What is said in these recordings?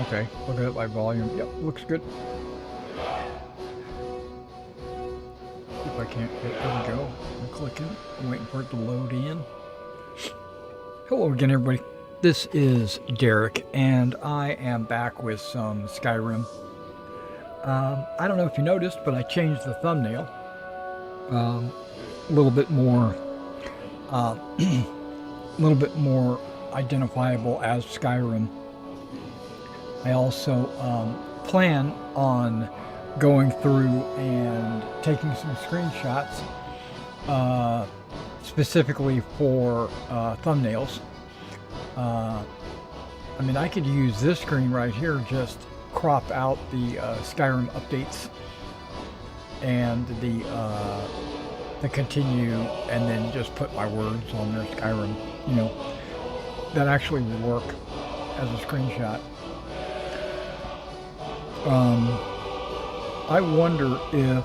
Okay, look at it by volume. Yep, looks good. If I can't get, there we go. I'm clicking. I'm waiting for it to load in. Hello again, everybody. This is Derek, and I am back with some Skyrim. I don't know if you noticed, but I changed the thumbnail a little bit more, a little bit more identifiable as Skyrim. I also plan on going through and taking some screenshots specifically for thumbnails. I mean, I could use this screen right here, just crop out the Skyrim updates and the continue, and then just put my words on there, Skyrim. You know, that actually would work as a screenshot. I wonder if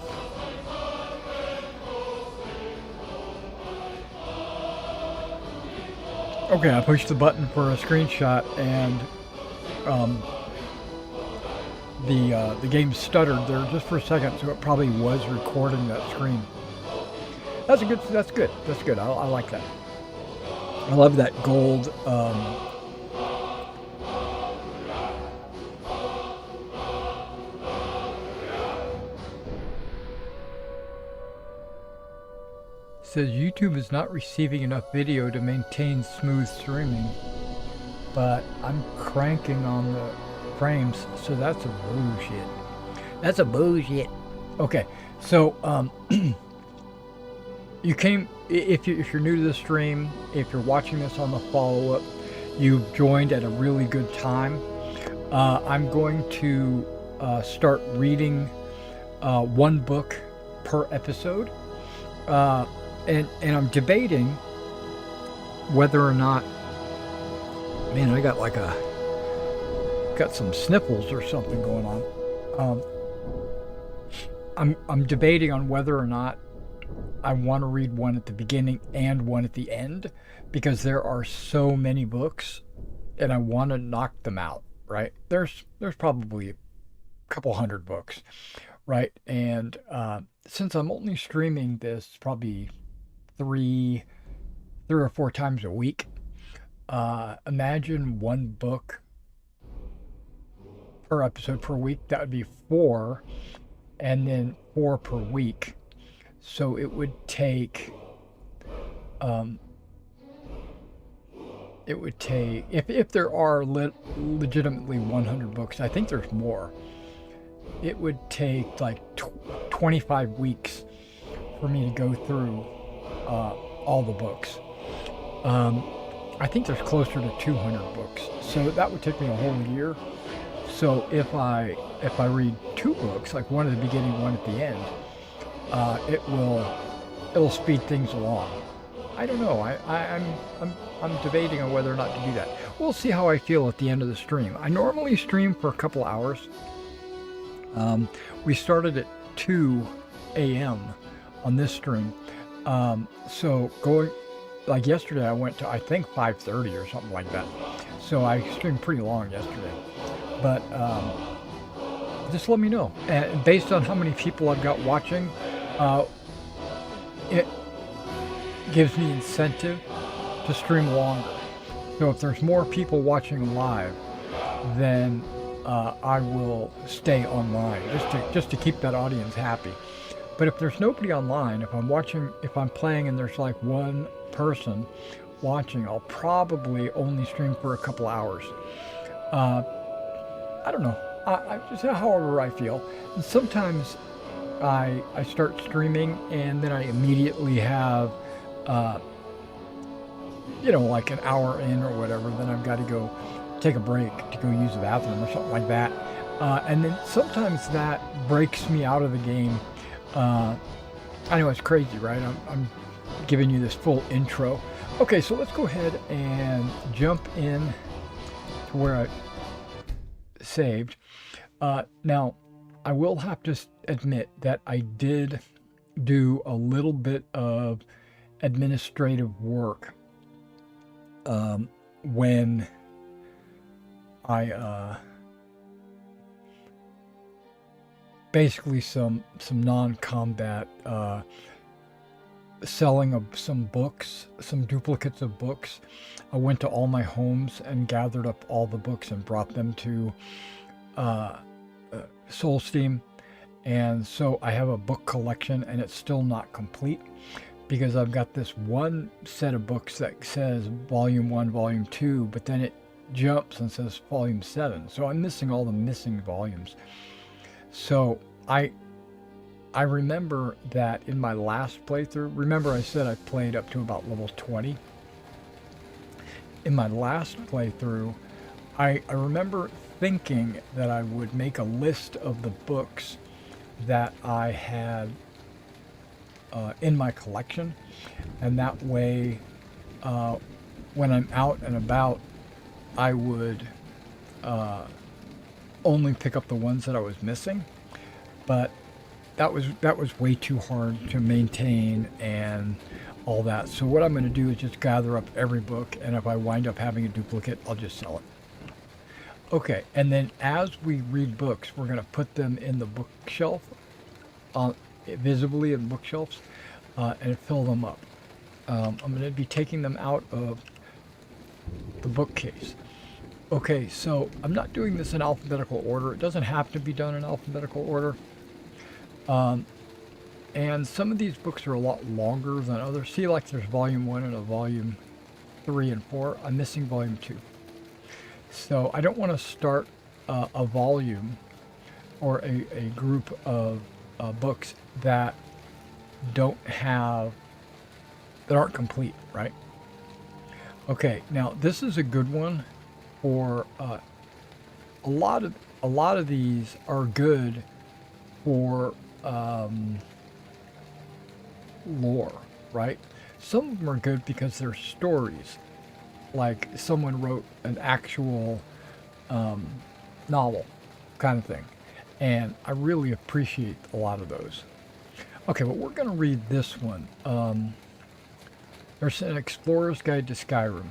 okay, I pushed the button for a screenshot, and the game stuttered there just for a second, so it probably was recording that screen. That's good. That's good. That's good. I like that. I love that gold. Says YouTube is not receiving enough video to maintain smooth streaming, but I'm cranking on the frames, so that's a bullshit. That's a bullshit. Okay, so you came if you're new to the stream, if you're watching this on the follow-up, you've joined at a really good time. I'm going to start reading one book per episode. And I'm debating whether or not, man, I got got some sniffles or something going on. I'm debating on whether or not I want to read one at the beginning and one at the end, because there are so many books and I want to knock them out, right? There's probably a couple hundred books, right? And since I'm only streaming this probably three or four times a week, imagine one book per episode per week. That would be 4, and then 4 per week. So it would take if there are legitimately 100 books, I think there's more, it would take like 25 weeks for me to go through all the books. I think there's closer to 200 books, so that would take me a whole year. So if I read 2 books, like one at the beginning, one at the end, it'll speed things along. I don't know. I'm debating on whether or not to do that. We'll see how I feel at the end of the stream. I normally stream for a couple hours. We started at 2 a.m. on this stream. So going, like yesterday, I went to, I think, 5:30 or something like that. So I streamed pretty long yesterday. But just let me know. And based on how many people I've got watching, it gives me incentive to stream longer. So if there's more people watching live, then I will stay online just to keep that audience happy. But if there's nobody online, if I'm playing and there's like one person watching, I'll probably only stream for a couple hours. I don't know. I just however I feel. And sometimes I start streaming and then I immediately have, like an hour in or whatever. Then I've got to go take a break to go use the bathroom or something like that. And then sometimes that breaks me out of the game. I know it's crazy, right? I'm giving you this full intro. Okay, so let's go ahead and jump in to where I saved. Now, I will have to admit that I did do a little bit of administrative work when I basically some non-combat selling of some books, some duplicates of books. I went to all my homes and gathered up all the books and brought them to uh, Soulsteam. And so I have a book collection, and it's still not complete because I've got this one set of books that says Volume 1, Volume 2, but then it jumps and says Volume 7. So I'm missing all the missing volumes. So I remember that in my last playthrough, remember I said I played up to about level 20? In my last playthrough, I remember thinking that I would make a list of the books that I had in my collection, and that way when I'm out and about, I would only pick up the ones that I was missing. But that was way too hard to maintain and all that. So what I'm going to do is just gather up every book, and if I wind up having a duplicate, I'll just sell it. Okay, and then as we read books, we're going to put them in the bookshelf, visibly in bookshelves, and fill them up. I'm going to be taking them out of the bookcase. Okay, so I'm not doing this in alphabetical order. It doesn't have to be done in alphabetical order. And some of these books are a lot longer than others. See, like there's Volume 1 and a Volume 3 and 4. I'm missing Volume 2. So I don't want to start a volume or a group of books that aren't complete, right? Okay, now this is a good one for a lot of these are good for lore, right? Some of them are good because they're stories, like someone wrote an actual novel kind of thing, and I really appreciate a lot of those. Okay, but we're going to read this one. There's an Explorer's Guide to Skyrim.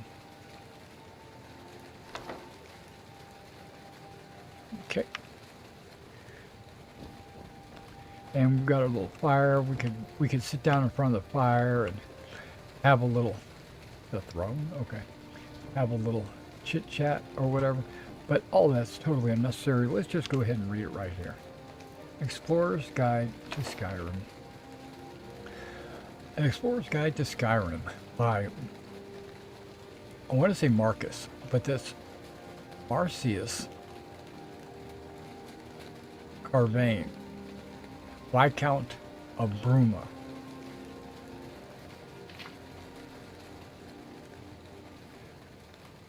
Okay. And we've got a little fire. We could sit down in front of the fire and have a little, the throne? Okay. Have a little chit chat or whatever. But all that's totally unnecessary. Let's just go ahead and read it right here. Explorer's Guide to Skyrim. An Explorer's Guide to Skyrim by, I want to say Marcus, but that's Marcius Carvane, Viscount of Bruma.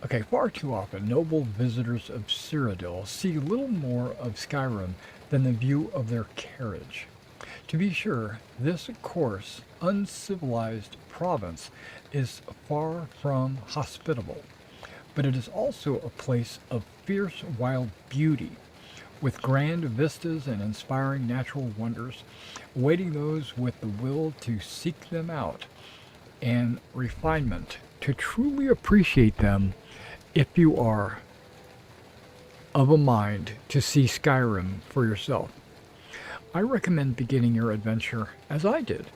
Okay, far too often, noble visitors of Cyrodiil see little more of Skyrim than the view of their carriage. To be sure, this coarse, uncivilized province is far from hospitable, but it is also a place of fierce wild beauty, with grand vistas and inspiring natural wonders, awaiting those with the will to seek them out and refinement to truly appreciate them if you are of a mind to see Skyrim for yourself. I recommend beginning your adventure, as I did,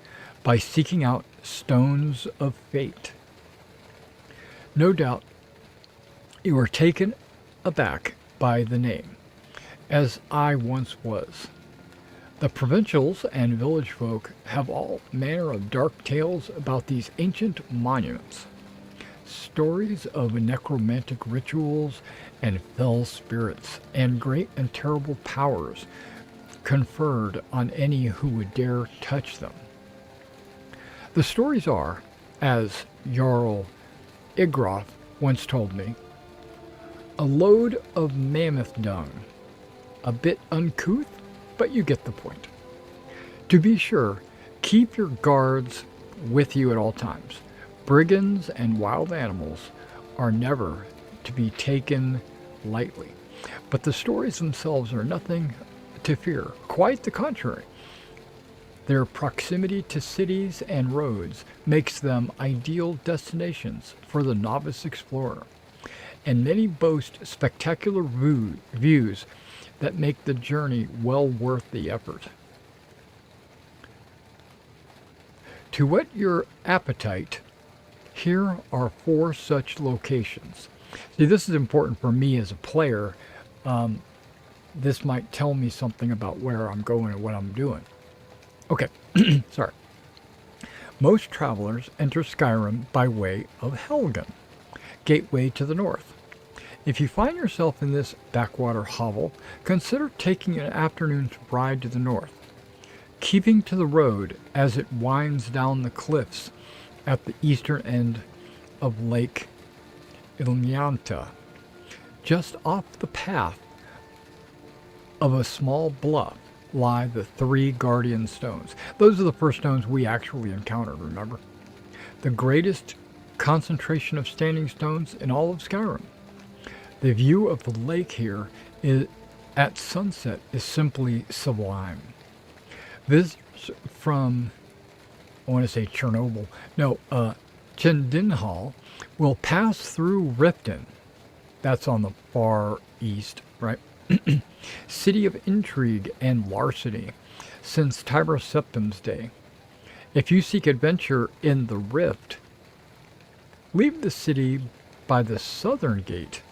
by seeking out Stones of Fate. No doubt you are taken aback by the name, as I once was. The provincials and village folk have all manner of dark tales about these ancient monuments. Stories of necromantic rituals and fell spirits and great and terrible powers conferred on any who would dare touch them. The stories are, as Jarl Igroth once told me, a load of mammoth dung. A bit uncouth, but you get the point. To be sure, keep your guards with you at all times. Brigands and wild animals are never to be taken lightly, but the stories themselves are nothing to fear. Quite the contrary. Their proximity to cities and roads makes them ideal destinations for the novice explorer, and many boast spectacular views that make the journey well worth the effort. To whet your appetite, here are 4 such locations. See, this is important for me as a player. Um, this might tell me something about where I'm going and what I'm doing. Okay, sorry. Most travelers enter Skyrim by way of Helgen, gateway to the north. If you find yourself in this backwater hovel, consider taking an afternoon's ride to the north, keeping to the road as it winds down the cliffs at the eastern end of Lake Ilianta. Just off the path of a small bluff lie the 3 guardian stones. Those are the first stones we actually encountered, remember? The greatest concentration of standing stones in all of Skyrim. The view of the lake here at sunset is simply sublime. Visitors from, I want to say Chernobyl, no, Chendinhal will pass through Riften. That's on the far east, right? City of intrigue and larceny since Tiber Septim's day. If you seek adventure in the Rift, leave the city by the southern gate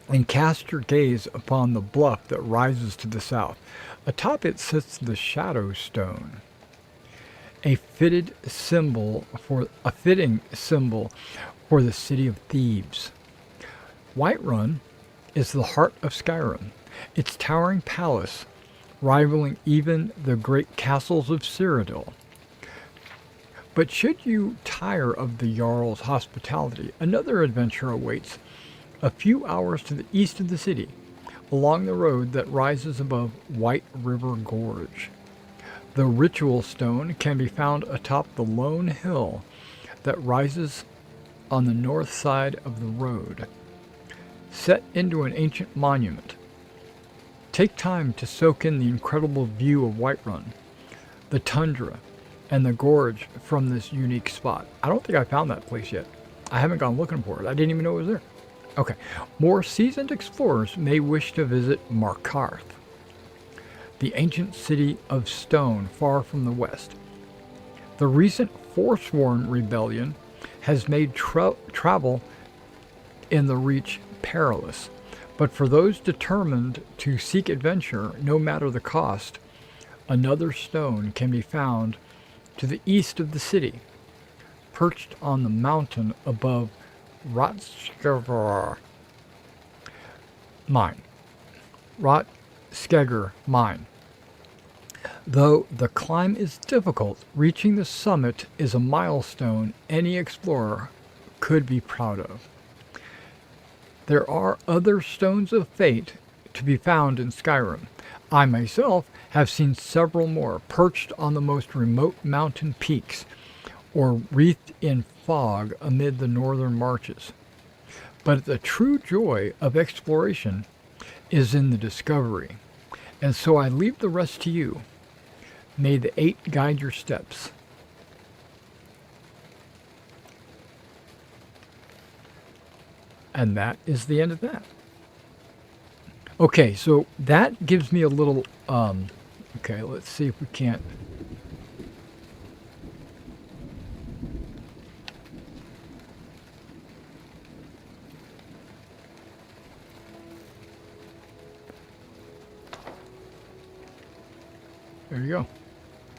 and cast your gaze upon the bluff that rises to the south. Atop it sits the Shadow Stone, a fitting symbol for the city of Thebes. Whiterun is the heart of Skyrim, its towering palace rivaling even the great castles of Cyrodiil. But should you tire of the Jarl's hospitality, another adventure awaits a few hours to the east of the city, along the road that rises above White River Gorge. The Ritual Stone can be found atop the lone hill that rises on the north side of the road, set into an ancient monument. Take time to soak in the incredible view of Whiterun, the tundra, and the gorge from this unique spot. I don't think I found that place yet. I haven't gone looking for it. I didn't even know it was there. Okay, more seasoned explorers may wish to visit Markarth, the ancient city of stone far from the west. The recent Forsworn rebellion has made travel in the Reach perilous, but for those determined to seek adventure, no matter the cost, another stone can be found to the east of the city, perched on the mountain above Rotskegger Mine. Rotskegger Mine. Though the climb is difficult, reaching the summit is a milestone any explorer could be proud of. There are other stones of fate to be found in Skyrim. I myself have seen several more perched on the most remote mountain peaks or wreathed in fog amid the northern marches. But the true joy of exploration is in the discovery, and so I leave the rest to you. May the 8 guide your steps. And that is the end of that. Okay, so that gives me a little, okay, let's see if we can't. There you go.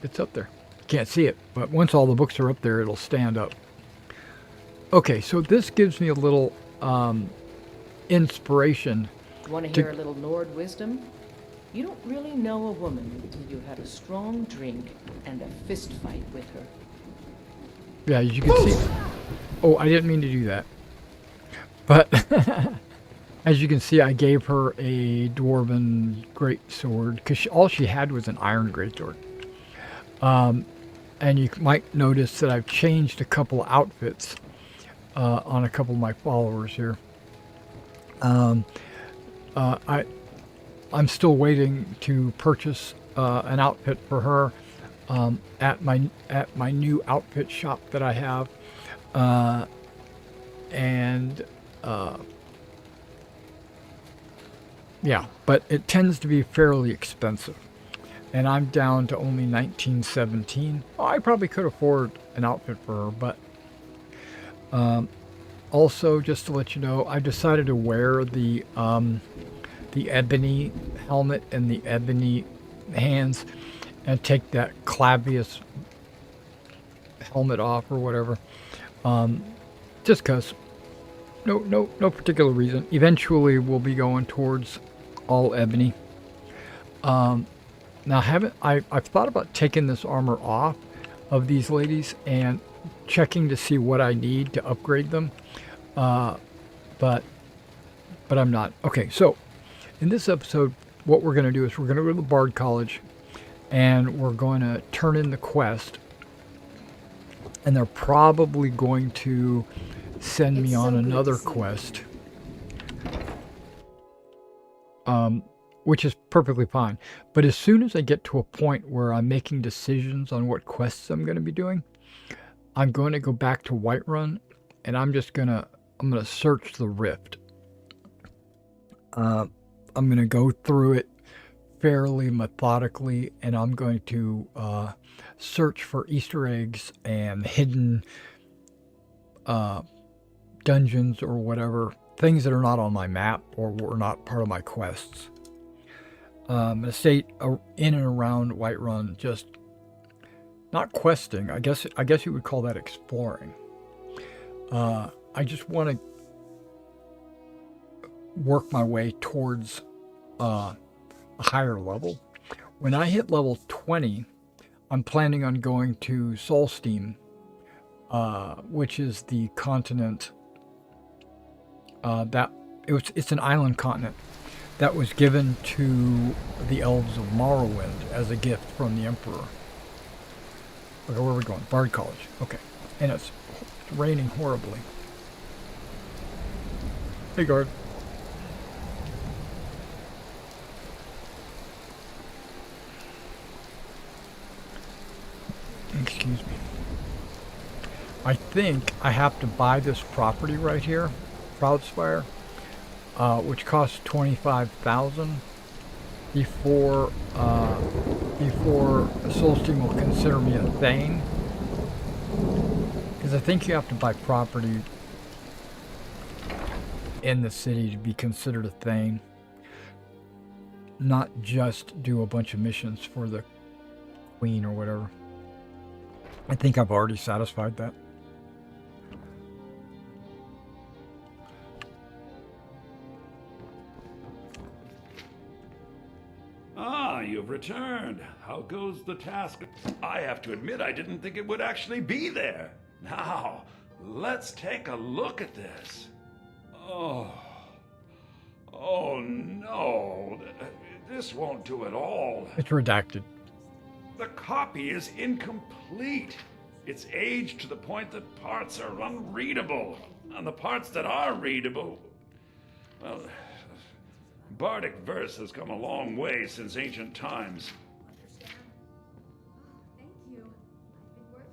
It's up there. Can't see it, but once all the books are up there, it'll stand up. Okay, so this gives me a little inspiration. Want to hear a little Nord wisdom? You don't really know a woman until you had a strong drink and a fist fight with her. Yeah, as you can see. Oh, I didn't mean to do that. But as you can see, I gave her a dwarven greatsword because all she had was an iron greatsword. And you might notice that I've changed a couple outfits on a couple of my followers here. I'm still waiting to purchase an outfit for her at my new outfit shop that I have, Yeah, but it tends to be fairly expensive. And I'm down to only 1917. Oh, I probably could afford an outfit for her, but also just to let you know, I decided to wear the ebony helmet and the ebony hands, and take that Clavius helmet off or whatever. Just cause, no particular reason. Eventually, we'll be going towards all ebony. Now, I've thought about taking this armor off of these ladies and checking to see what I need to upgrade them, uh, but I'm not. Okay, so in this episode, what we're going to do is we're going to go to the Bard College, and we're going to turn in the quest, and they're probably going to send me on another quest, which is perfectly fine. But as soon as I get to a point where I'm making decisions on what quests I'm going to be doing, I'm going to go back to Whiterun, and I'm going to search the Rift. I'm going to go through it fairly methodically, and I'm going to search for Easter eggs and hidden dungeons or whatever, things that are not on my map or were not part of my quests. I'm going to stay in and around Whiterun, just not questing. I guess you would call that exploring. I just want to work my way towards a higher level. When I hit level 20, I'm planning on going to Solstein, which is the continent it's an island continent that was given to the elves of Morrowind as a gift from the Emperor. Okay, where are we going? Bard College. Okay. And it's raining horribly. Hey, guard. Excuse me. I think I have to buy this property right here, Proudspire, which costs 25,000 before Solstein will consider me a Thane. Because I think you have to buy property in the city to be considered a Thane, not just do a bunch of missions for the Queen or whatever. I think I've already satisfied that. Ah, you've returned. How goes the task? I have to admit, I didn't think it would actually be there. Now, let's take a look at this. Oh no. This won't do at all. It's redacted. The copy is incomplete. It's aged to the point that parts are unreadable. And the parts that are readable, well, Bardic verse has come a long way since ancient times.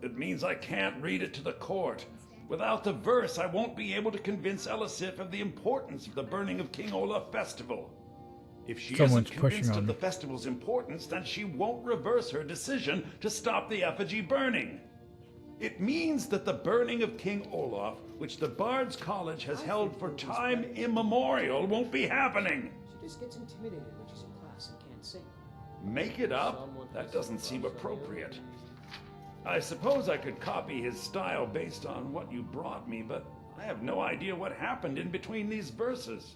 It means I can't read it to the court. Without the verse, I won't be able to convince Elisif of the importance of the burning of King Olaf festival. If she isn't convinced of the festival's importance, then she won't reverse her decision to stop the effigy burning. It means that the burning of King Olaf, which the Bard's College has held for time immemorial, won't be happening. She just gets intimidated when she's in class and can't sing. Make it up? That doesn't seem appropriate. I suppose I could copy his style based on what you brought me, but I have no idea what happened in between these verses.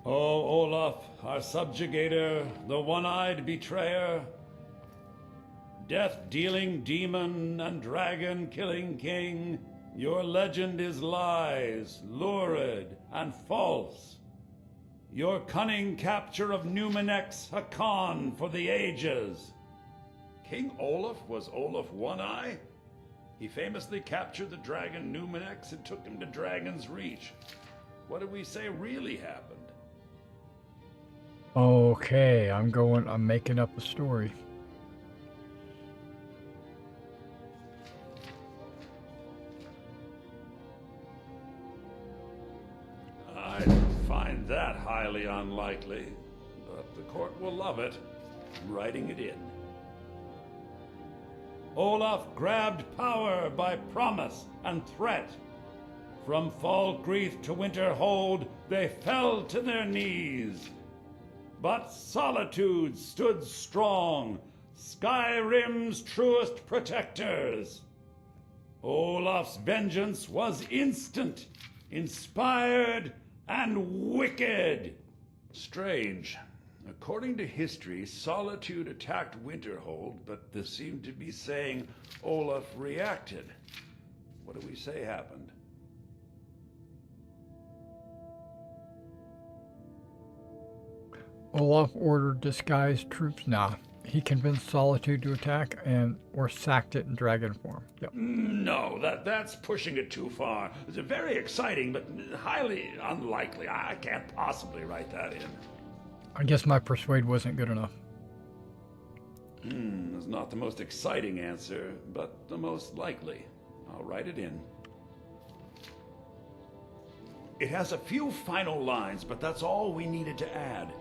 O Olaf, our subjugator, the one-eyed betrayer, death-dealing demon and dragon-killing king, your legend is lies, lurid, and false. Your cunning capture of Numenex, a con for the ages. King Olaf was Olaf One-Eye? He famously captured the dragon Numenex and took him to Dragon's Reach. What did we say really happened? Okay, I'm making up a story. I find that highly unlikely, but the court will love it. I'm writing it in. Olaf grabbed power by promise and threat. From Falkreath to Winterhold, they fell to their knees. But Solitude stood strong, Skyrim's truest protectors. Olaf's vengeance was instant, inspired, and wicked. Strange. According to history, Solitude attacked Winterhold, but this seemed to be saying Olaf reacted. What do we say happened? Olaf ordered disguised troops. Nah. He convinced Solitude to attack or sacked it in dragon form. Yep. No, that's pushing it too far. It's very exciting, but highly unlikely. I can't possibly write that in. I guess my persuade wasn't good enough. It's not the most exciting answer, but the most likely. I'll write it in. It has a few final lines, but that's all we needed to add.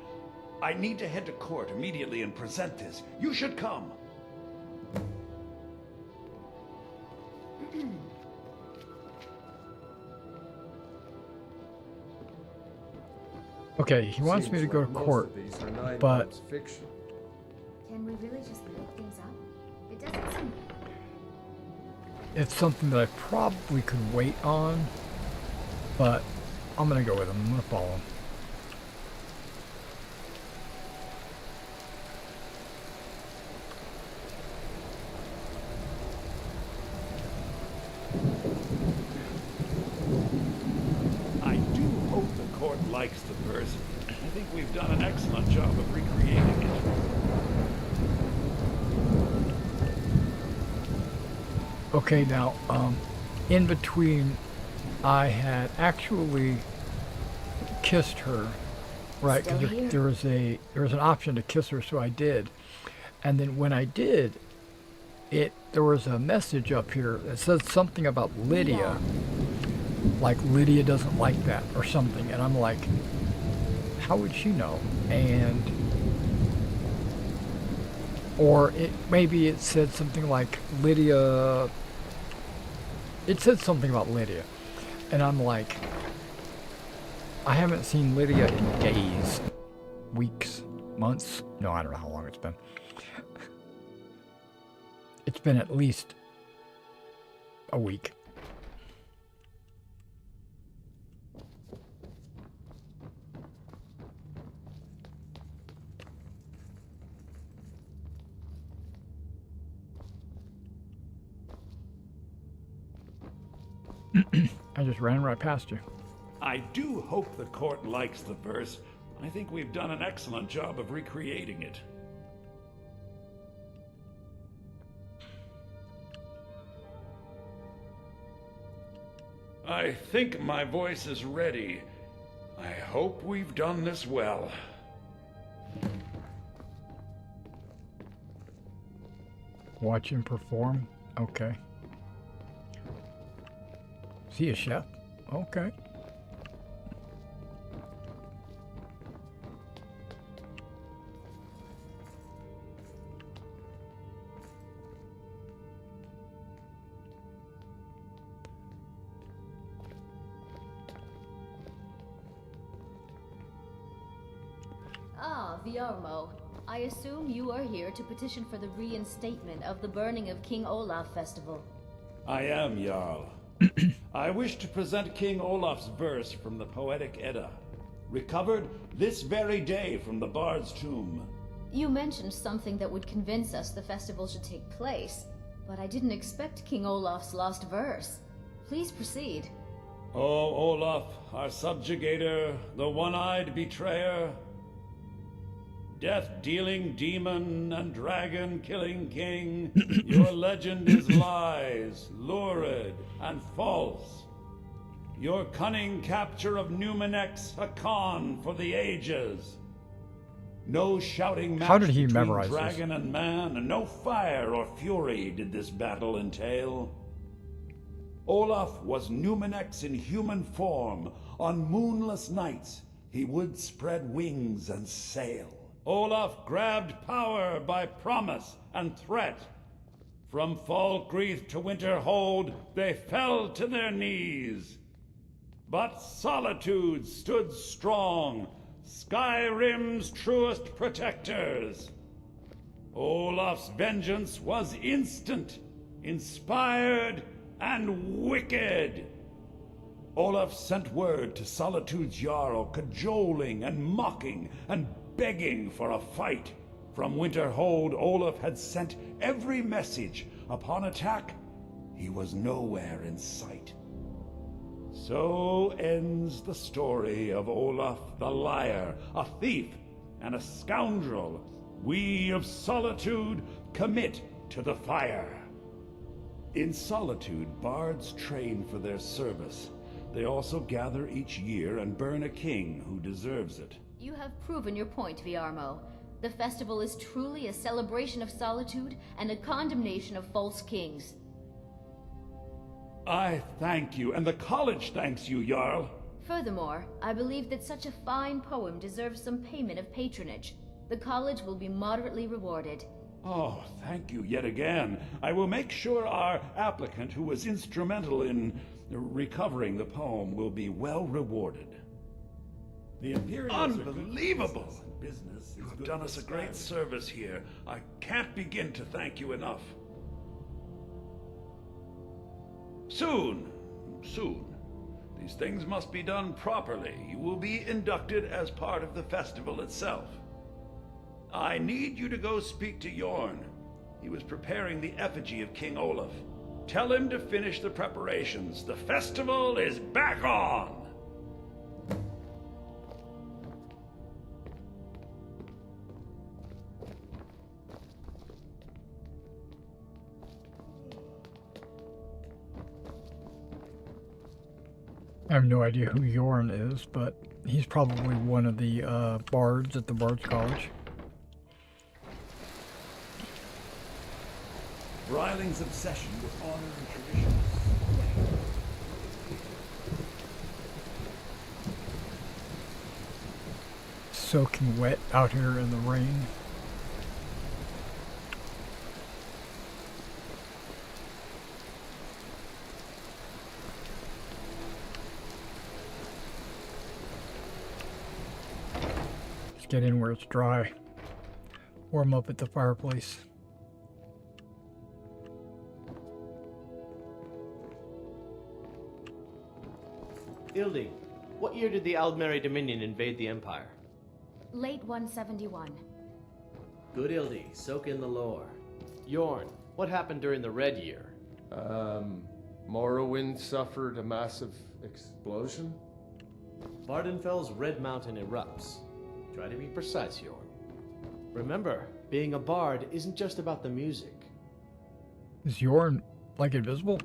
I need to head to court immediately and present this. You should come. Okay, he wants me to go to court, but Can we really just make things up? It doesn't seem. it's something that I probably could wait on, but I'm gonna go with him. I'm gonna follow him. I do hope the court likes the verse. I think we've done an excellent job of recreating it. Okay, now, in between, I had actually kissed her, right? Still Because here? there was an option to kiss her, so I did. And then when I did, there was a message up here that says something about Lydia, like Lydia doesn't like that or something, and I'm like, how would she know? And or maybe it said something like Lydia. It said something about Lydia, and I'm like, I haven't seen Lydia in days, weeks, months. No, I don't know how long it's been. It's been at least a week. I just ran right past you. I do hope the court likes the verse. I think we've done an excellent job of recreating it. I think my voice is ready. I hope we've done this well. Watch him perform. Okay. Is he a chef? Okay. Ah, Viormo. I assume you are here to petition for the reinstatement of the burning of King Olaf Festival. I am, Jarl. I wish to present King Olaf's verse from the Poetic Edda, recovered this very day from the Bard's tomb. You mentioned something that would convince us the festival should take place, but I didn't expect King Olaf's lost verse. Please proceed. O Olaf, our subjugator, the one-eyed betrayer, death-dealing demon and dragon-killing king, your legend is lies, lurid, and false. Your cunning capture of Numenex, a con for the ages. No shouting match How did he between memorize this? dragon and man, and no fire or fury did this battle entail. Olaf was Numenex in human form. On moonless nights, he would spread wings and sail. Olaf grabbed power by promise and threat. From Falkreath to Winterhold, they fell to their knees. But Solitude stood strong, Skyrim's truest protectors. Olaf's vengeance was instant, inspired, and wicked. Olaf sent word to Solitude's Jarl, cajoling and mocking and begging for a fight. From Winterhold, Olaf had sent every message. Upon attack, he was nowhere in sight. So ends the story of Olaf the Liar, a thief and a scoundrel. We of Solitude commit to the fire. In Solitude, bards train for their service. They also gather each year and burn a king who deserves it. You have proven your point, Viarmo. The festival is truly a celebration of solitude and a condemnation of false kings. I thank you, and the college thanks you, Jarl. Furthermore, I believe that such a fine poem deserves some payment of patronage. The college will be moderately rewarded. Oh, thank you yet again. I will make sure our applicant, who was instrumental in recovering the poem, will be well rewarded. The Imperials Unbelievable! Business. You've done us a great service here. I can't begin to thank you enough. Soon. These things must be done properly. You will be inducted as part of the festival itself. I need you to go speak to Yorn. He was preparing the effigy of King Olaf. Tell him to finish the preparations. The festival is back on! I have no idea who Yorn is, but he's probably one of the bards at the Bards College. Bryling's obsession with honor and tradition. Soaking wet out here in the rain. Let's get in where it's dry. Warm up at the fireplace. Ildi, what year did the Aldmeri Dominion invade the Empire? Late 171. Good Ildi, soak in the lore. Yorn, what happened during the Red Year? Morrowind suffered a massive explosion? Vardenfell's Red Mountain erupts. Try to be precise, Yorn. Remember, being a bard isn't just about the music. Is Yorn, like, invisible?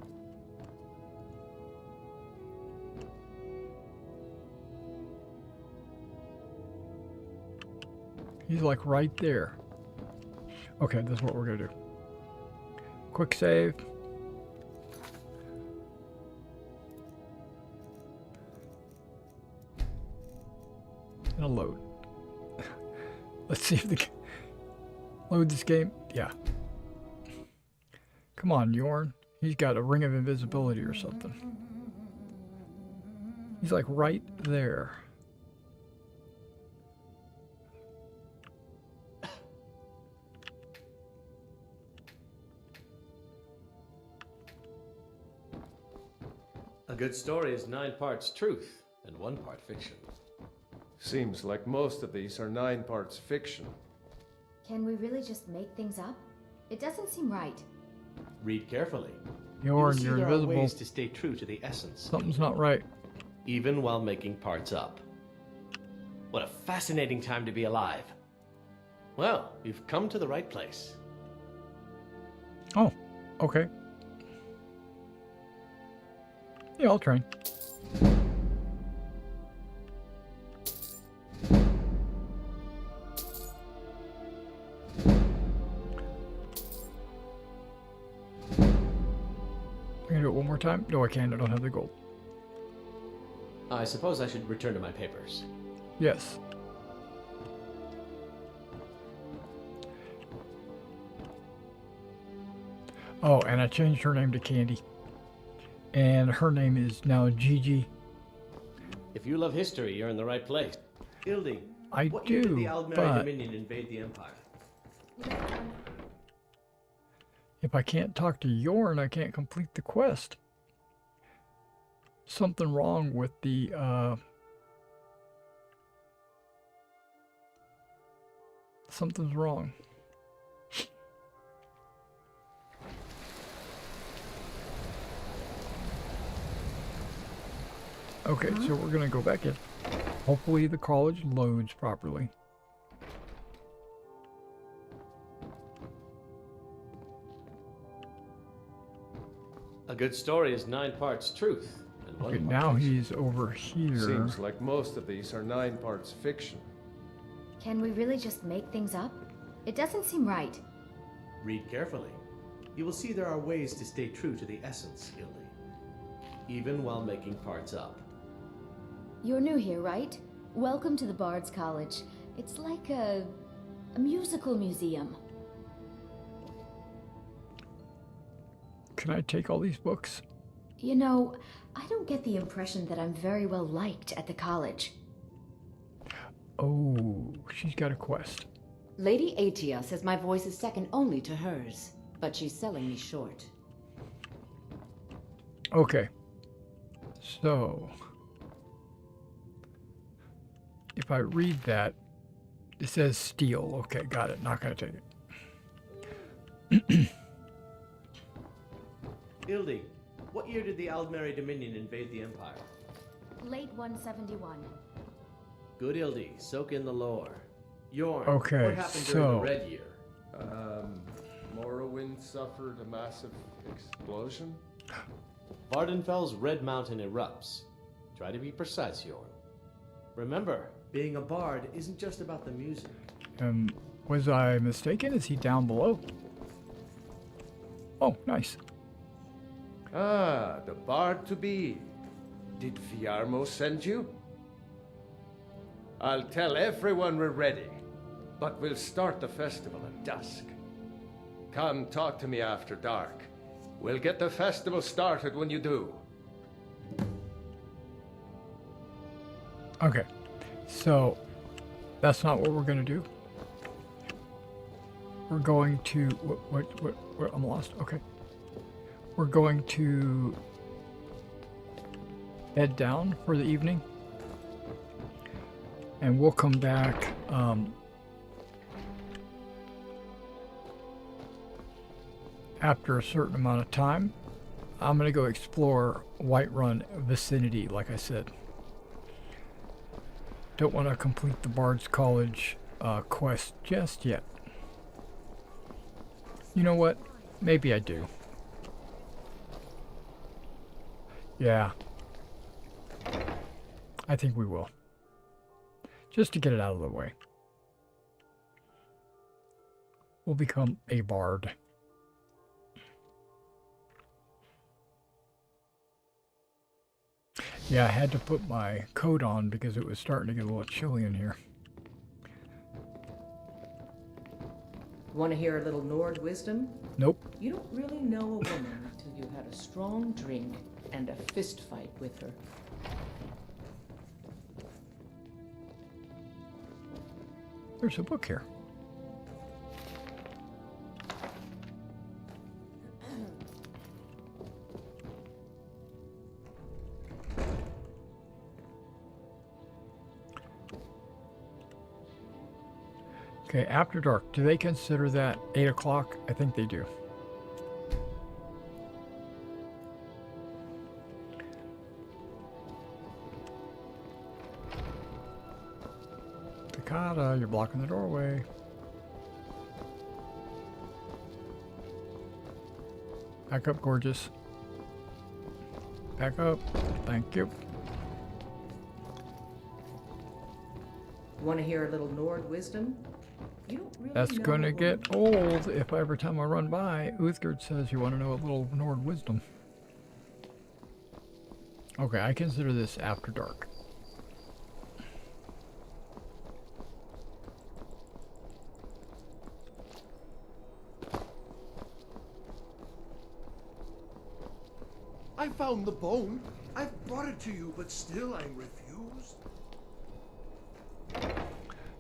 He's like right there. Okay, this is what we're gonna do. Quick save. And a load. Let's see if the load this game. Yeah. Come on, Yorn. He's got a ring of invisibility or something. He's like right there. A good story is 9 parts truth and 1 part fiction. Seems like most of these are 9 parts fiction. Can we really just make things up? It doesn't seem right. Read carefully. Yorn, You'll you're see there are invisible. ways to stay true to the essence, Something's not right. even while making parts up. What a fascinating time to be alive. Well, you've come to the right place. Oh, okay. Yeah, I'll train. I'm gonna do it one more more time? No, I can't. I don't have the gold. I suppose I should return to my papers. Yes. Oh, and I changed her name to Candy. And her name is now Gigi. If you love history, you're in the right place. Ildi, I what year did the do, Aldmeri but Dominion invade the Empire? if I can't talk to Yorn, I can't complete the quest. Something wrong with the, something's wrong. Okay, so we're gonna go back in. Hopefully the college loads properly. A good story is 9 parts truth. And one Okay, part now fiction. he's over here. Seems like most of these are 9 parts fiction. Can we really just make things up? It doesn't seem right. Read carefully. You will see there are ways to stay true to the essence, Ildi. Even while making parts up. You're new here, right? Welcome to the Bard's College. It's like a musical museum. Can I take all these books? You know, I don't get the impression that I'm very well liked at the college. Oh, she's got a quest. Lady Atia says my voice is second only to hers, but she's selling me short. Okay. So, if I read that, it says steal. Okay, got it. Not gonna take it. Ildi, what year did the Aldmeri Dominion invade the Empire? Late 171. Good Ildi, soak in the lore. Yorn, Okay, what happened during so- the Red Year? Morrowind suffered a massive explosion. Vardenfell's Red Mountain erupts. Try to be precise, Yorn. Remember, being a bard isn't just about the music. Was I mistaken? Is he down below? Oh, nice. Ah, the bard to be. Did Fiarmo send you? I'll tell everyone we're ready, but we'll start the festival at dusk. Come talk to me after dark. We'll get the festival started when you do. Okay, so that's not what we're gonna do. We're going to what I'm lost. Okay, we're going to bed down for the evening, and we'll come back. After a certain amount of time, I'm gonna go explore Whiterun vicinity, like I said. Don't want to complete the Bard's College quest just yet. You know what? Maybe I do. Yeah. I think we will. Just to get it out of the way. We'll become a bard. Yeah, I had to put my coat on because it was starting to get a little chilly in here. Want to hear a little Nord wisdom? Nope. You don't really know a woman until you had a strong drink and a fist fight with her. There's a book here. Okay, after dark. Do they consider that 8 o'clock? I think they do. Takata, you're blocking the doorway. Back up, gorgeous. Back up. Thank you. Want to hear a little Nord wisdom? You don't really That's know gonna a get old if every time I run by, Uthgard says you want to know a little Nord wisdom. Okay, I consider this after dark. I found the bone. I've brought it to you, but still I refused.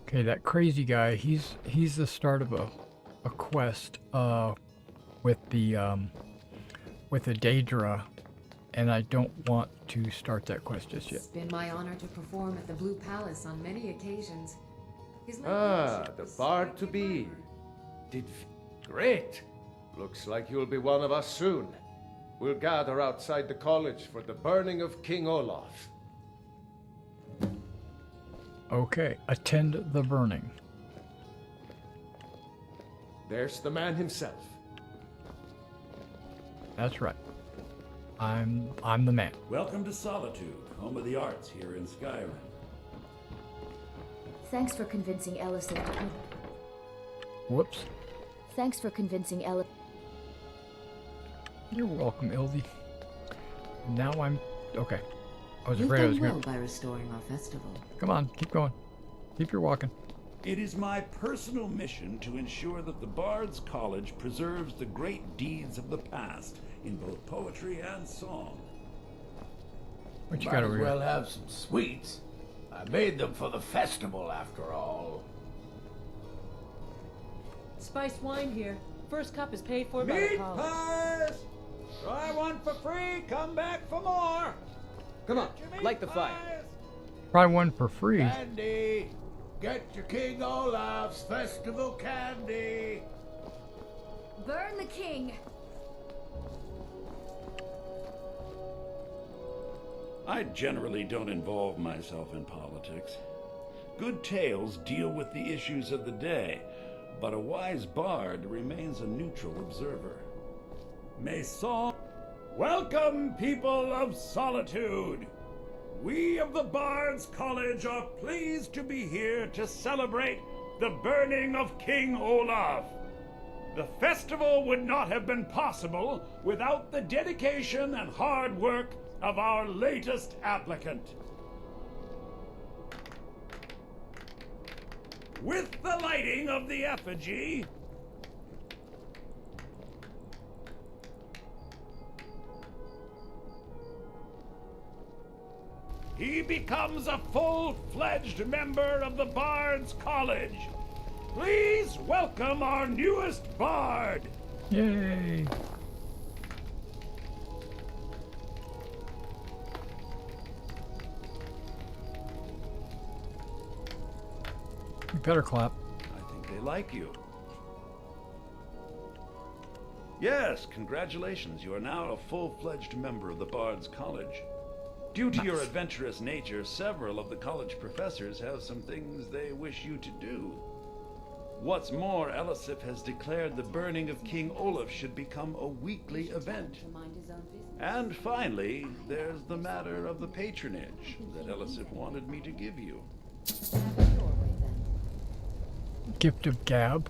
Okay, that crazy guy, he's the start of a quest with the Daedra, and I don't want to start that quest just yet. It's been my honor to perform at the Blue Palace on many occasions. His Ah, language the is bard to like be. your Great. Looks like you'll be one of us soon. We'll gather outside the college for the burning of King Olaf. Okay, attend the burning. There's the man himself. That's right. I'm the man. Welcome to Solitude, home of the arts here in Skyrim. Thanks for convincing Ellis of Whoops. Thanks for convincing Ellis. You're welcome, Ildi. Now I'm okay. I was You've afraid I done was well gonna. by restoring our festival. Come on, keep going. Keep your walking. It is my personal mission to ensure that the Bard's College preserves the great deeds of the past in both poetry and song. What you Might got as over well here? have some sweets. I made them for the festival, after all. Spiced wine here. First cup is paid for by the college. pies! Try one for free, come back for more! Come on, Get your meat light the fire. pies! Try one for free. Candy! Get your King Olaf's festival candy! Burn the king! I generally don't involve myself in politics. Good tales deal with the issues of the day, but a wise bard remains a neutral observer. May song... Welcome, people of Solitude! We of the Bard's College are pleased to be here to celebrate the burning of King Olaf. The festival would not have been possible without the dedication and hard work of our latest applicant. With the lighting of the effigy, he becomes a full-fledged member of the Bard's College. Please welcome our newest bard. Yay! You better clap. I think they like you. Yes, congratulations. You are now a full-fledged member of the Bard's College. Due to your adventurous nature, several of the college professors have some things they wish you to do. What's more, Elisif has declared the burning of King Olaf should become a weekly event. To mind his own business. And finally, there's the matter of the patronage that Elisif wanted me to give you. Have it your way, then. Gift of gab.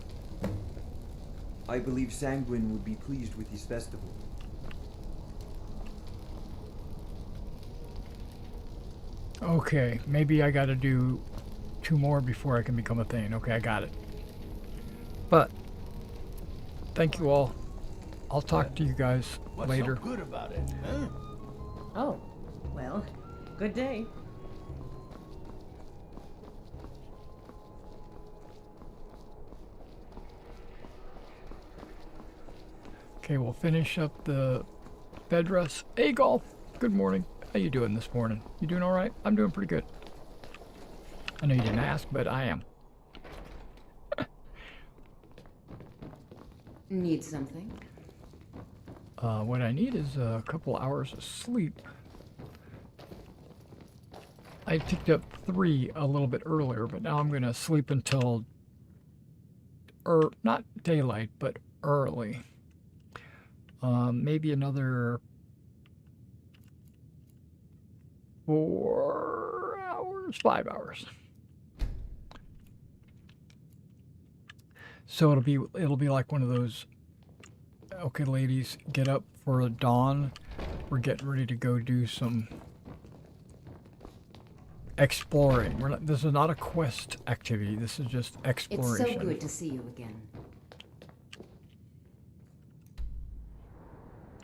I believe Sanguine would be pleased with his festival. Okay, maybe I gotta do 2 more before I can become a thing. Okay, I got it. But, thank you all. I'll talk to you guys What's later. so good about it, huh? Oh, well, good day. Okay, we'll finish up the bed rest. Hey, Golf. Good morning. How you doing this morning? You doing all right? I'm doing pretty good. I know you didn't ask, but I am. Need something? What I need is a couple hours of sleep. I picked up 3 a little bit earlier, but now I'm gonna sleep until, not daylight, but early. Maybe another 4 hours, 5 hours. So it'll be like one of those, okay ladies, get up for a dawn. We're getting ready to go do some exploring. We're not. This is not a quest activity. This is just exploration. It's so good to see you again.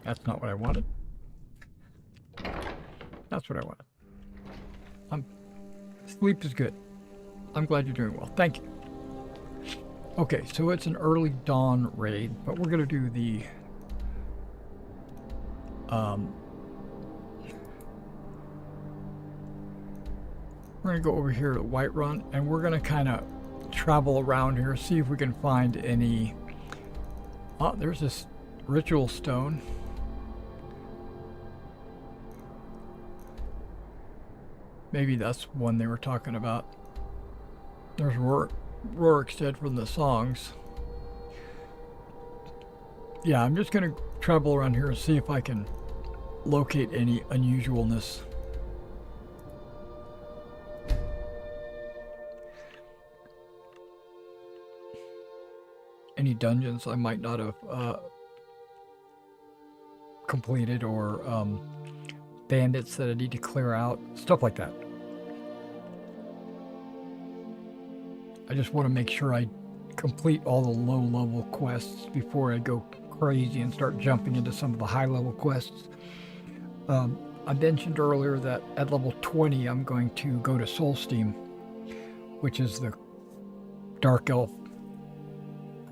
That's not what I wanted. That's what I wanted. Sleep is good. I'm glad you're doing well. Thank you. Okay, so it's an early dawn raid, but we're gonna do the we're gonna go over here to Whiterun, and we're gonna kind of travel around here, see if we can find any. Oh, there's this ritual stone. Maybe that's one they were talking about. There's Rorikstead from the songs. Yeah, I'm just gonna travel around here and see if I can locate any unusualness. Any dungeons I might not have completed, or bandits that I need to clear out, stuff like that. I just want to make sure I complete all the low-level quests before I go crazy and start jumping into some of the high-level quests. I mentioned earlier that at level 20 I'm going to go to Solstein, which is the Dark Elf,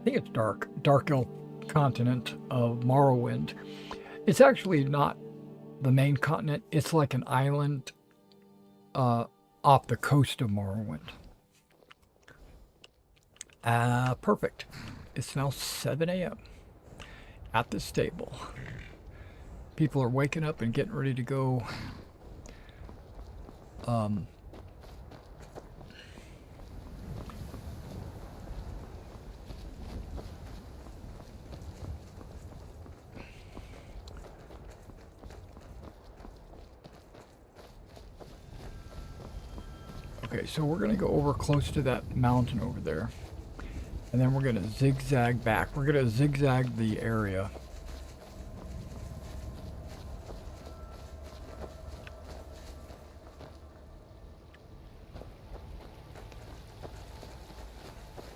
I think it's Dark Elf continent of Morrowind. It's actually not the main continent. It's like an island off the coast of Morrowind. Perfect. It's now 7 a.m. at the stable. People are waking up and getting ready to go. Okay, so we're going to go over close to that mountain over there. And then we're going to zigzag back. We're going to zigzag the area.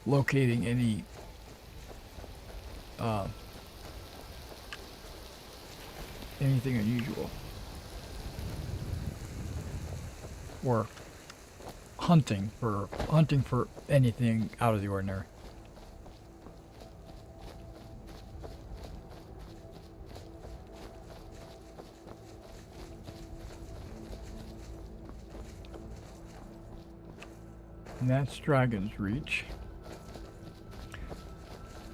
Locating any anything unusual. Or hunting for anything out of the ordinary. And that's Dragon's Reach.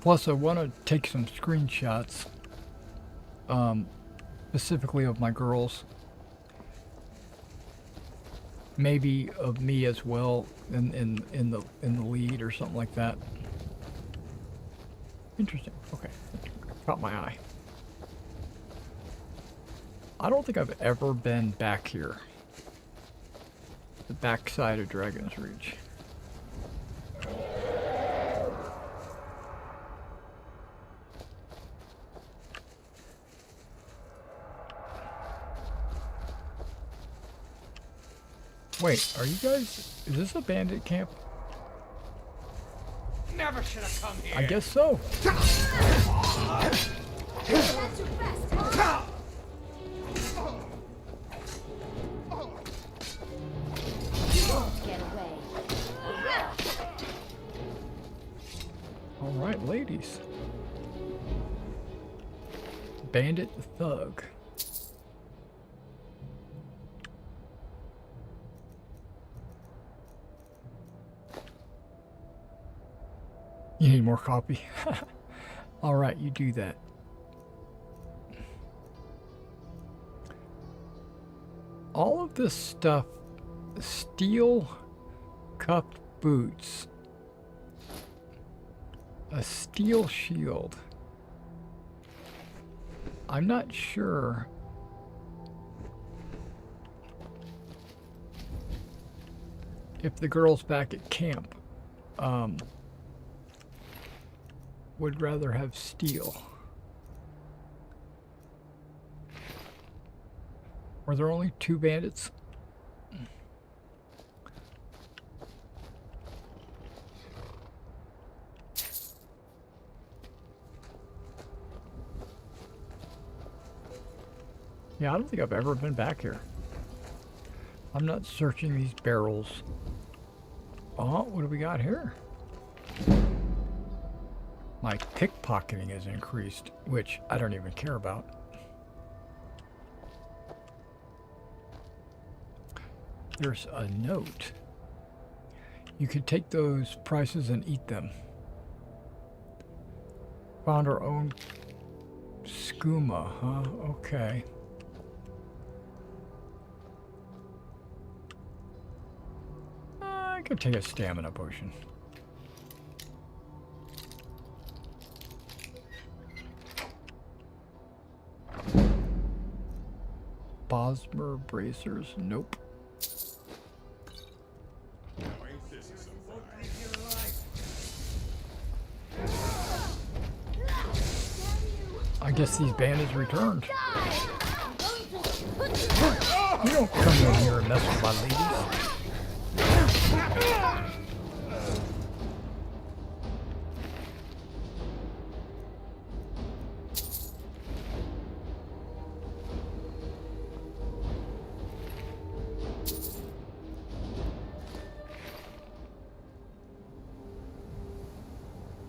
Plus, I want to take some screenshots, specifically of my girls. Maybe of me as well, in the lead or something like that. Interesting. Okay, caught my eye. I don't think I've ever been back here. The backside of Dragon's Reach. Wait, are you guys... Is this a bandit camp? Never should have come here. I guess so. All right, ladies. Bandit the Thug. You need more coffee? All right, you do that. All of this stuff, steel cuffed boots, a steel shield. I'm not sure if the girls back at camp would rather have steel. Were there only 2 bandits? Yeah, I don't think I've ever been back here. I'm not searching these barrels. Oh, what do we got here? My pickpocketing has increased, which I don't even care about. There's a note. You could take those prices and eat them. Found our own skooma, huh? Okay. I could take a stamina potion. Bosmer bracers? Nope. I guess these bandits returned. You don't come in here and mess with my ladies.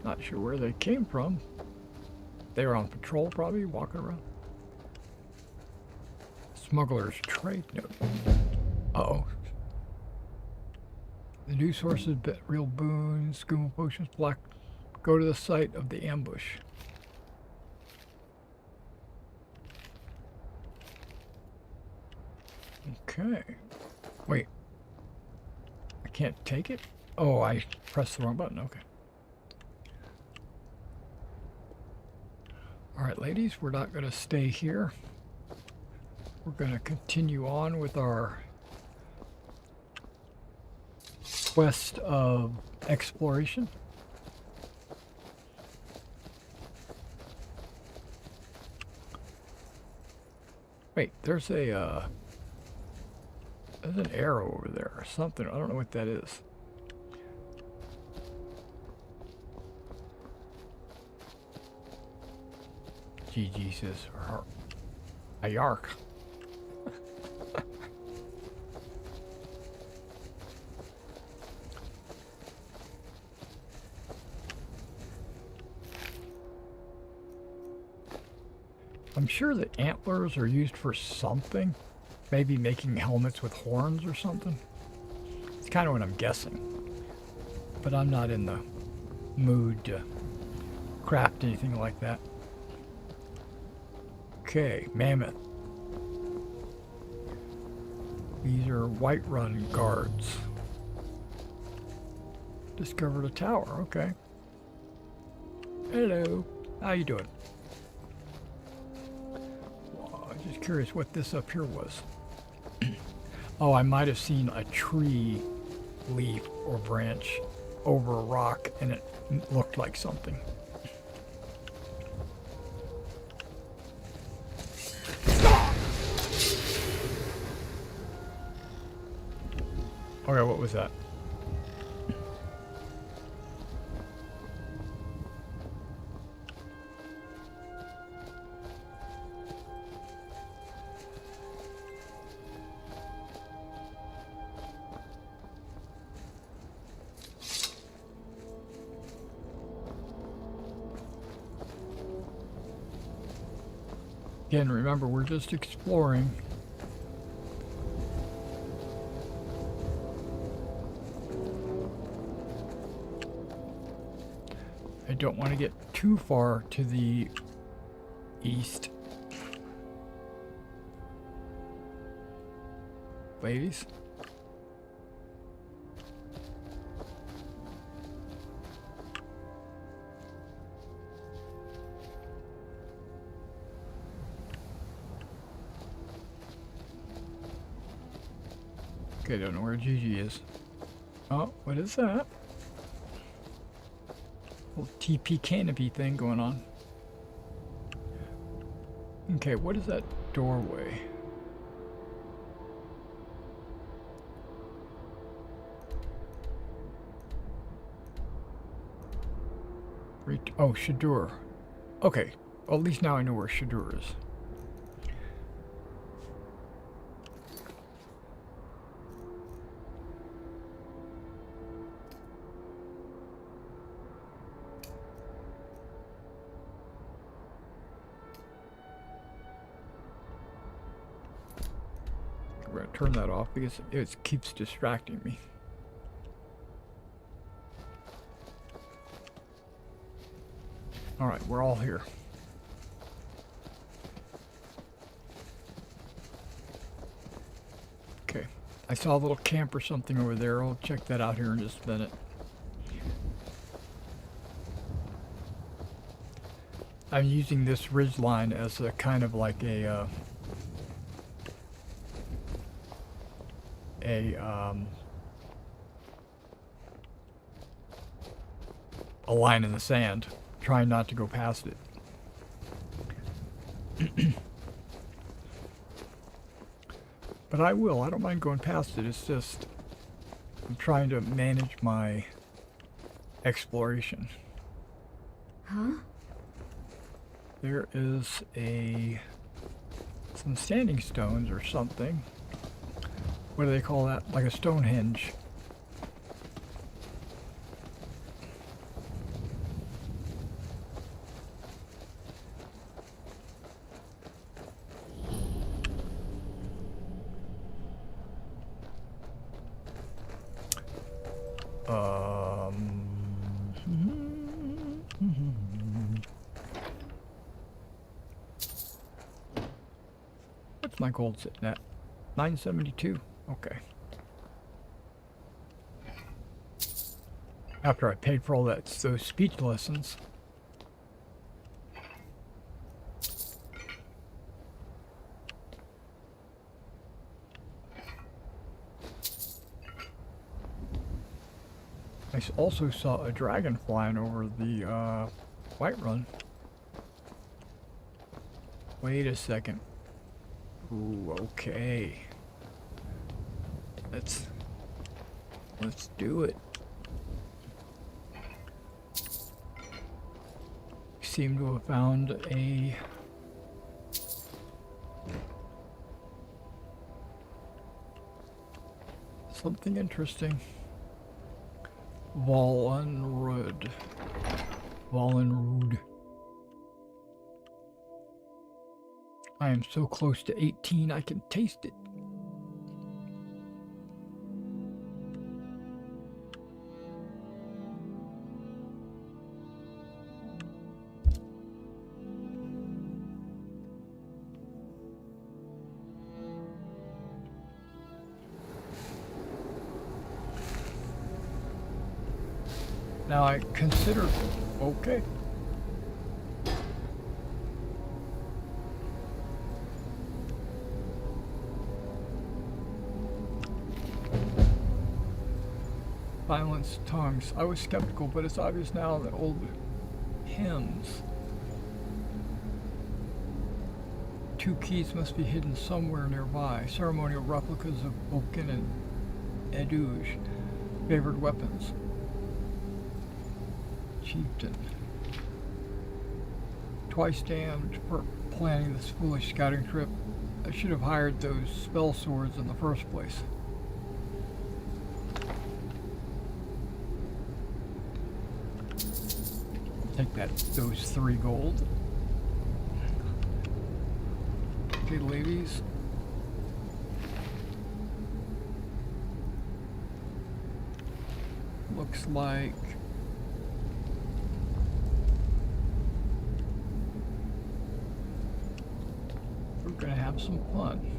Not sure where they came from. They were on patrol, probably, walking around. Smuggler's trade note. Uh-oh. The new sources, real boons, skooma potions, black. Go to the site of the ambush. Okay. Wait. I can't take it? Oh, I pressed the wrong button. Okay. All right, ladies, we're not going to stay here. We're going to continue on with our quest of exploration. Wait, there's an arrow over there or something. I don't know what that is. GG says, a yark. I'm sure that antlers are used for something. Maybe making helmets with horns or something. It's kind of what I'm guessing. But I'm not in the mood to craft anything like that. Okay, mammoth. These are Whiterun guards. Discovered a tower, okay. Hello, how you doing? Well, I'm just curious what this up here was. Oh, I might have seen a tree leaf or branch over a rock and it looked like something. Okay, what was that? Again, remember, we're just exploring. I don't want to get too far to the east. Ladies? Okay, don't know where Gigi is. Oh, what is that? Little TP canopy thing going on. Okay, what is that doorway? Oh, Shadur. Okay, well, at least now I know where Shadur is. turn that off because it keeps distracting me. Alright, we're all here. Okay, I saw a little camp or something over there. I'll check that out here in just a minute. I'm using this ridge line as a kind of like a line in the sand, trying not to go past it. But I will. I don't mind going past it. It's just I'm trying to manage my exploration. Huh? There is some standing stones or something. What do they call that? Like a Stonehenge. What's my gold sitting at? 972. Okay. After I paid for all those speech lessons. I also saw a dragon flying over the Whiterun. Wait a second. Ooh, okay. Let's do it. Seem to have found something interesting. Wallenrud. I am so close to 18, I can taste it. Now I consider, okay. Silenced tongues. I was skeptical, but it's obvious now that old hymns. 2 keys must be hidden somewhere nearby. Ceremonial replicas of Vulcan and Eduge. Favored weapons. Chieftain. Twice damned for planning this foolish scouting trip. I should have hired those spell swords in the first place. Take those 3 gold. Okay, ladies. Looks like we're gonna have some fun.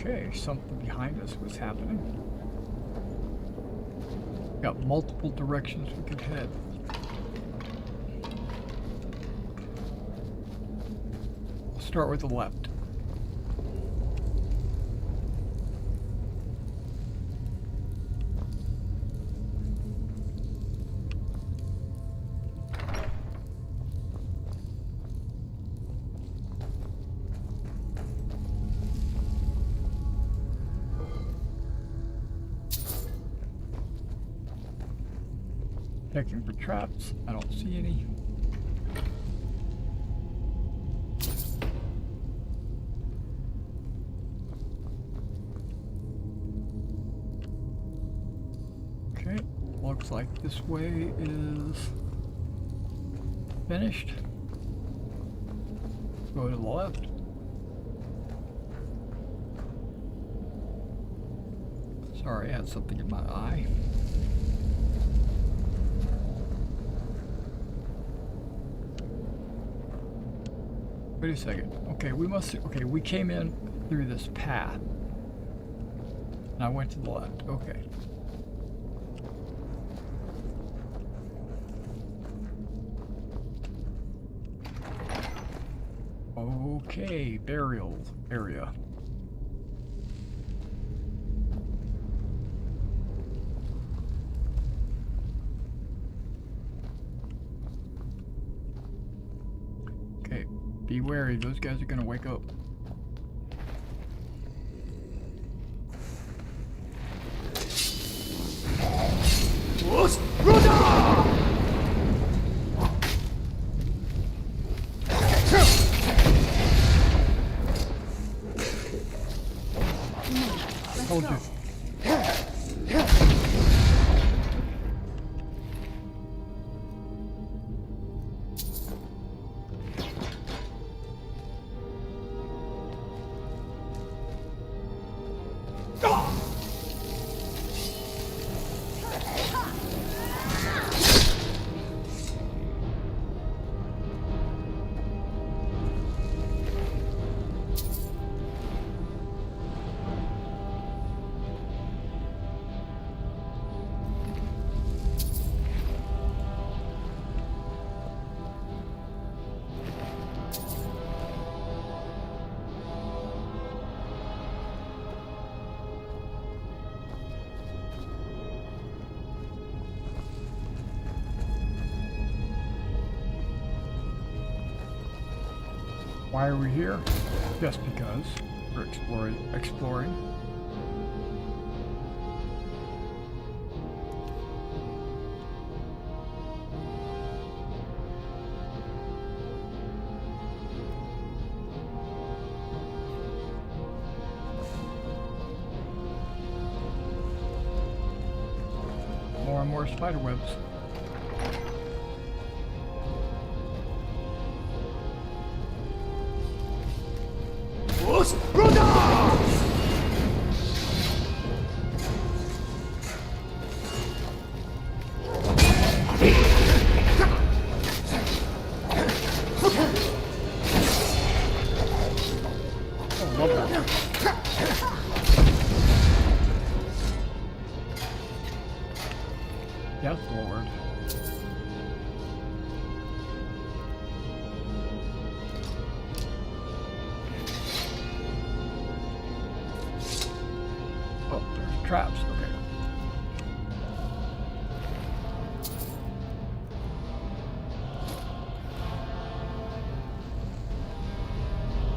Okay, something behind us was happening. Got multiple directions we could head. We'll start with the left. Checking for traps. I don't see any. Okay, Looks like this way is finished. Go to the left. Sorry, I had something in my eye. Wait a second. Okay, we came in through this path. And I went to the left. Okay. Okay, burial area. Okay, be wary, those guys are gonna wake up. Told you. Why are we here? Just because we're exploring. More and more spider webs. Yes, Lord. Oh, there's traps. Okay.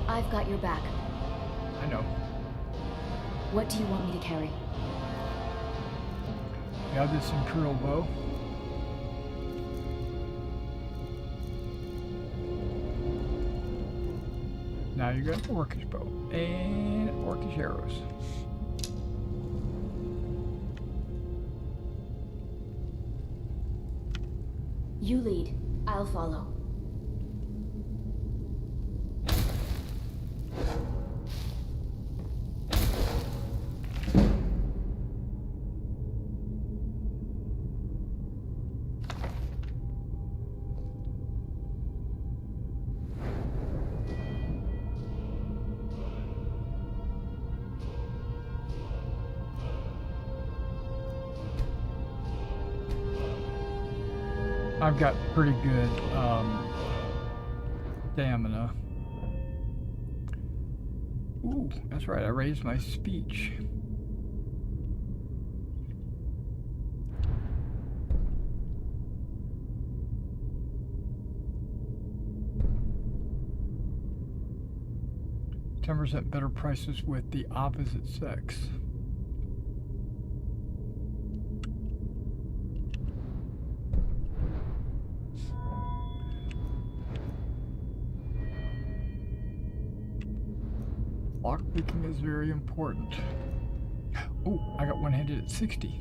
I've got your back. I know. What do you want me to carry? We have this Imperial bow. Now you got an Orcish bow and Orcish arrows. You lead. I'll follow. I've got pretty good stamina. Ooh, that's right, I raised my speech. %, better prices with the opposite sex. Lockpicking is very important. Oh, I got one-handed at 60.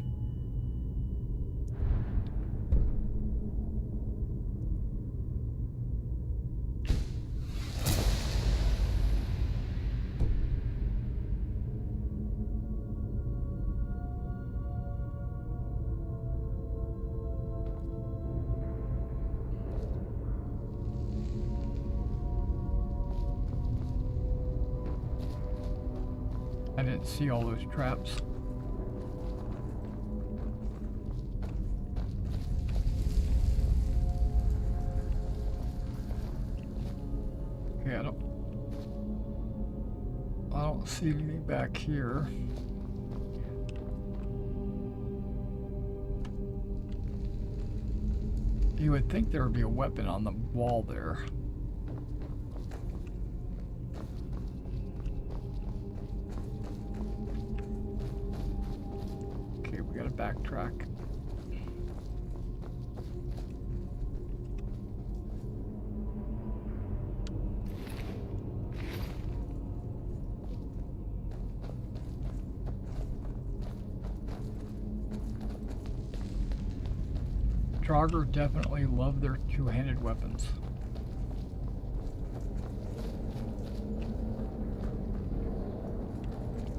I didn't see all those traps. Okay, I don't see anything back here. You would think there would be a weapon on the wall there. Okay, we gotta backtrack. Draugr definitely love their two-handed weapons.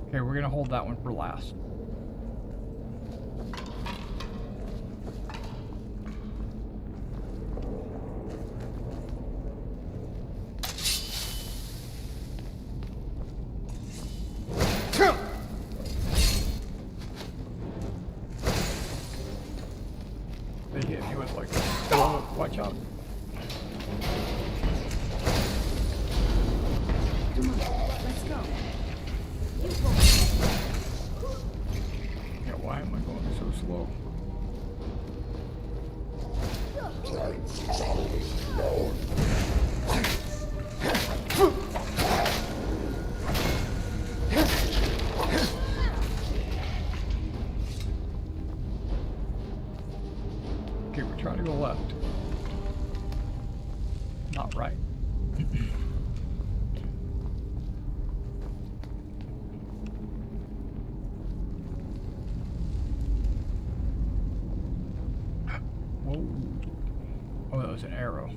Okay, we're gonna hold that one for last. They hit you with like, oh, watch out. Come on, let's go. Yeah, why am I going so slow? Okay, we're trying to go left. Not right. Whoa. Oh, that was an arrow.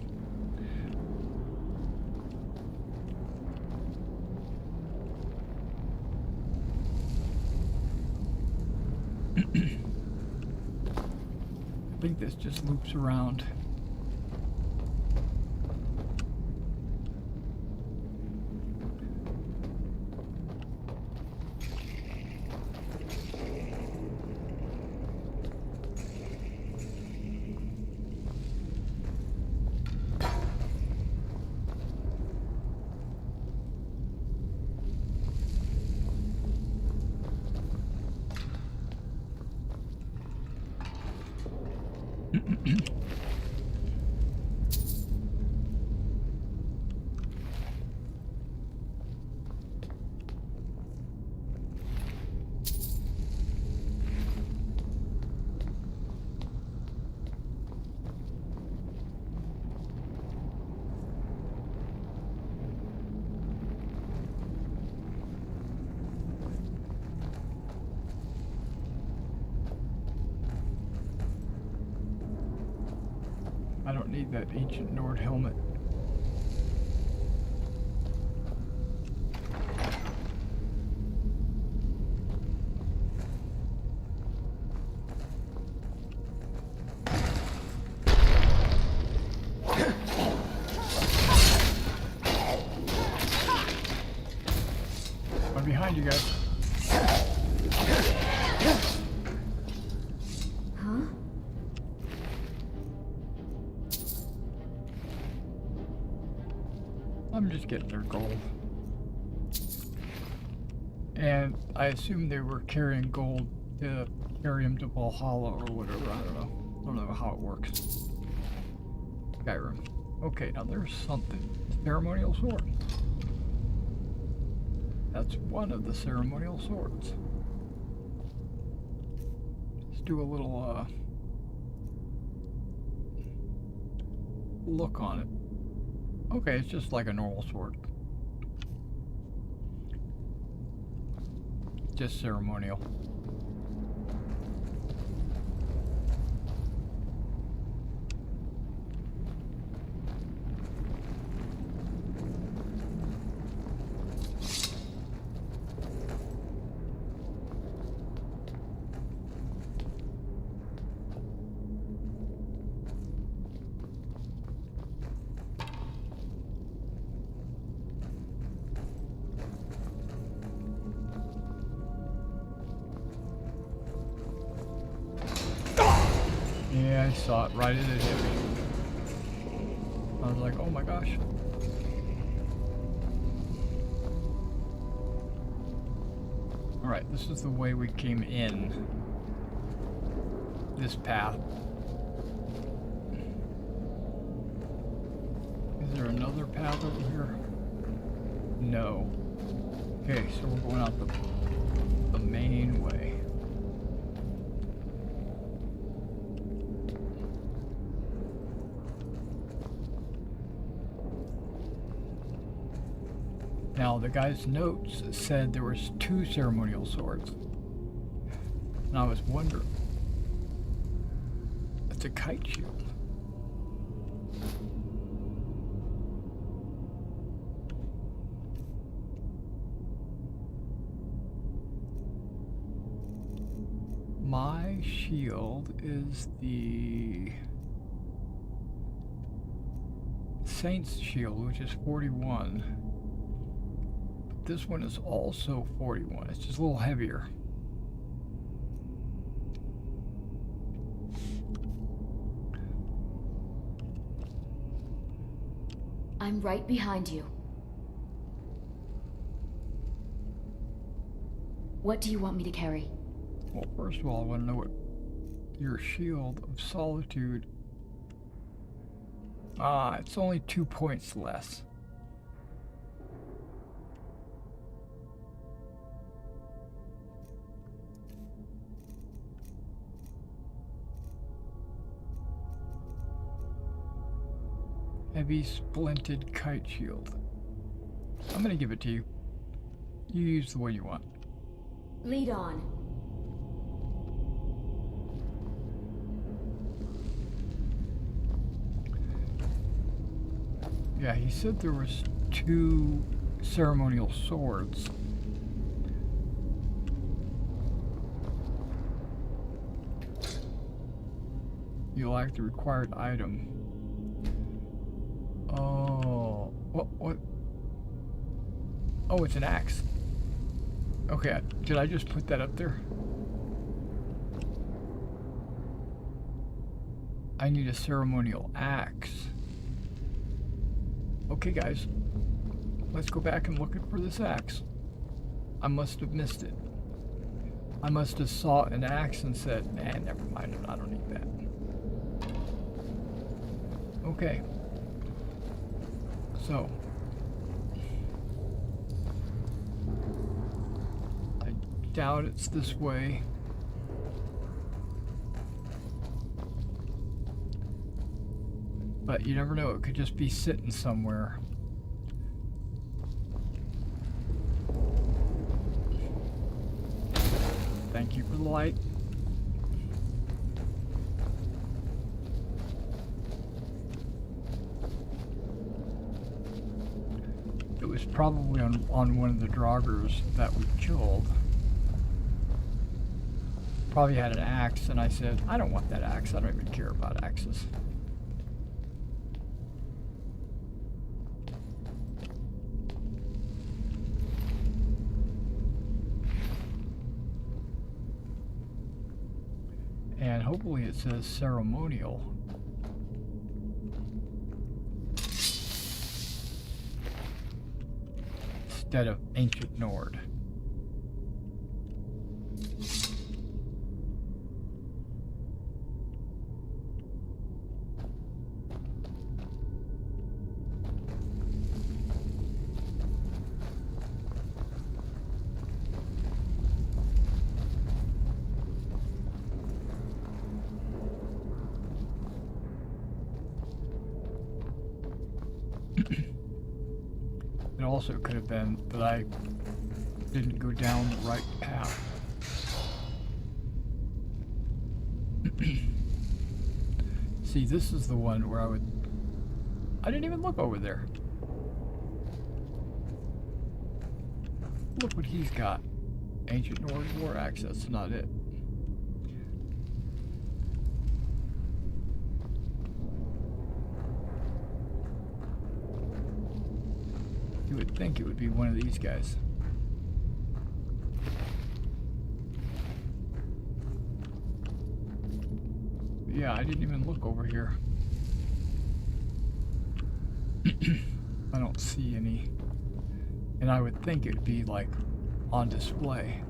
I think this just loops around. I don't need that ancient Nord helmet. I'm behind you guys. I'm just getting their gold. And I assume they were carrying gold to carry them to Valhalla or whatever. I don't know. I don't know how it works. Skyrim. Okay, now there's something. Ceremonial sword. That's one of the ceremonial swords. Let's do a little look on it. Okay, it's just like a normal sword. Just ceremonial. I saw it right as it hit me. I was like, oh my gosh. Alright, this is the way we came in. This path. Is there another path over here? No. Okay, so we're going out the main way. Now, the guy's notes said there was 2 ceremonial swords. And I was wondering. It's a kite shield. My shield is the Saint's shield, which is 41. But this one is also 41. It's just a little heavier. I'm right behind you. What do you want me to carry? Well, first of all, I want to know what your shield of solitude. It's only 2 points less. Heavy splinted kite shield. I'm gonna give it to you. You use the way you want. Lead on. Yeah, he said there was 2 ceremonial swords. You lack the required item. Oh, what? Oh, it's an axe. Okay, did I just put that up there? I need a ceremonial axe. Okay, guys, let's go back and look for this axe. I must have missed it. I must have saw an axe and said, nah, never mind, I don't need that. Okay. So, I doubt it's this way. But you never know, it could just be sitting somewhere. Thank you for the light. It was probably on one of the Draugrs that we killed. Probably had an axe, and I said, I don't want that axe. I don't even care about axes. And hopefully it says ceremonial. Instead of ancient Nord. It also could have been that I didn't go down the right path. See, this is the one where I didn't even look over there. Look what he's got. Ancient Nord War Axe, that's not it. You would think it would be one of these guys. Yeah, I I didn't even look over here. I don't see any. And I would think it would be like on display.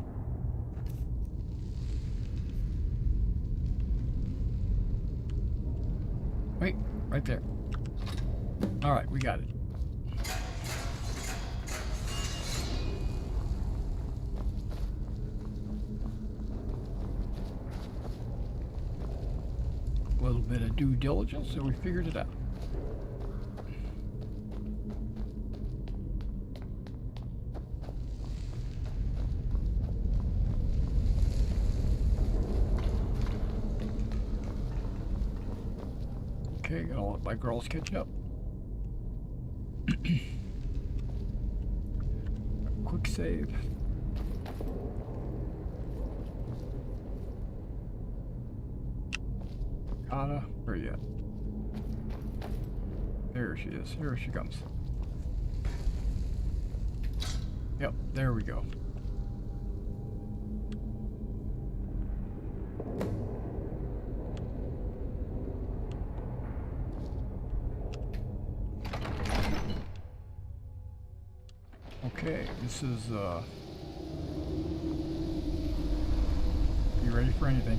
Wait, right there. Alright, we got it. A little bit of due diligence, so we figured it out. Okay, gotta let my girls catch up. Quick save. Where are you at? There she is. Here she comes. Yep, there we go. Okay, this is you ready for anything?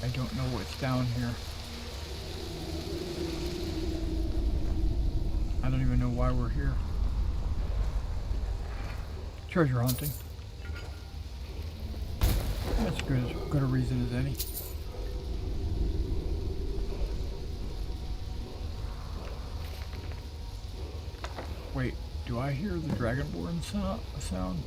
I don't know what's down here. I don't even know why we're here. Treasure hunting. That's good a reason as any. Wait, do I hear the Dragonborn sound?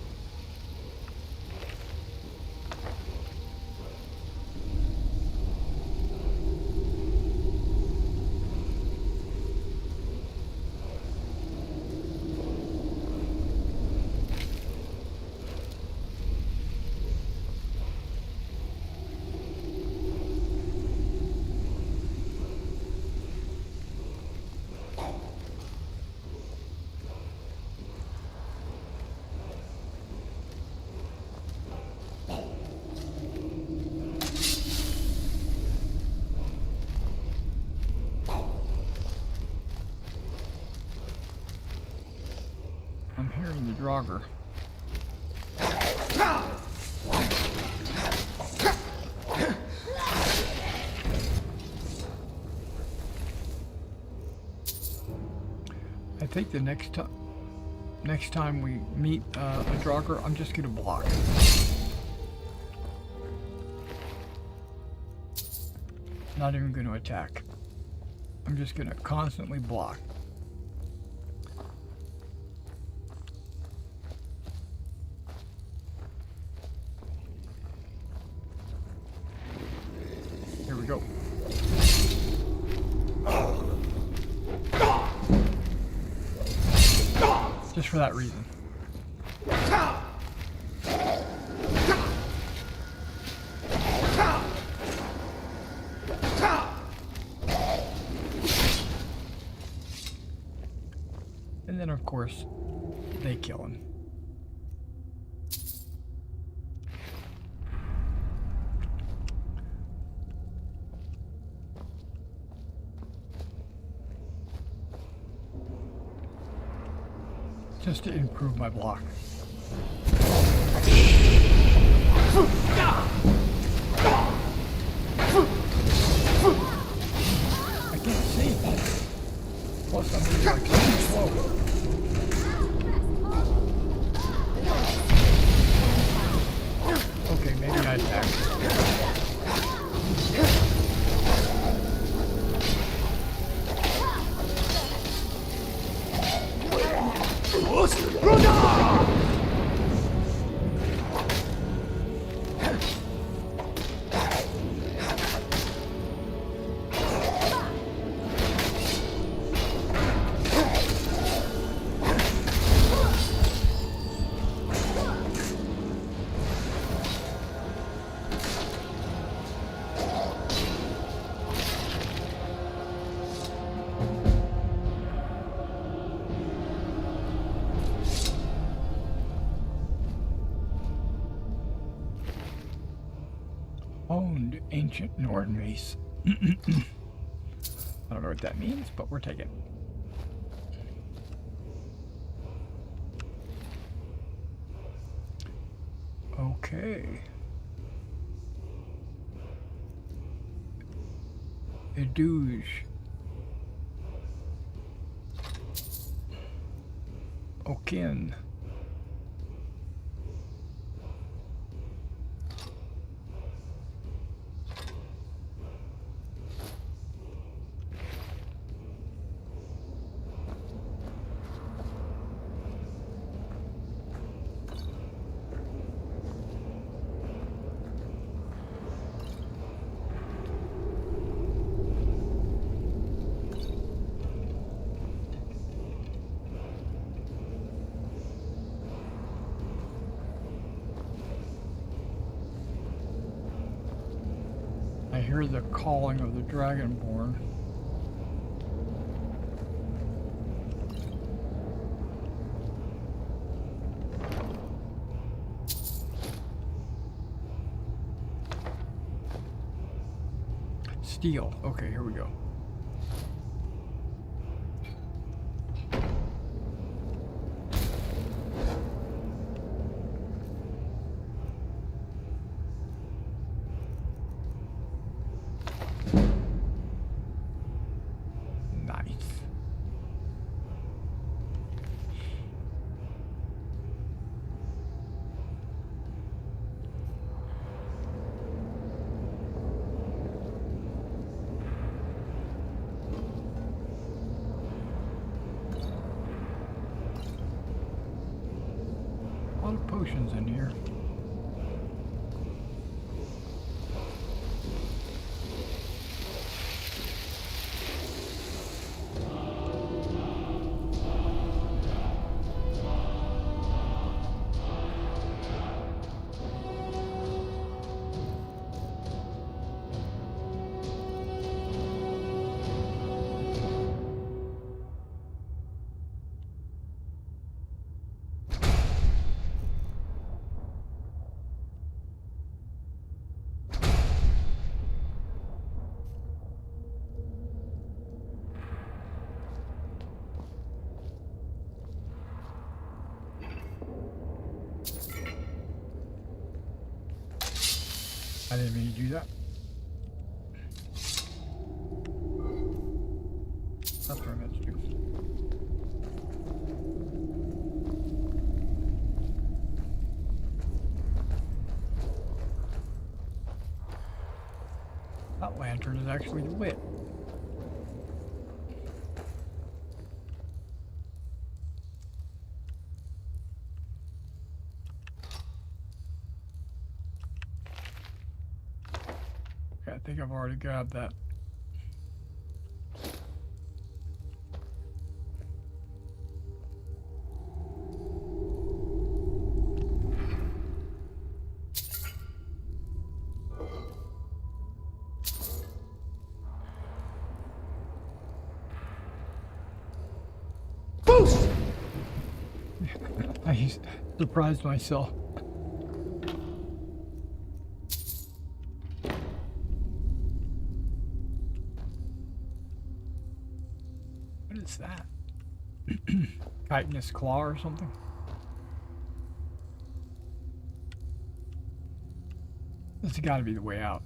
I'm hearing the Draugr. I think the next time we meet a Draugr, I'm just gonna block. Not even gonna attack. I'm just gonna constantly block. Here we go. Just for that reason. And then of course, they kill him. Just to improve my block. I can't see. Plus I'm really like so slow. Okay, maybe I attack. Honed ancient Nord mace. I don't know what that means, but we're taking it. Okay. Edouge. Okin. I hear the calling of the Dragonborn. Steel. Okay, here we go. A lot of potions in here. I didn't mean to do that. That's what I meant to do. That lantern is actually lit. I think I've already grabbed that. Boost! I surprised myself. What is that? Chitinous claw or something? This has got to be the way out.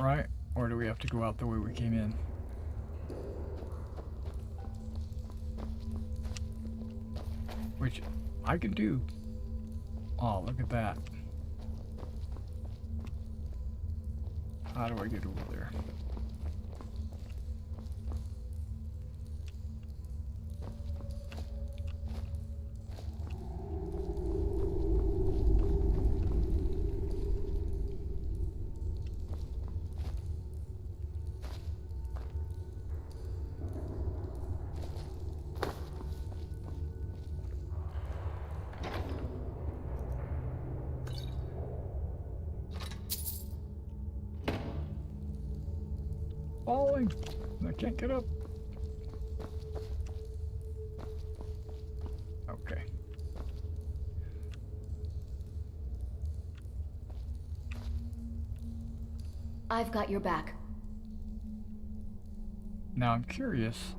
Right? Or do we have to go out the way we came in? Which I can do. Oh, look at that. How do I get over there? Falling. I can't get up. Okay. I've got your back. Now I'm curious.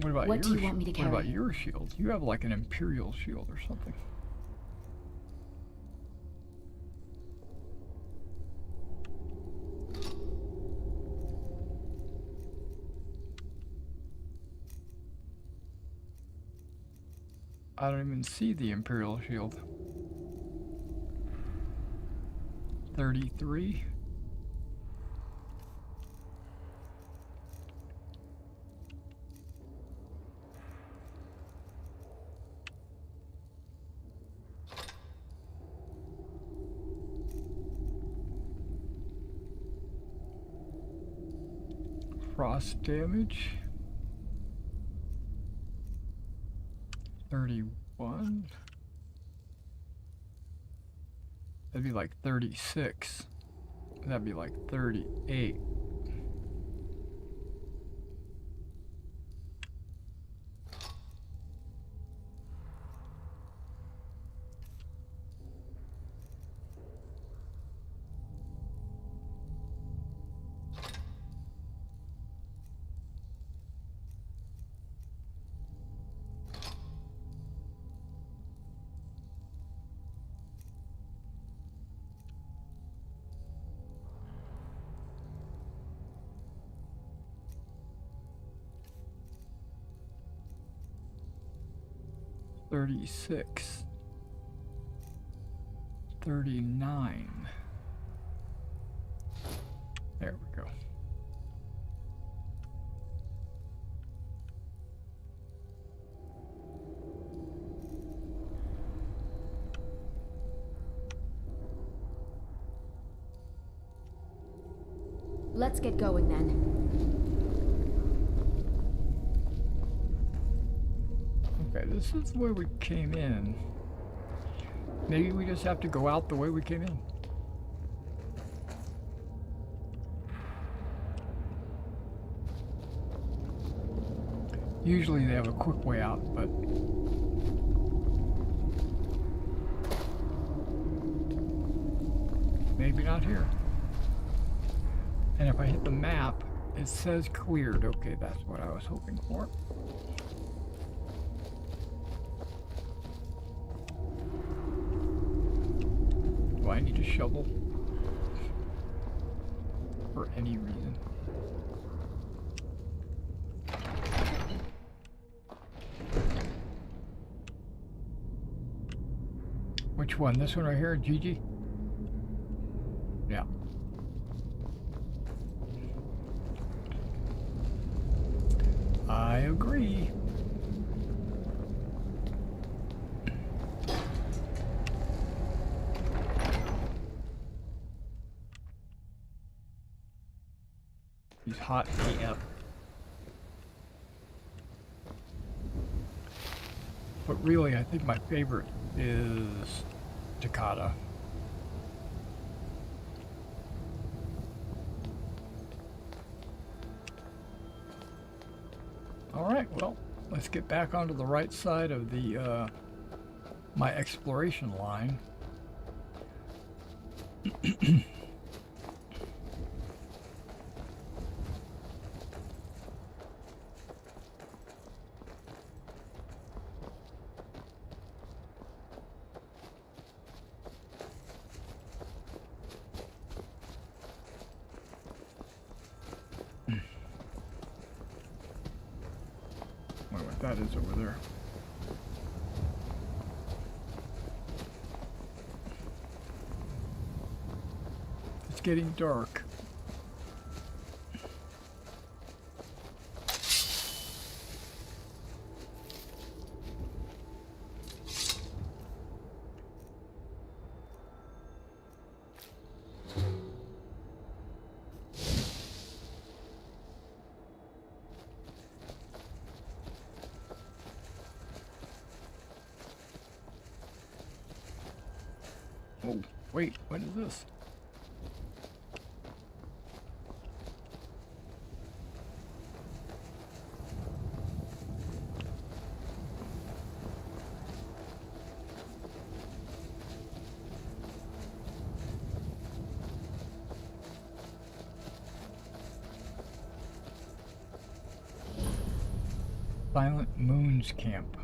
What about What do you want me to What about carry? your shield? You have like an Imperial shield or something. I don't even see the Imperial shield. 33. Frost damage. 31. That'd be like 36. That'd be like 38. $36. 39. There we go. Let's get going then. Okay, this is the way we came in. Maybe we just have to go out the way we came in. Usually they have a quick way out, but maybe not here. And if I hit the map, it says cleared. Okay, that's what I was hoping for. Do I need a shovel? For any reason? Which one? This one right here, Gigi? Yeah. I agree. He's hot AF. But really, I think my favorite is Takata. Alright, well, let's get back onto the right side of the my exploration line. That is over there. It's getting dark. Oh, wait, what is this? Silent Moon's camp.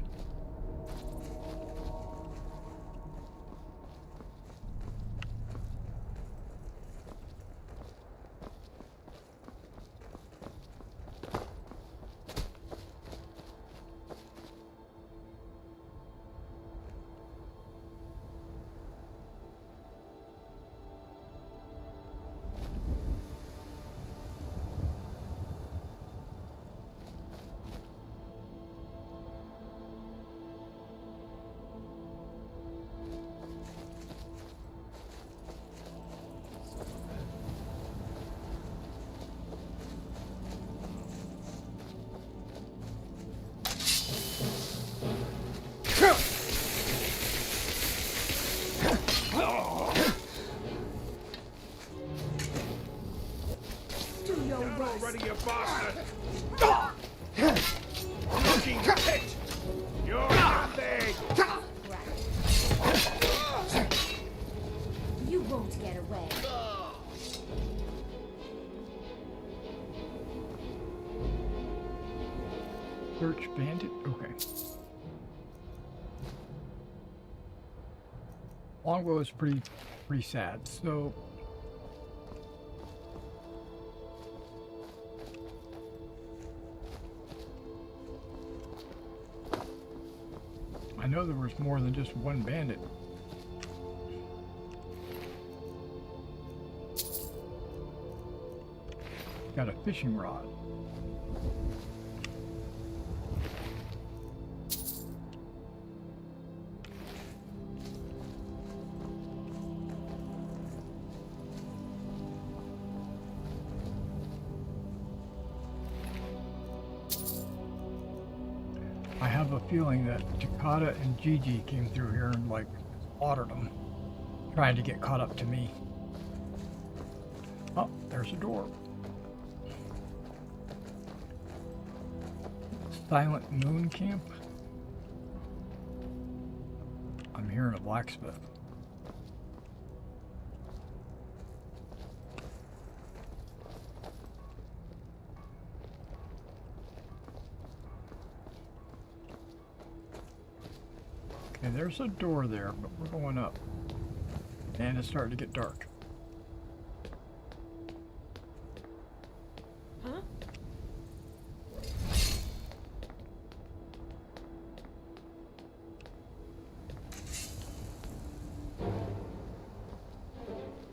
Already, you bastard! Fucking pit! You're nothing! You won't get away. Search bandit? Okay. Longbow is pretty sad, so I know there was more than just one bandit. Got a fishing rod. I have a feeling that Takata and Gigi came through here and like slaughtered them, trying to get caught up to me. Oh, there's a door. Silent Moon Camp. I'm hearing a blacksmith. Okay, there's a door there, but we're going up. And it's starting to get dark. Huh?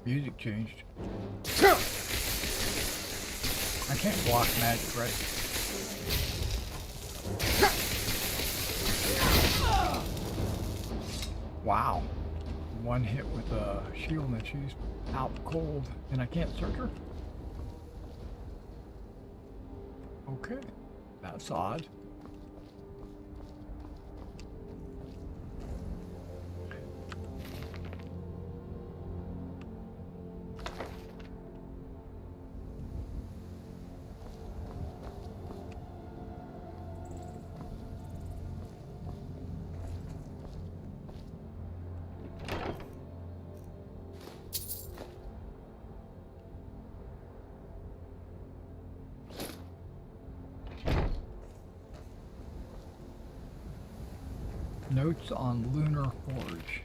Music changed. I can't block magic, right? Wow. One hit with a shield and she's out cold, and I can't search her? Okay. That's odd. Notes on Lunar Forge.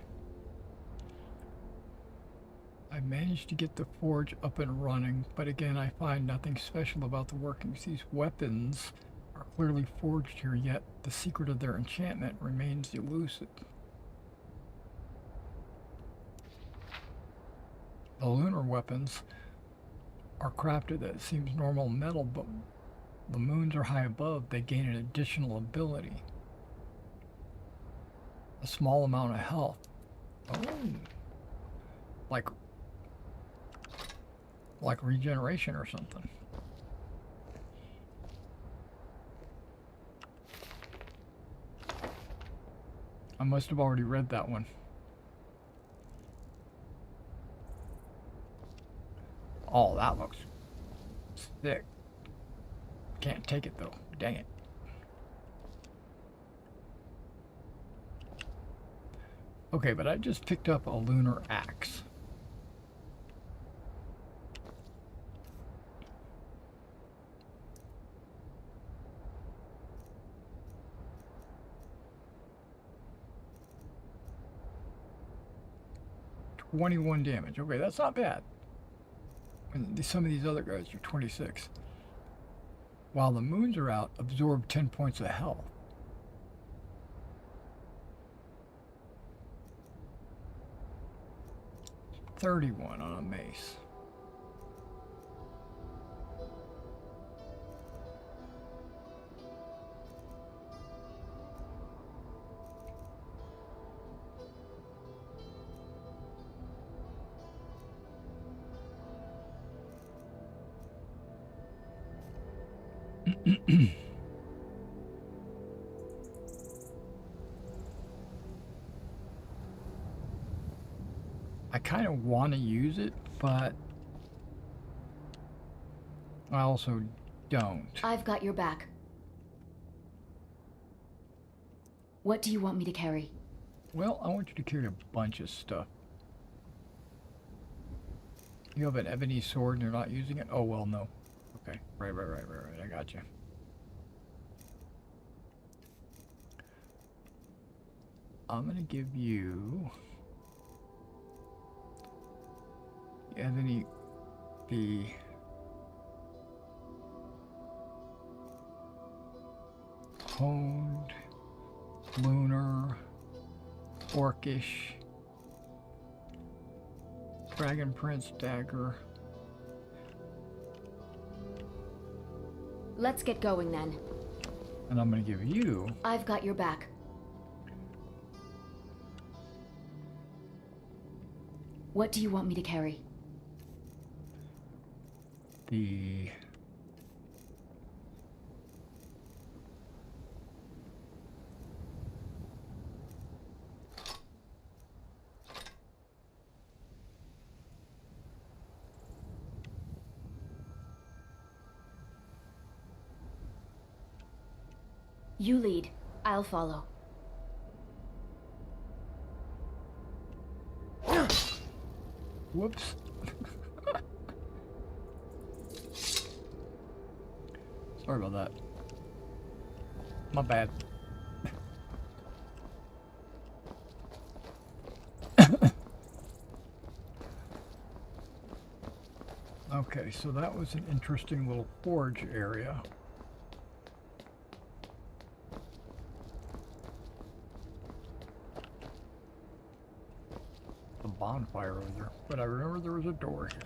I managed to get the forge up and running, but again I find nothing special about the workings. These weapons are clearly forged here, yet the secret of their enchantment remains elusive. The lunar weapons are crafted that seems normal metal, but the moons are high above, they gain an additional ability. A small amount of health. Oh. Like regeneration or something. I must have already read that one. Oh, that looks sick. Can't take it though. Dang it. Okay, but I just picked up a lunar axe. 21 damage. Okay, that's not bad. And some of these other guys are 26. While the moons are out, absorb 10 points of health. $31 on a mace. I kind of want to use it, but I also don't. I've got your back. What do you want me to carry? Well, I want you to carry a bunch of stuff. You have an ebony sword and you're not using it? Oh, well, no. Okay, right, I got you. I'm gonna give you ebony, the honed, lunar, orcish, dragon prince dagger. Let's get going then. And I'm gonna give you... I've got your back. What do you want me to carry? The... You lead. I'll follow. Whoops. Sorry about that. My bad. Okay, so that was an interesting little forge area. A bonfire over there, but I remember there was a door here.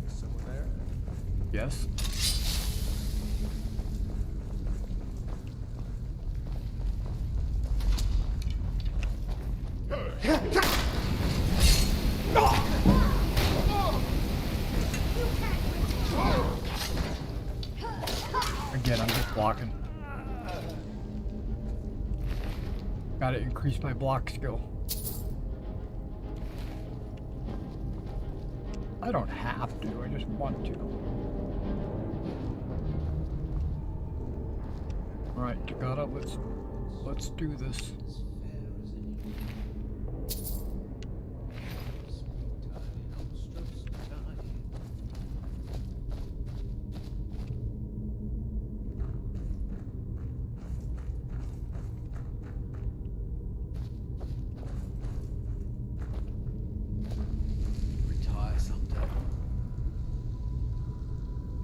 Someone there? Yes. Again, I'm just blocking. Gotta increase my block skill. I don't have to, I just want to. Alright, Takata, let's do this.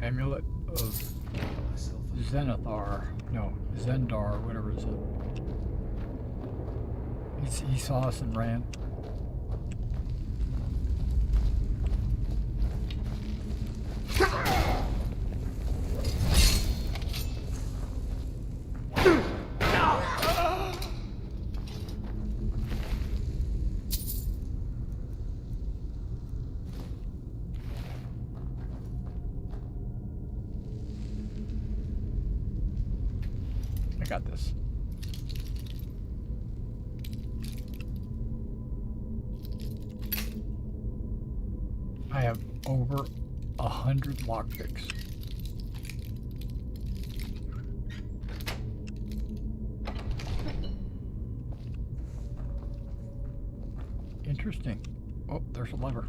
Amulet of Zenithar. No, Zendar, whatever is it. He saw us and ran. I got this. I have over 100 lockpicks. Interesting. Oh, there's a lever.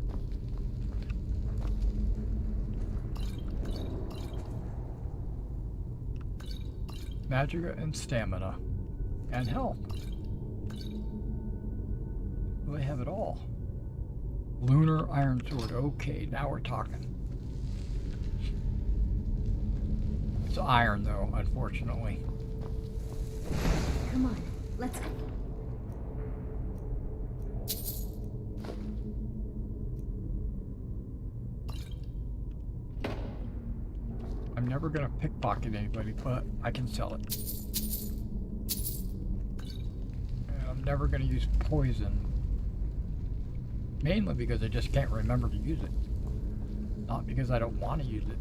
Magica and stamina. And health. Well, they have it all. Lunar iron sword. Okay, now we're talking. It's iron, though, unfortunately. Come on, let's go. I'm never gonna pickpocket anybody, but I can sell it. And I'm never gonna use poison. Mainly because I just can't remember to use it. Not because I don't want to use it.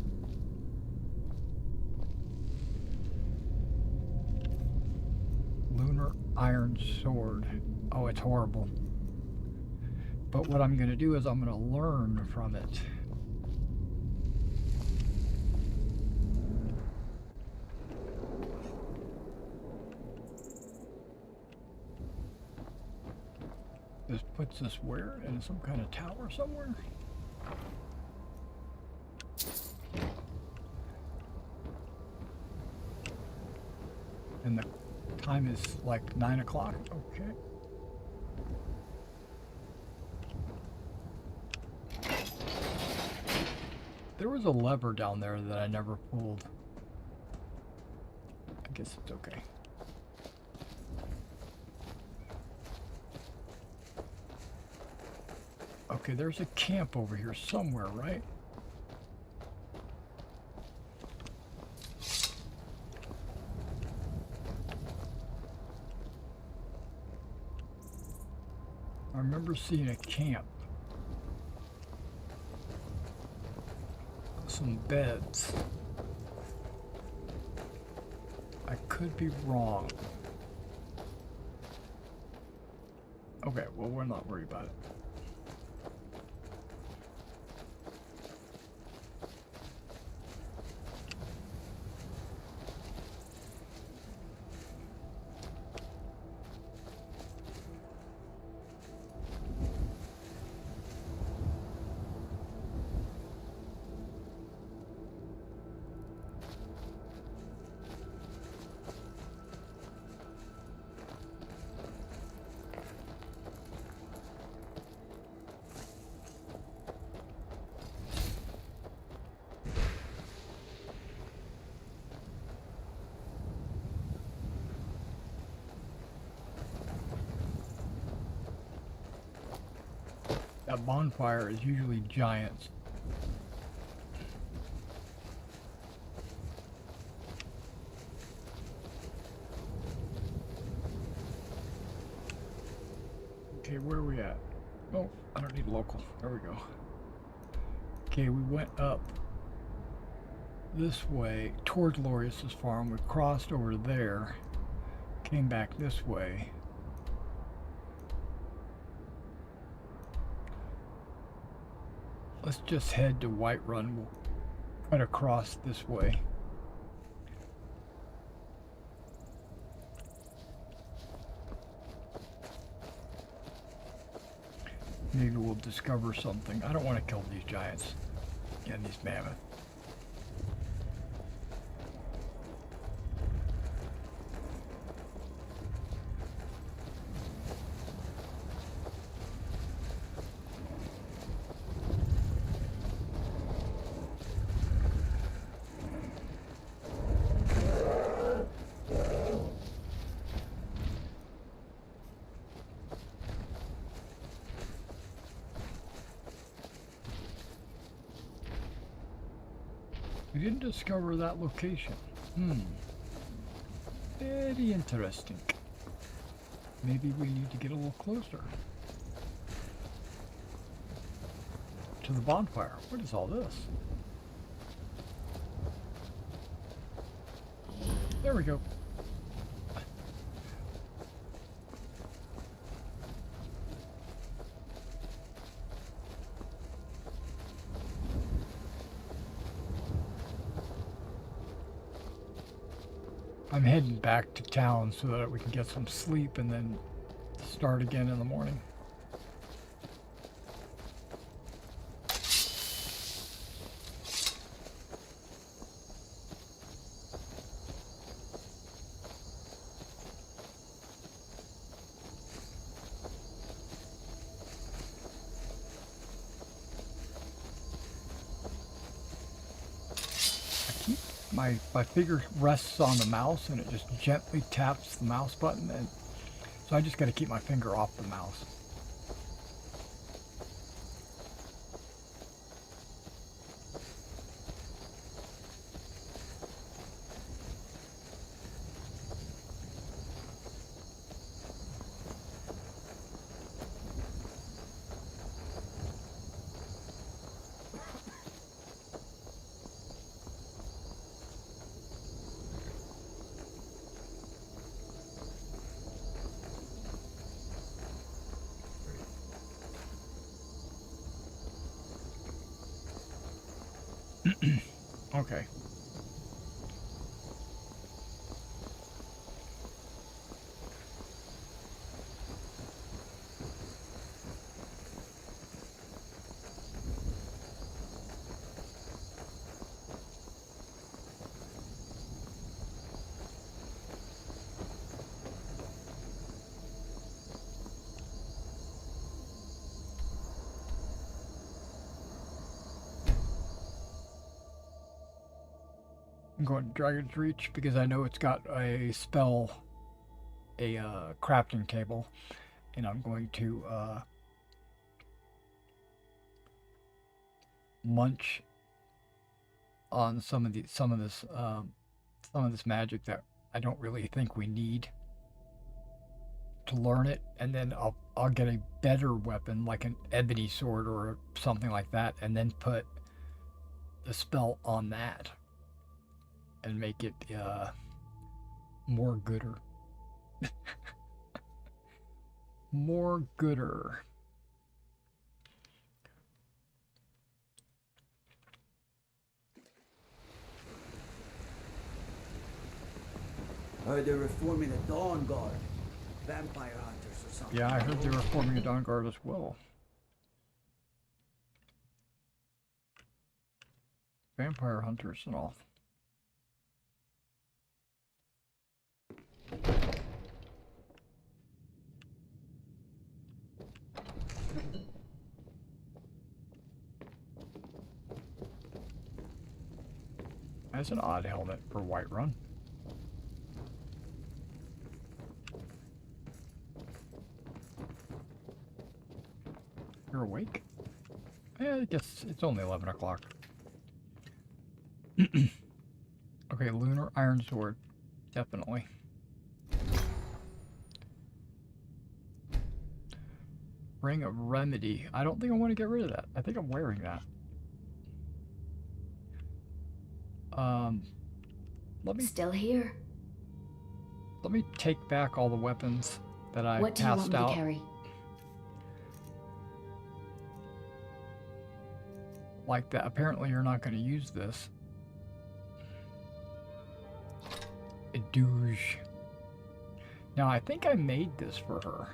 Lunar iron sword. Oh, it's horrible. But what I'm gonna do is I'm gonna learn from it. This puts us where? In some kind of tower somewhere? And the time is like 9 o'clock. Okay. There was a lever down there that I never pulled. I guess it's okay. Okay, there's a camp over here somewhere, right? I remember seeing a camp. Some beds. I could be wrong. Okay, well, we're not worried about it. That bonfire is usually giants. Okay, where are we at? Oh, I don't need local. There we go. Okay, we went up this way towards Lorius's farm. We crossed over there, came back this way. Let's just head to Whiterun. We'll cut across this way. Maybe we'll discover something. I don't want to kill these giants and these mammoths. We didn't discover that location. Very interesting. Maybe we need to get a little closer to the bonfire. What is all this? There we go. I'm heading back to town so that we can get some sleep and then start again in the morning. my finger rests on the mouse and it just gently taps the mouse button, and so I just got to keep my finger off the mouse. Okay. I'm going to Dragon's Reach because I know it's got a spell, a crafting table, and I'm going to munch on some of this magic that I don't really think we need to learn it, and then I'll get a better weapon like an ebony sword or something like that, and then put the spell on that. And make it more gooder. More gooder. Heard they're reforming the Dawn Guard. Vampire hunters or something. Yeah, I heard they were forming a Dawn Guard as well. Vampire hunters and all. That's an odd helmet for Whiterun. You're awake? Yeah, I guess it's only 11 o'clock. Okay, Lunar Iron Sword. Definitely. Ring of Remedy. I don't think I want to get rid of that. I think I'm wearing that. Let me Still here. Let me take back all the weapons that I What do you want passed me out. to carry? Like that. Apparently you're not going to use this. A douche. Now I think I made this for her.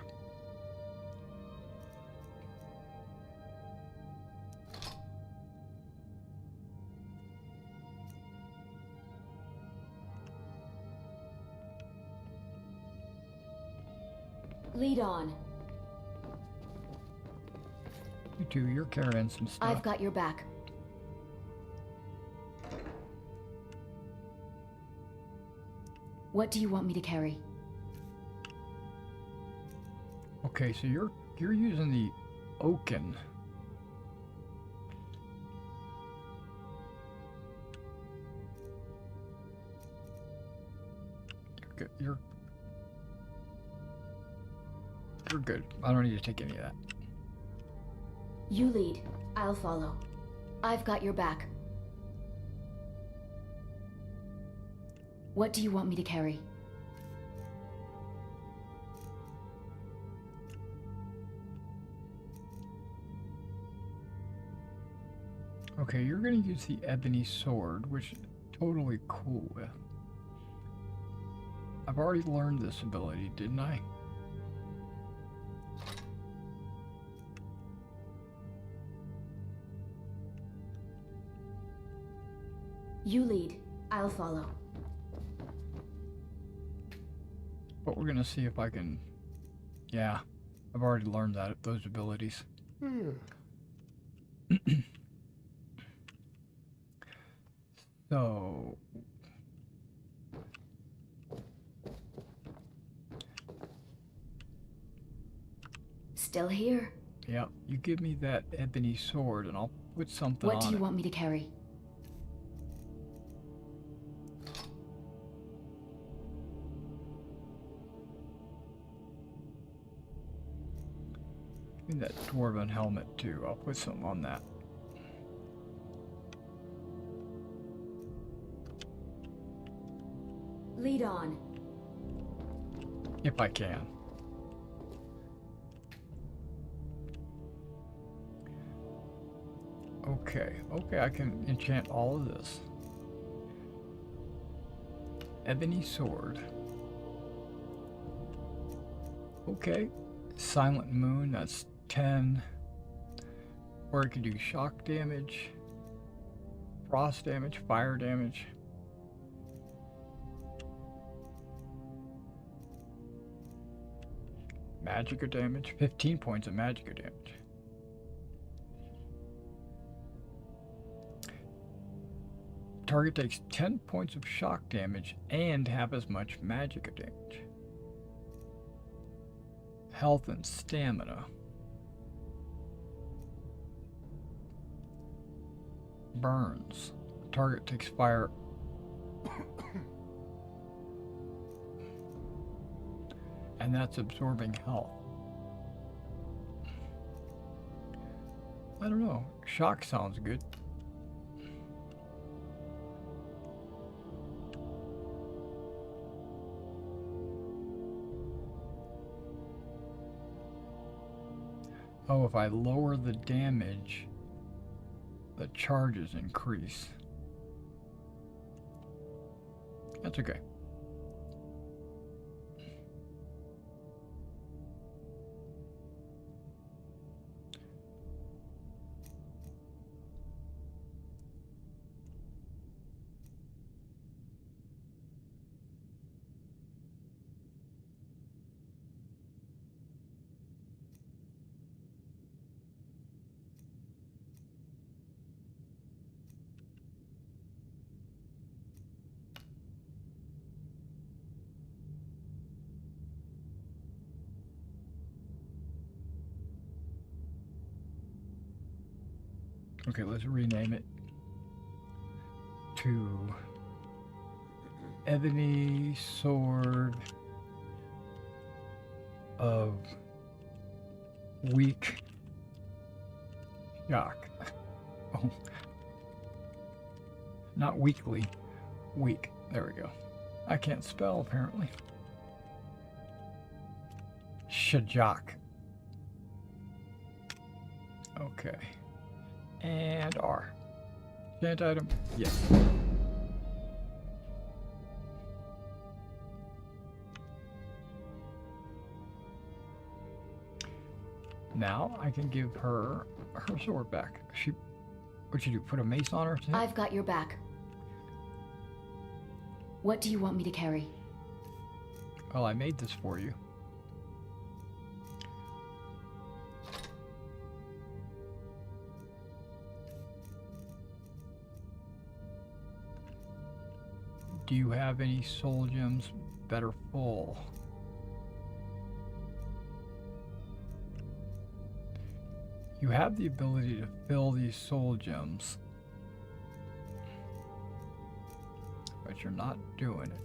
Lead on. You two, you're carrying some stuff. I've got your back. What do you want me to carry? Okay, so you're using the Oaken. You're good. I don't need to take any of that. You lead. I'll follow. I've got your back. What do you want me to carry? Okay, you're going to use the ebony sword, which is totally cool with. I've already learned this ability, didn't I? You lead. I'll follow. But we're gonna see if I can... Yeah, I've already learned those abilities. So, Still here. Yep, you give me that ebony sword and I'll put something on it. What do you want me to carry? Give me that dwarven helmet too. I'll put something on that. Lead on. If I can. Okay, I can enchant all of this. Ebony sword. Okay. Silent moon, that's 10. Or I could do shock damage, frost damage, fire damage. Magicka damage, 15 points of magicka damage. Target takes 10 points of shock damage and half as much magicka damage. Health and stamina. Burns. Target takes fire. And that's absorbing health. I don't know. Shock sounds good. Oh, if I lower the damage, the charges increase. That's okay. Okay, let's rename it to Ebony Sword of Weak Shock. Oh. Not weekly, weak. There we go. I can't spell apparently. Shajak. Okay. And R. Enchant item? Yes. Now I can give her her sword back. What'd you do? Put a mace on her? I've got your back. What do you want me to carry? Well, I made this for you. Do you have any soul gems that are full? You have the ability to fill these soul gems, but you're not doing it.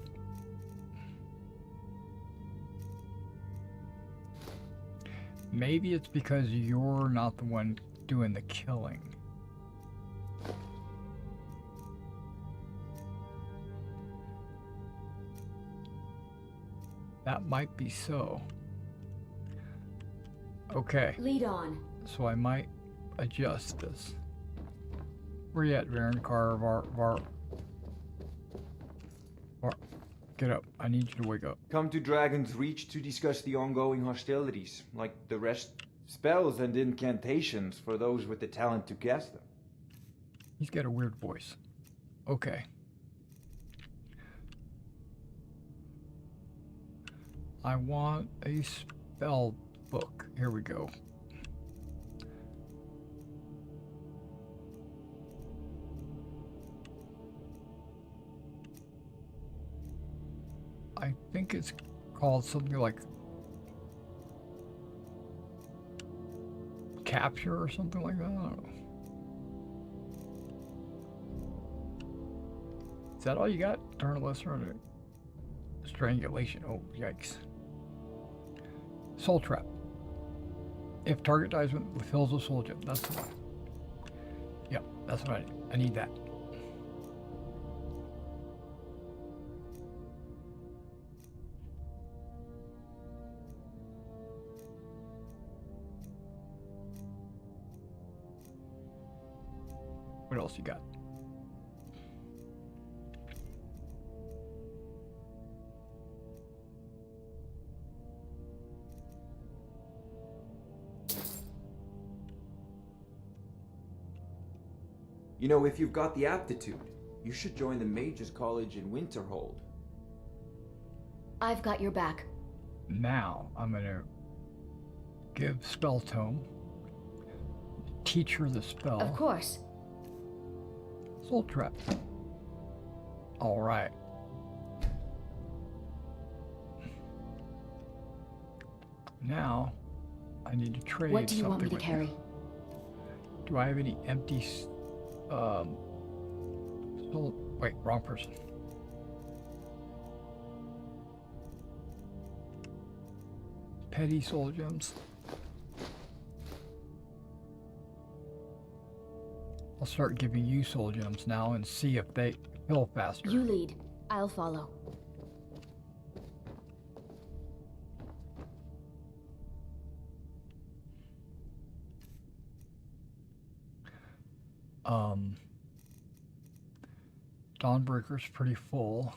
Maybe it's because you're not the one doing the killing. That might be so. Okay. Lead on. So I might adjust this. Where you at, Varenkar? Get up. I need you to wake up. Come to Dragon's Reach to discuss the ongoing hostilities, like the rest spells and incantations for those with the talent to cast them. He's got a weird voice. Okay. I want a spell book. Here we go. I think it's called something like capture or something like that. I don't know. Is that all you got? Turn a lesser under strangulation. Oh, yikes. Soul trap. If target dies with fills a soul gem, that's the one. Yep, that's what I need. I need that. What else you got? You know, if you've got the aptitude, you should join the Mages College in Winterhold. I've got your back. Now, I'm gonna give spell tome. Teach her the spell. Of course. Soul trap. All right. Now, I need to trade. What do you want me something to with carry? you. Do I have any empty? Soul. Wait, wrong person. Petty soul gems. I'll start giving you soul gems now and see if they fill faster. You lead. I'll follow. Dawnbreaker's pretty full.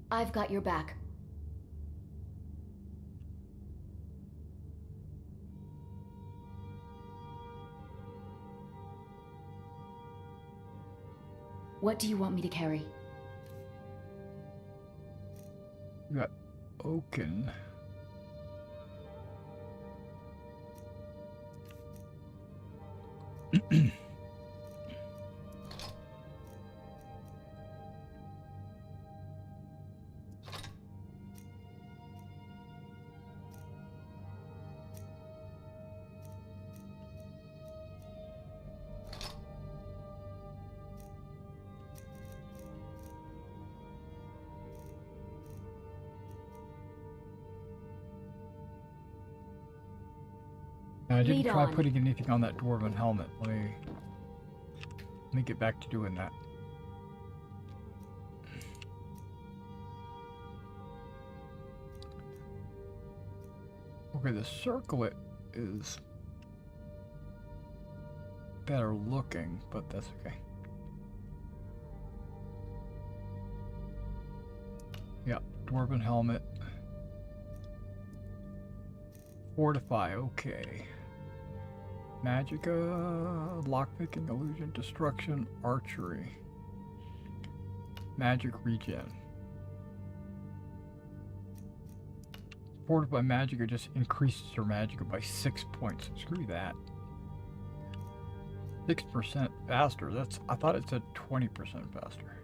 I've got your back. What do you want me to carry? You got Oaken. I didn't Lead try on. putting anything on that dwarven helmet. Let me get back to doing that. Okay, the circlet is better looking, but that's okay. Yeah, dwarven helmet. Fortify, okay. Magicka, lockpicking, illusion, destruction, archery. Magic regen. Fortify Magicka just increases your Magicka by 6 points. Screw that. 6% faster. I thought it said 20% faster.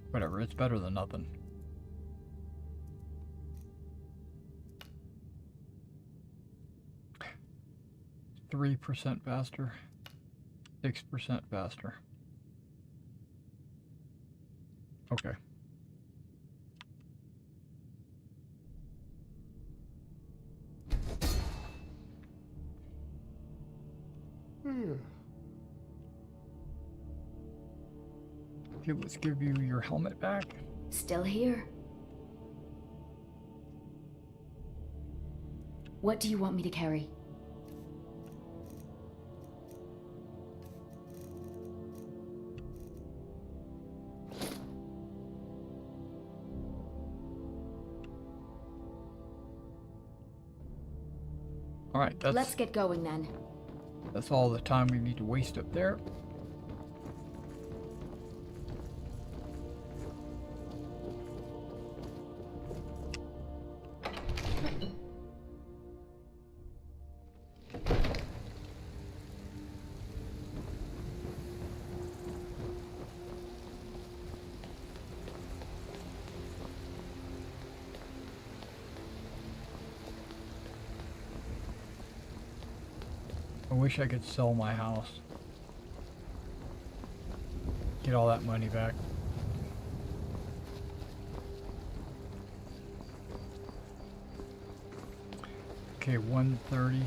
Whatever, it's better than nothing. Three 3% faster, 6% faster. Okay. Okay, let's give you your helmet back. Still here. What do you want me to carry? All right, Let's get going then. That's all the time we need to waste up there. wish I could sell my house. Get all that money back. Okay, 130.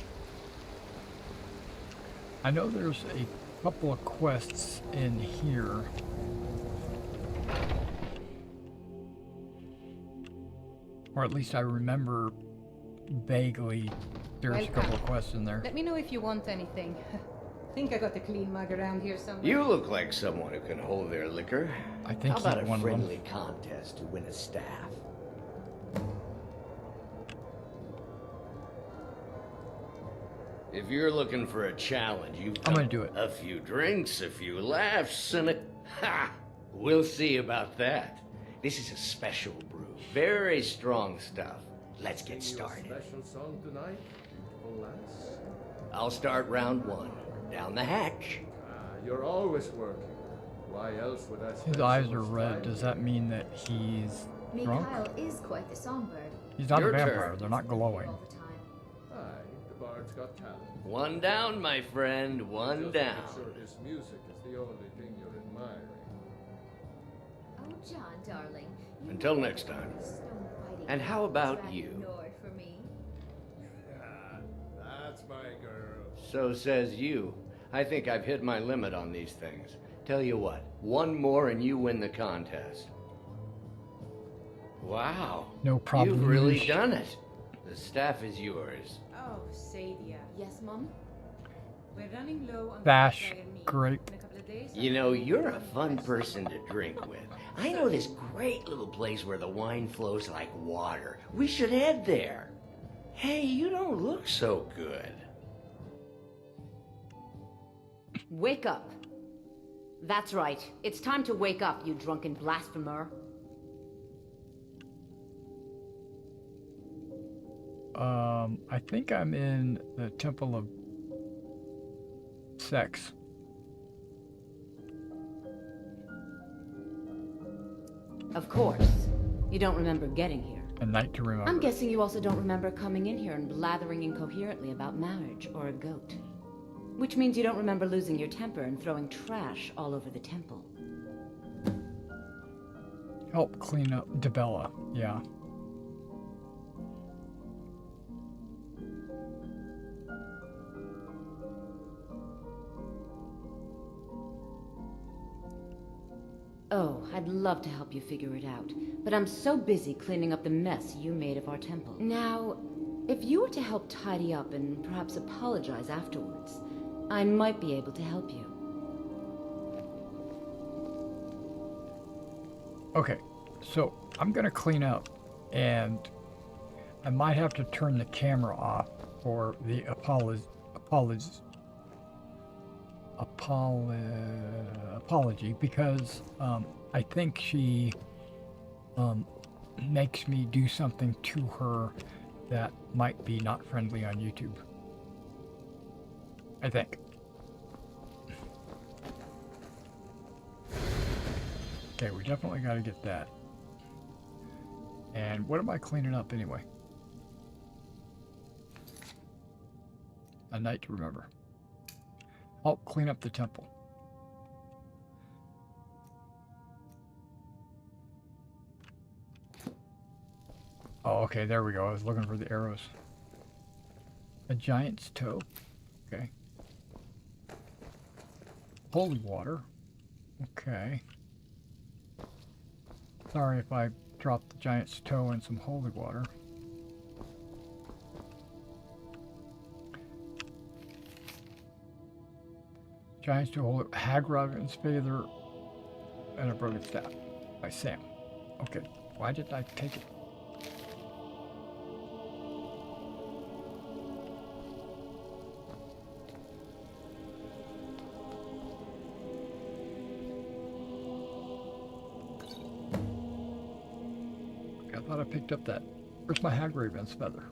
I know there's a couple of quests in here. Or at least I remember vaguely there's a couple of quests in there. Let me know if you want anything. Think I got a clean mug around here somewhere. You look like someone who can hold their liquor. I think How about he's a one of them. friendly contest to win a staff? If you're looking for a challenge, I'm gonna do it. A few drinks, a few laughs, and a... Ha! We'll see about that. This is a special brew. Very strong stuff. Let's get started. Special song tonight, beautiful lass. I'll start round one. Down the hatch. You're always working. Why else would I spend His eyes so are much red. time? Does that mean that he's drunk? Mikhail is quite the songbird. He's not Your a vampire. turn. They're not glowing. Aye, the bard's got talent. One down, my friend. One Just down. make sure his music is the only thing you're admiring. Oh, John, darling. you Until know next time. stone-fighting And how about dragon you? Nord for me. That's my girl. So says you. I think I've hit my limit on these things. Tell you what, one more and you win the contest. Wow. No problem. You've really done it. The staff is yours. Oh, Sadia. Yes, Mom? We're running low on Bash vampire meat. grape. In a couple of days, You know, you're a fun person to drink with. I know this great little place where the wine flows like water. We should head there. Hey, you don't look so good. Wake up. That's right. It's time to wake up, you drunken blasphemer. I think I'm in the Temple of Sex. Of course. You don't remember getting here. A night to remember. I'm guessing you also don't remember coming in here and blathering incoherently about marriage or a goat. Which means you don't remember losing your temper and throwing trash all over the temple. Help clean up Debella. Yeah. Oh, I'd love to help you figure it out, but I'm so busy cleaning up the mess you made of our temple. Now, if you were to help tidy up and perhaps apologize afterwards, I might be able to help you. Okay, so I'm gonna clean up, and I might have to turn the camera off for the apology because I think she makes me do something to her that might be not friendly on YouTube. I think. Okay, we definitely got to get that. And what am I cleaning up anyway? A night to remember. Help clean up the temple. Oh, okay, there we go. I was looking for the arrows. A giant's toe. Okay. Holy water. Okay. Sorry if I dropped the giant's toe in some holy water. Giants to hold Hagrog and Spather and a broken staff by Sam. Okay, why did I take it? I thought I picked up that. Where's my Hagraven's feather?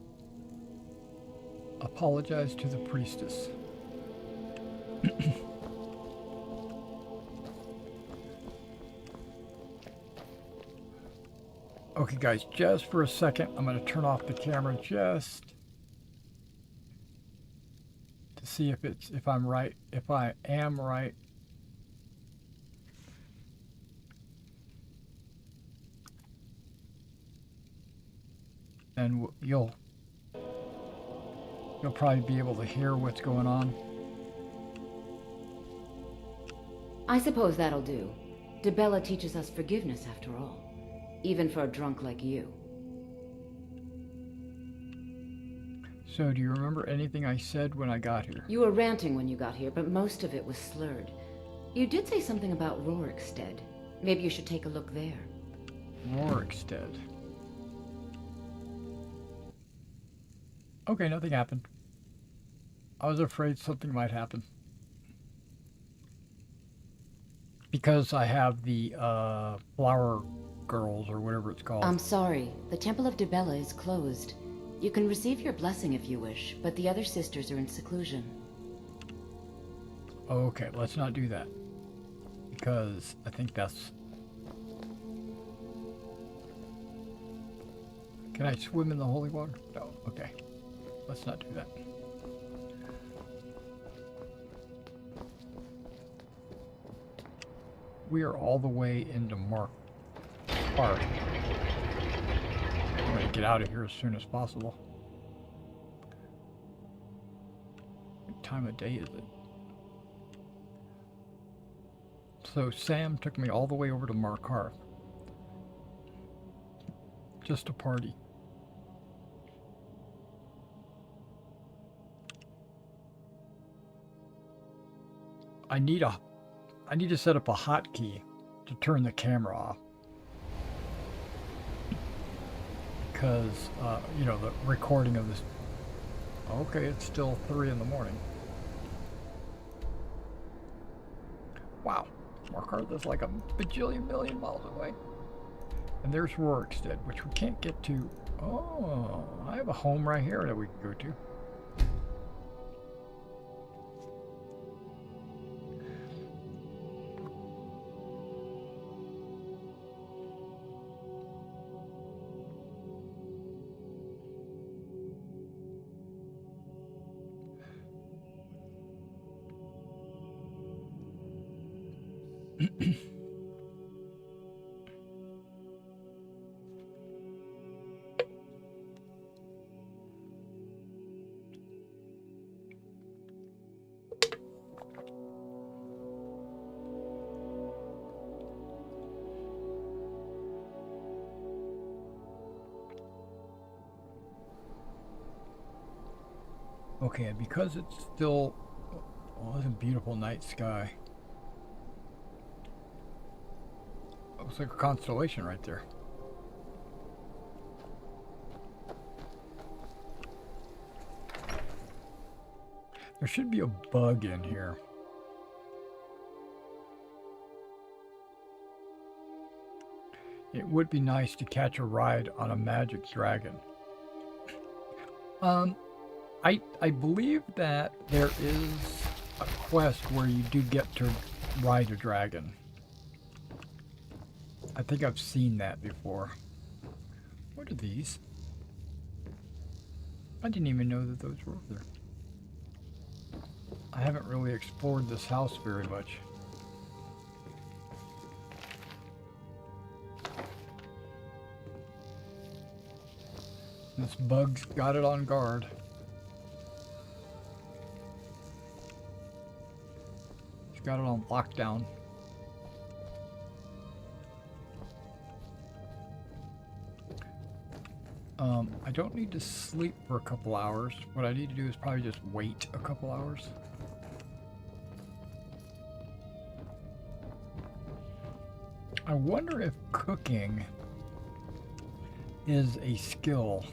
Apologize to the priestess. Okay guys, just for a second, I'm going to turn off the camera just to see if I'm right. If I am right. Then you'll probably be able to hear what's going on. I suppose that'll do. DeBella teaches us forgiveness after all. Even for a drunk like you. So, do you remember anything I said when I got here? You were ranting when you got here, but most of it was slurred. You did say something about Rorikstead. Maybe you should take a look there. Rorikstead. Okay, nothing happened. I was afraid something might happen. Because I have the flower girls or whatever it's called. I'm sorry. The Temple of DeBella is closed. You can receive your blessing if you wish, but the other sisters are in seclusion. Okay, let's not do that. Because I think that's... Can I swim in the holy water? No, okay. Let's not do that. We are all the way into Mark Park. I'm going to get out of here as soon as possible. What time of day is it? So Sam took me all the way over to Markarth. Just to party. I need to set up a hotkey to turn the camera off. Because, you know, the recording of this... Okay, it's still 3 in the morning. Wow. Markarth is like a bajillion million miles away. And there's Rorikstead, which we can't get to. Oh, I have a home right here that we can go to. Okay, and because it's still, well, it's a beautiful night sky. Looks like a constellation right there. There should be a bug in here. It would be nice to catch a ride on a magic dragon. I believe that there is a quest where you do get to ride a dragon. I think I've seen that before. What are these? I didn't even know that those were over there. I haven't really explored this house very much. This bug's got it on guard. He's got it on lockdown. I don't need to sleep for a couple hours. What I need to do is probably just wait a couple hours. I wonder if cooking is a skill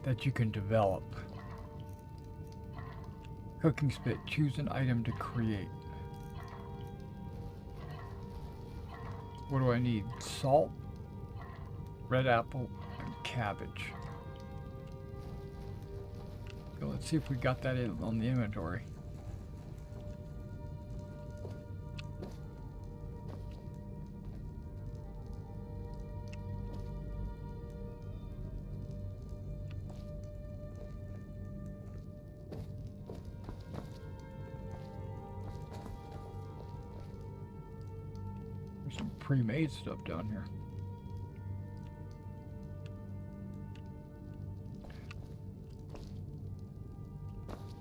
that you can develop. Cooking spit, choose an item to create. What do I need? Salt, red apple, and cabbage. So let's see if we got that in on the inventory. pre-made stuff down here.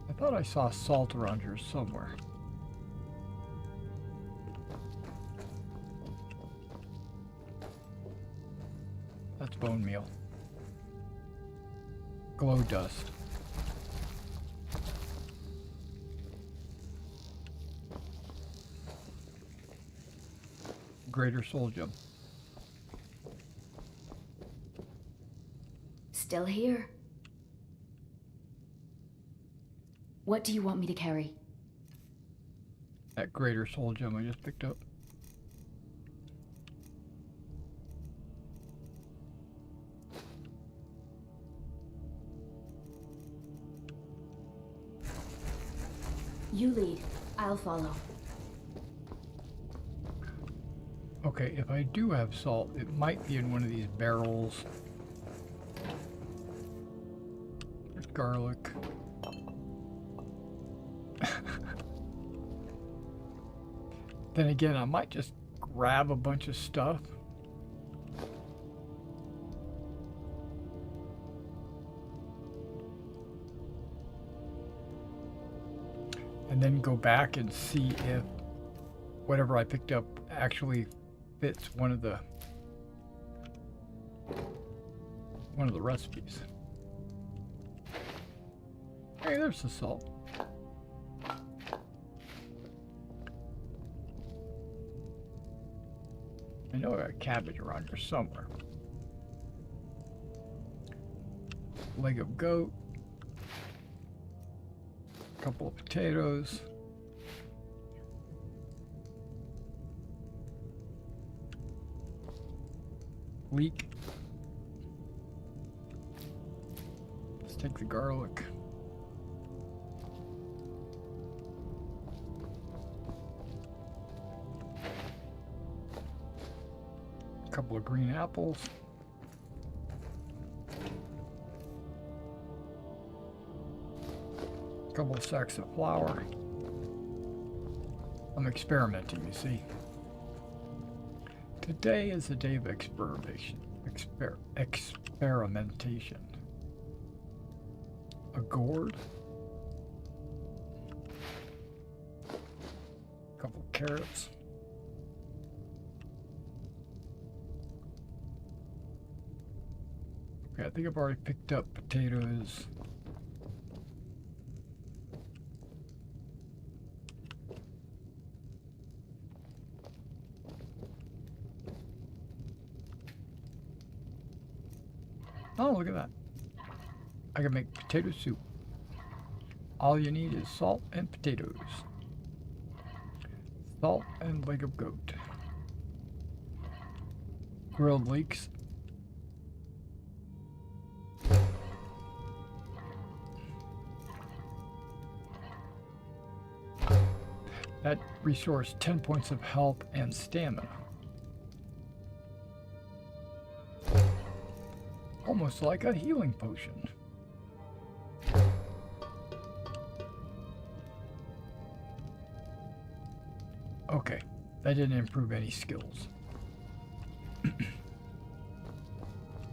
I thought I saw salt around here somewhere. That's bone meal. Glow dust. Greater soul gem. Still here. What do you want me to carry? That greater soul gem I just picked up. You lead. I'll follow. Okay, if I do have salt, it might be in one of these barrels. There's garlic. Then again, I might just grab a bunch of stuff. And then go back and see if whatever I picked up actually fits one of the recipes. Hey, there's the salt. I know I got cabbage around here somewhere. Leg of goat. Couple of potatoes. Leek. Let's take the garlic. A couple of green apples. A couple of sacks of flour. I'm experimenting, you see. Today is a day of experimentation. Experimentation. A gourd. A couple of carrots. Okay, I think I've already picked up potatoes. Oh, look at that. I can make potato soup. All you need is salt and potatoes. Salt and leg of goat. Grilled leeks. That restores 10 points of health and stamina. Almost like a healing potion. Okay, that didn't improve any skills.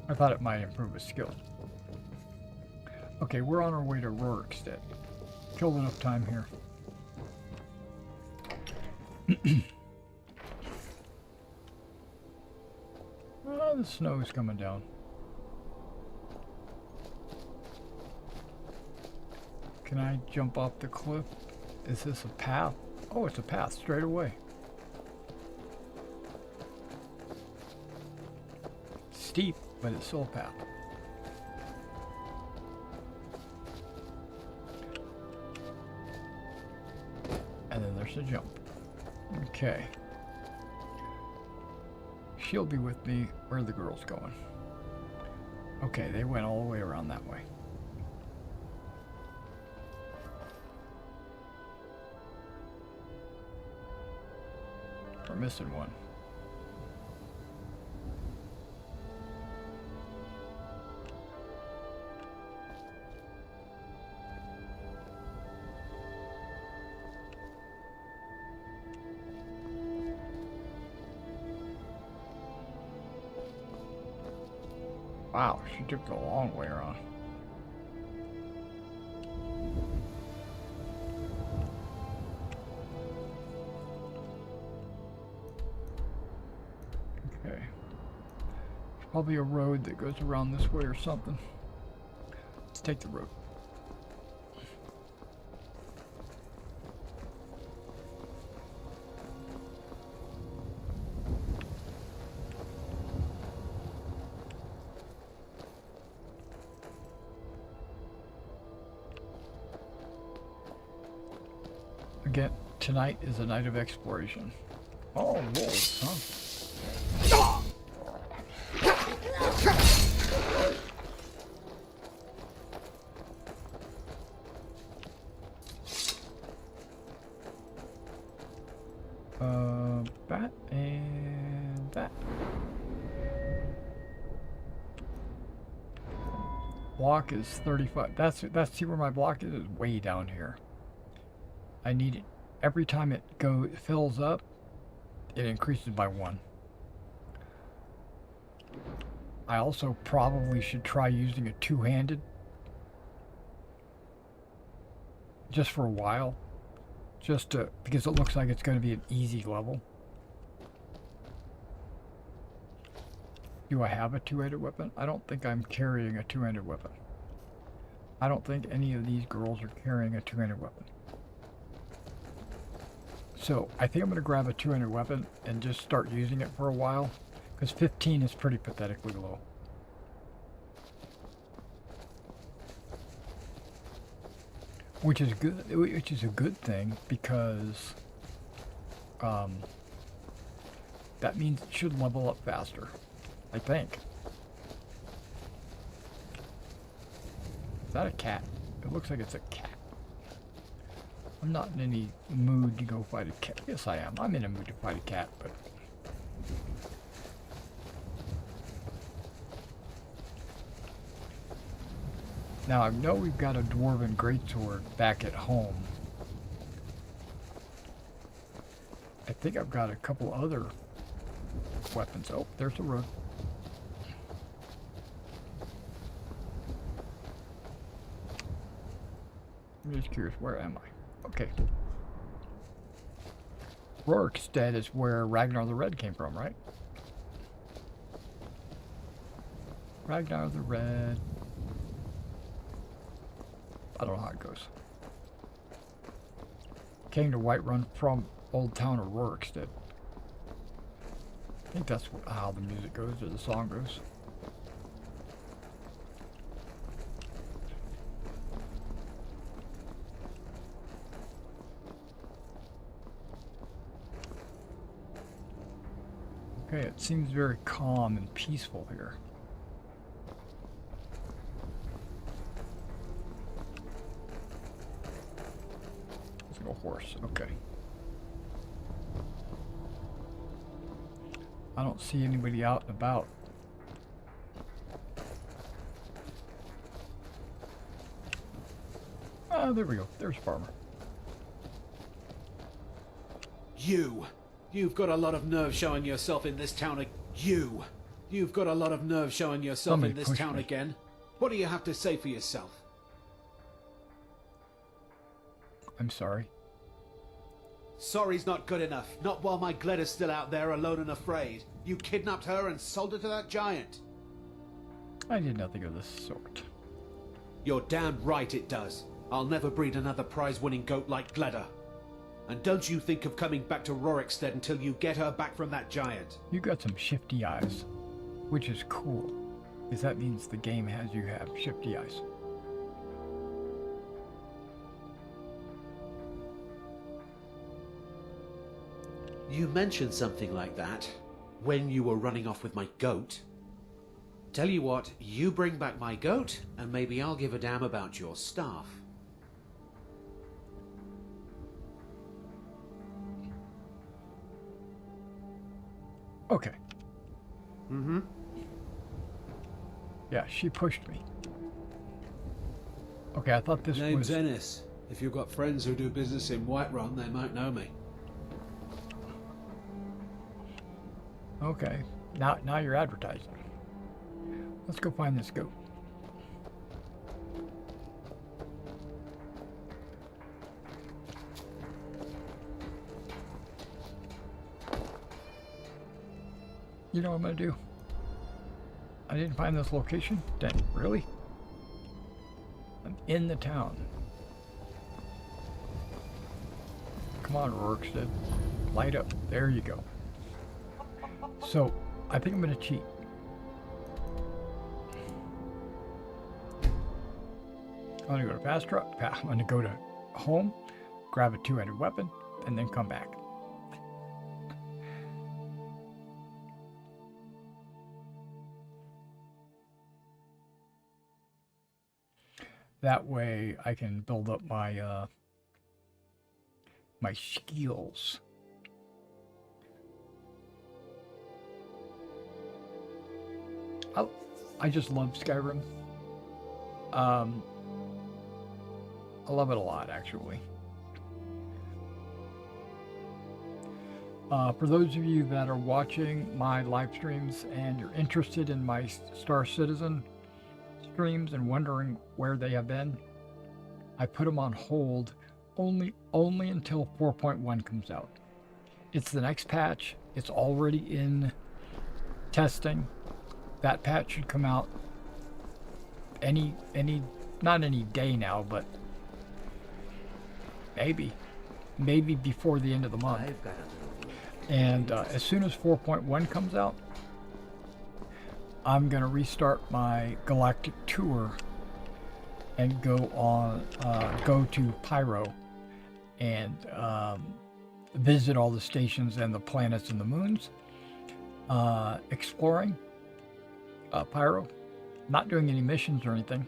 I thought it might improve a skill. Okay, we're on our way to Rorikstead. Killed enough time here. Oh, the snow's coming down. Can I jump off the cliff? Is this a path? Oh, it's a path straight away. Steep, but it's still a path. And then there's a jump. Okay. She'll be with me. Where are the girls going? Okay, they went all the way around that way. We're missing one. Wow, she took the long way around. Okay. There's probably a road that goes around this way or something. Let's take the road. Again, tonight is a night of exploration. Oh, wolves, huh? That and that. Block is 35. That's see where my block is way down here. I need it every time it fills up, it increases by 1. I also probably should try using a two-handed just for a while, because it looks like it's going to be an easy level. Do I have a two-handed weapon? I don't think I'm carrying a two-handed weapon. I don't think any of these girls are carrying a two-handed weapon. So I think I'm going to grab a two-handed weapon and just start using it for a while, because 15 is pretty pathetically low. Which is good. Which is a good thing, because that means it should level up faster, I think. Is that a cat? It looks like it's a cat. I'm not in any mood to go fight a cat. Yes, I am. I'm in a mood to fight a cat, but... Now, I know we've got a dwarven greatsword back at home. I think I've got a couple other weapons. Oh, there's the road. I'm just curious, where am I? Okay. Rorikstead is where Ragnar the Red came from, right? Ragnar the Red. I don't know how it goes. Came to Whiterun from Old Town of Rorikstead. I think that's how the music goes, or the song goes. Okay, it seems very calm and peaceful here. Let's go horse, okay. I don't see anybody out and about. Ah, there we go. There's Farmer. You've got a lot of nerve showing yourself in this town. You've got a lot of nerve showing yourself in this town again. What do you have to say for yourself? I'm sorry. Sorry's not good enough. Not while my Gleda's still out there alone and afraid. You kidnapped her and sold her to that giant. I did nothing of the sort. You're damn right it does. I'll never breed another prize-winning goat like Gleda. And don't you think of coming back to Rorikstead until you get her back from that giant. You got some shifty eyes, which is cool, because that means the game has you have shifty eyes. You mentioned something like that when you were running off with my goat. Tell you what, you bring back my goat, and maybe I'll give a damn about your staff. Okay. Mm-hmm. Yeah, she pushed me. Okay, I thought this Name's was... Ennis. If you've got friends who do business in Whiterun, they might know me. Okay, now you're advertising. Let's go find this goat. You know what I'm gonna do? I didn't find this location. Dang, really? I'm in the town. Come on, Rorkstead. Light up. There you go. So, I think I'm gonna cheat. I'm gonna go to fast travel. I'm gonna go to home, grab a two-handed weapon, and then come back. That way I can build up my my skills. I just love Skyrim. I love it a lot, actually. For those of you that are watching my live streams and you're interested in my Star Citizen streams and wondering where they have been, I put them on hold only until 4.1 comes out. It's the next patch. It's already in testing. That patch should come out not any day now, but maybe before the end of the month. And as soon as 4.1 comes out, I'm gonna restart my galactic tour and go to Pyro and visit all the stations and the planets and the moons, exploring Pyro. Not doing any missions or anything,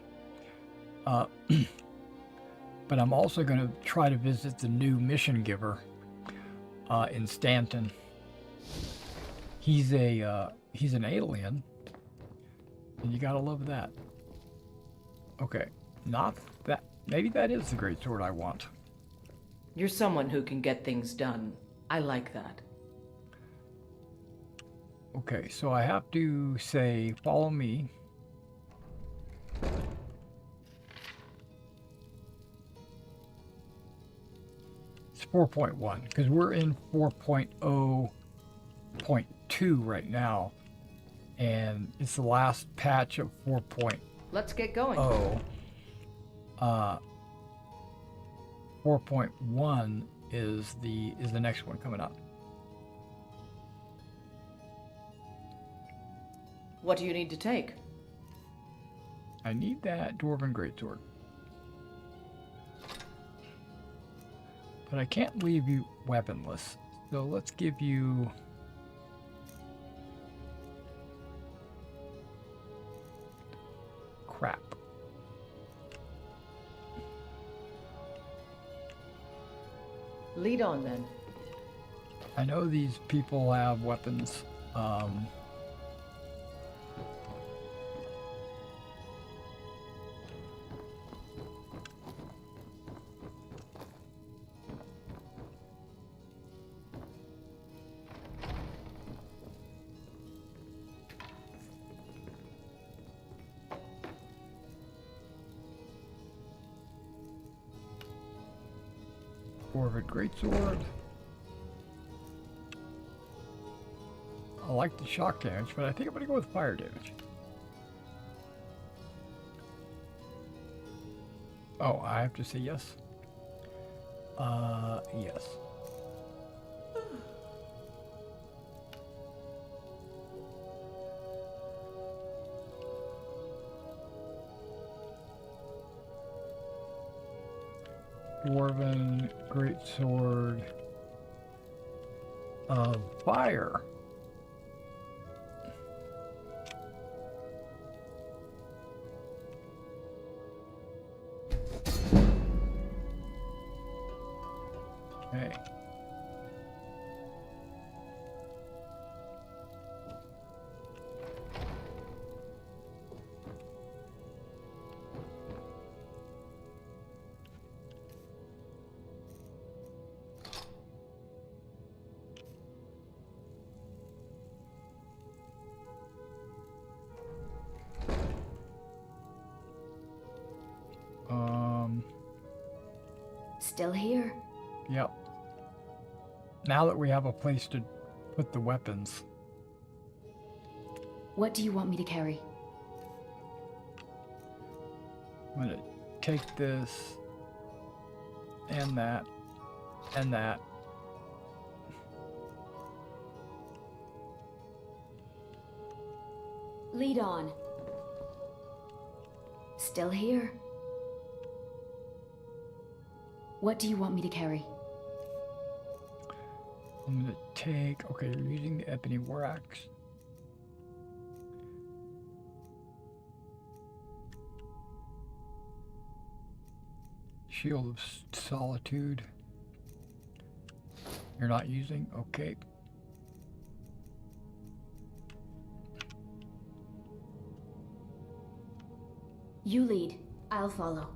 but I'm also going to try to visit the new mission giver in Stanton. He's an alien, and you gotta love that. Okay, not that. Maybe that is the greatsword I want. You're someone who can get things done. I like that. Okay, so I have to say, follow me. It's 4.1, because we're in 4.0.2 right now, and it's the last patch of 4.0. Let's get going. 4.1 is the next one coming up. What do you need to take? I need that Dwarven Greatsword. But I can't leave you weaponless. So let's give you... crap. Lead on then. I know these people have weapons. Dwarven Greatsword. I like the shock damage, but I think I'm going to go with fire damage. Oh, I have to say yes? Yes. Dwarven Greatsword of Fire. Okay. Still here. Yep. Now that we have a place to put the weapons. What do you want me to carry? I'm gonna take this and that and that. Lead on. Still here. What do you want me to carry? I'm gonna take, okay, you're using the ebony war axe. Shield of Solitude. You're not using? Okay. You lead. I'll follow.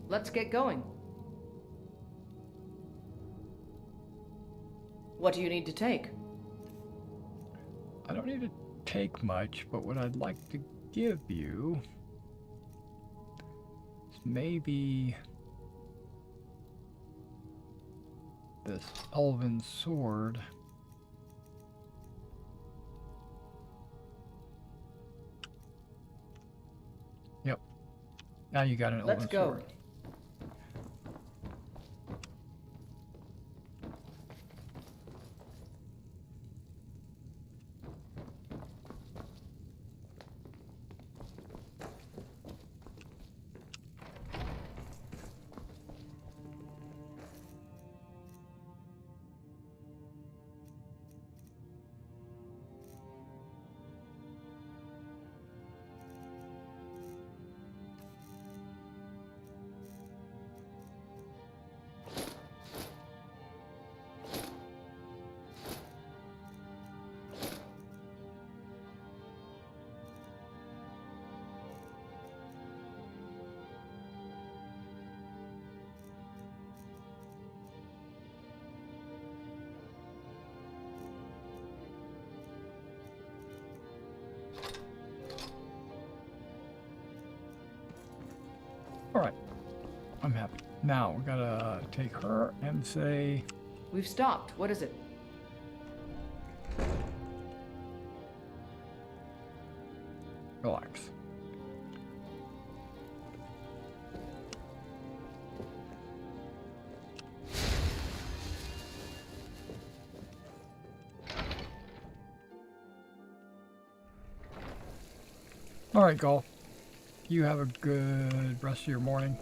Let's get going. What do you need to take? I don't need to take much, but what I'd like to give you is maybe this elven sword. Yep. Now you got an elven sword. Let's go. Alright. I'm happy. Now, we gotta take her and say... We've stopped. What is it? Relax. Alright, Golf. You have a good rest of your morning.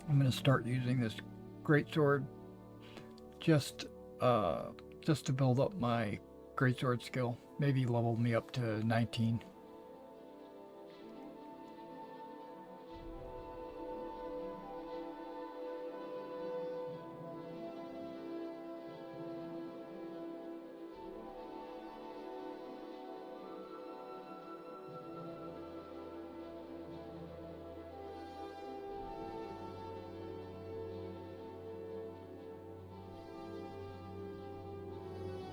I'm going to start using this greatsword just to build up my greatsword skill. Maybe level me up to 19.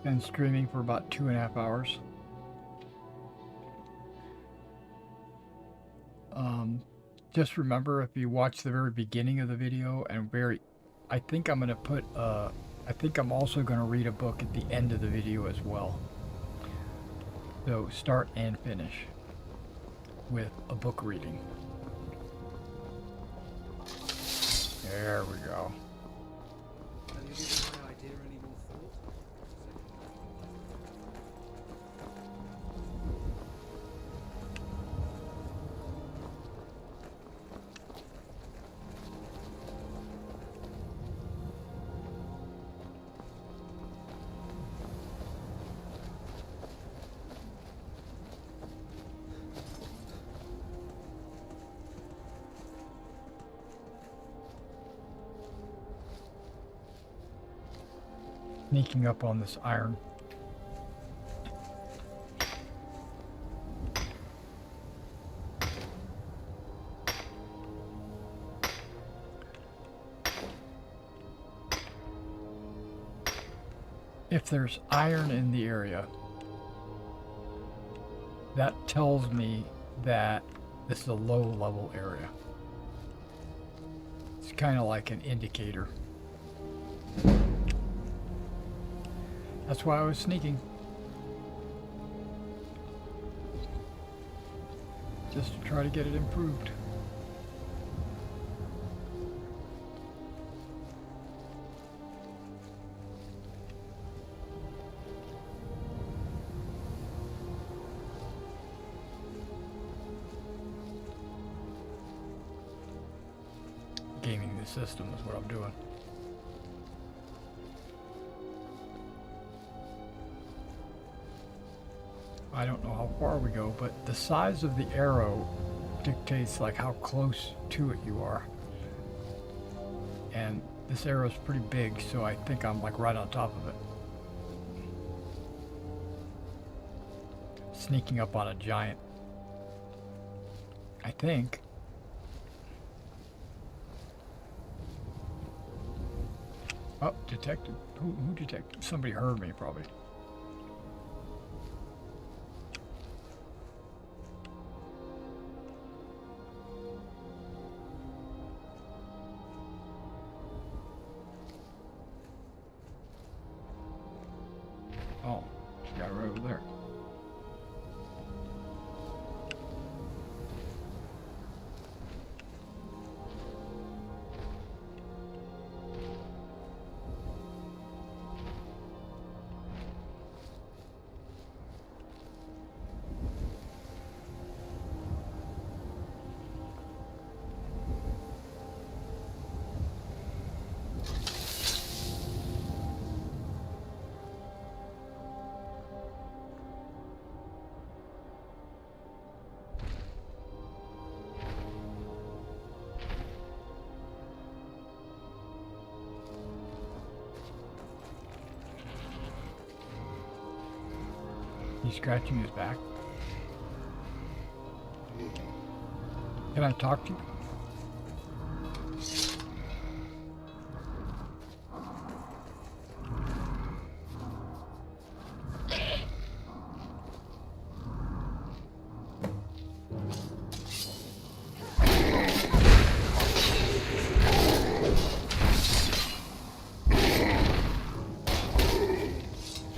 Been streaming for about 2.5 hours. Just remember, if you watch the very beginning of the video and I think I'm gonna put I think I'm also gonna read a book at the end of the video as well. So start and finish with a book reading. There we go. Have you given my idea any more thought? Sneaking up on this iron. if there's iron in the area, that tells me that this is a low level area. It's kind of like an indicator. That's why I was sneaking. Just to try to get it improved. Gaming the system is what I'm doing. I don't know how far we go, but the size of the arrow dictates like how close to it you are. And this arrow is pretty big, so I think I'm like right on top of it. Sneaking up on a giant. I think. Oh, detected. Who detected? Somebody heard me, probably. Oh, she got right over there. He's scratching his back. Can I talk to you?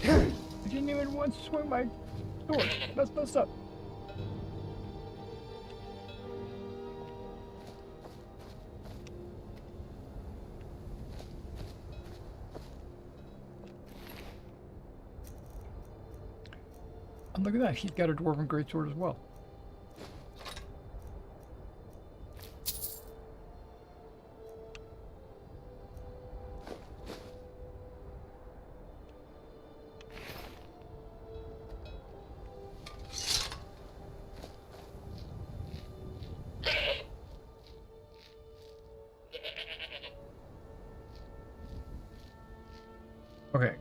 I didn't even want to swing my sword. That's messed up. And look at that, he's got a dwarven greatsword as well. Okay.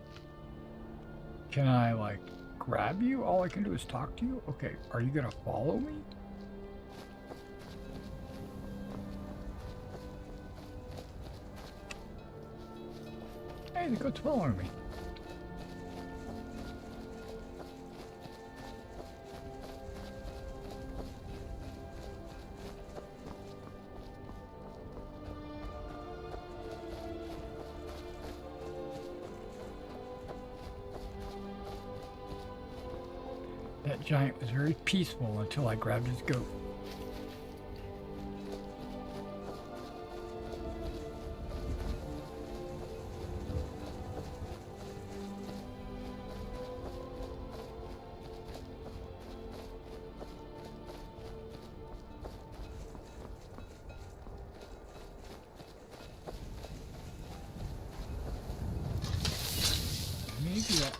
Can I, like, grab you? All I can do is talk to you? Okay, are you gonna follow me? Hey, the goat's following me. That giant was very peaceful until I grabbed his goat. Maybe that.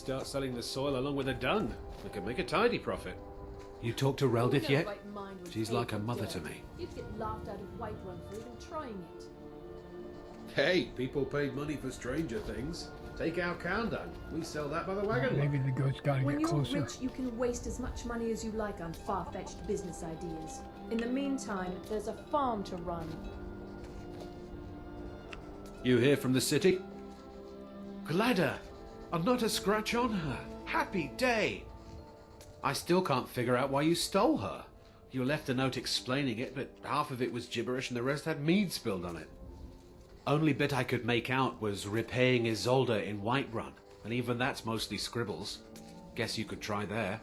start selling the soil along with the dung. We could make a tidy profit. You talked to Reldith Who in yet? their right mind would She's pay like a for mother dirt? to me. You'd get laughed out of Whiterun for even trying it. Hey, people paid money for stranger things. Take our countdown. We sell that by the wagon. Maybe the goat's gotta When get you're closer. rich, you can waste as much money as you like on far-fetched business ideas. In the meantime, there's a farm to run. You here from the city? Gladder! And not a scratch on her. Happy day! I still can't figure out why you stole her. You left a note explaining it, but half of it was gibberish and the rest had mead spilled on it. Only bit I could make out was repaying Isolde in Whiterun, and even that's mostly scribbles. Guess you could try there.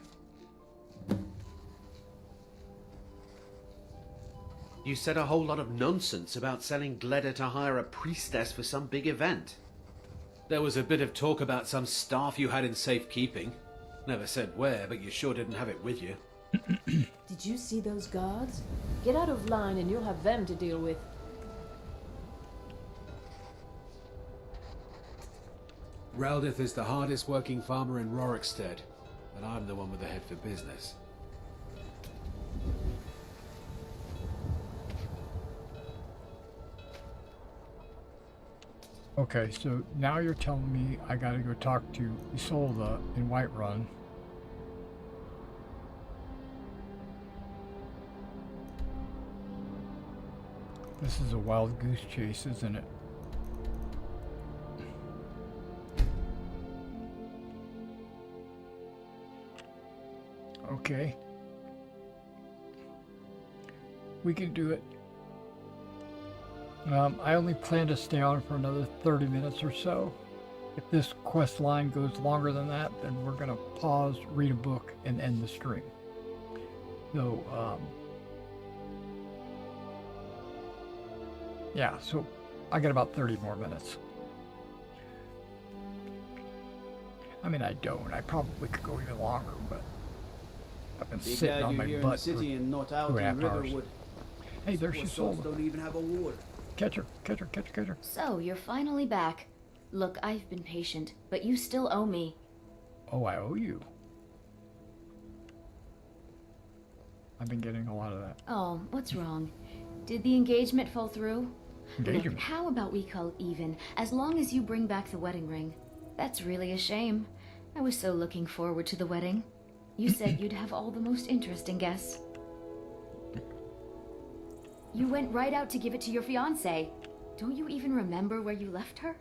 You said a whole lot of nonsense about selling Gledder to hire a priestess for some big event. There was a bit of talk about some staff you had in safekeeping. Never said where, but you sure didn't have it with you. Did you see those guards? Get out of line and you'll have them to deal with. Reldith is the hardest working farmer in Rorikstead, but I'm the one with the head for business. Okay, so now you're telling me I gotta go talk to Isolde in Whiterun. This is a wild goose chase, isn't it? Okay. We can do it. I only plan to stay on for another 30 minutes or so. If this quest line goes longer than that, then we're going to pause, read a book, and end the stream. So, yeah, so I got about 30 more minutes. I mean, I don't. I probably could go even longer, but I've been Big sitting glad on you're my here in butt the city for and not out 2.5 in hours. Riverwood. Hey, there Poor she's souls sold. don't even have a ward. Catch her, catch her, catch her, catch her. So, you're finally back. Look, I've been patient, but you still owe me. Oh, I owe you. I've been getting a lot of that. Oh, what's wrong? Did the engagement fall through? Engagement? Look, how about we call even, as long as you bring back the wedding ring? That's really a shame. I was so looking forward to the wedding. You said you'd have all the most interesting guests. You went right out to give it to your fiancé. Don't you even remember where you left her?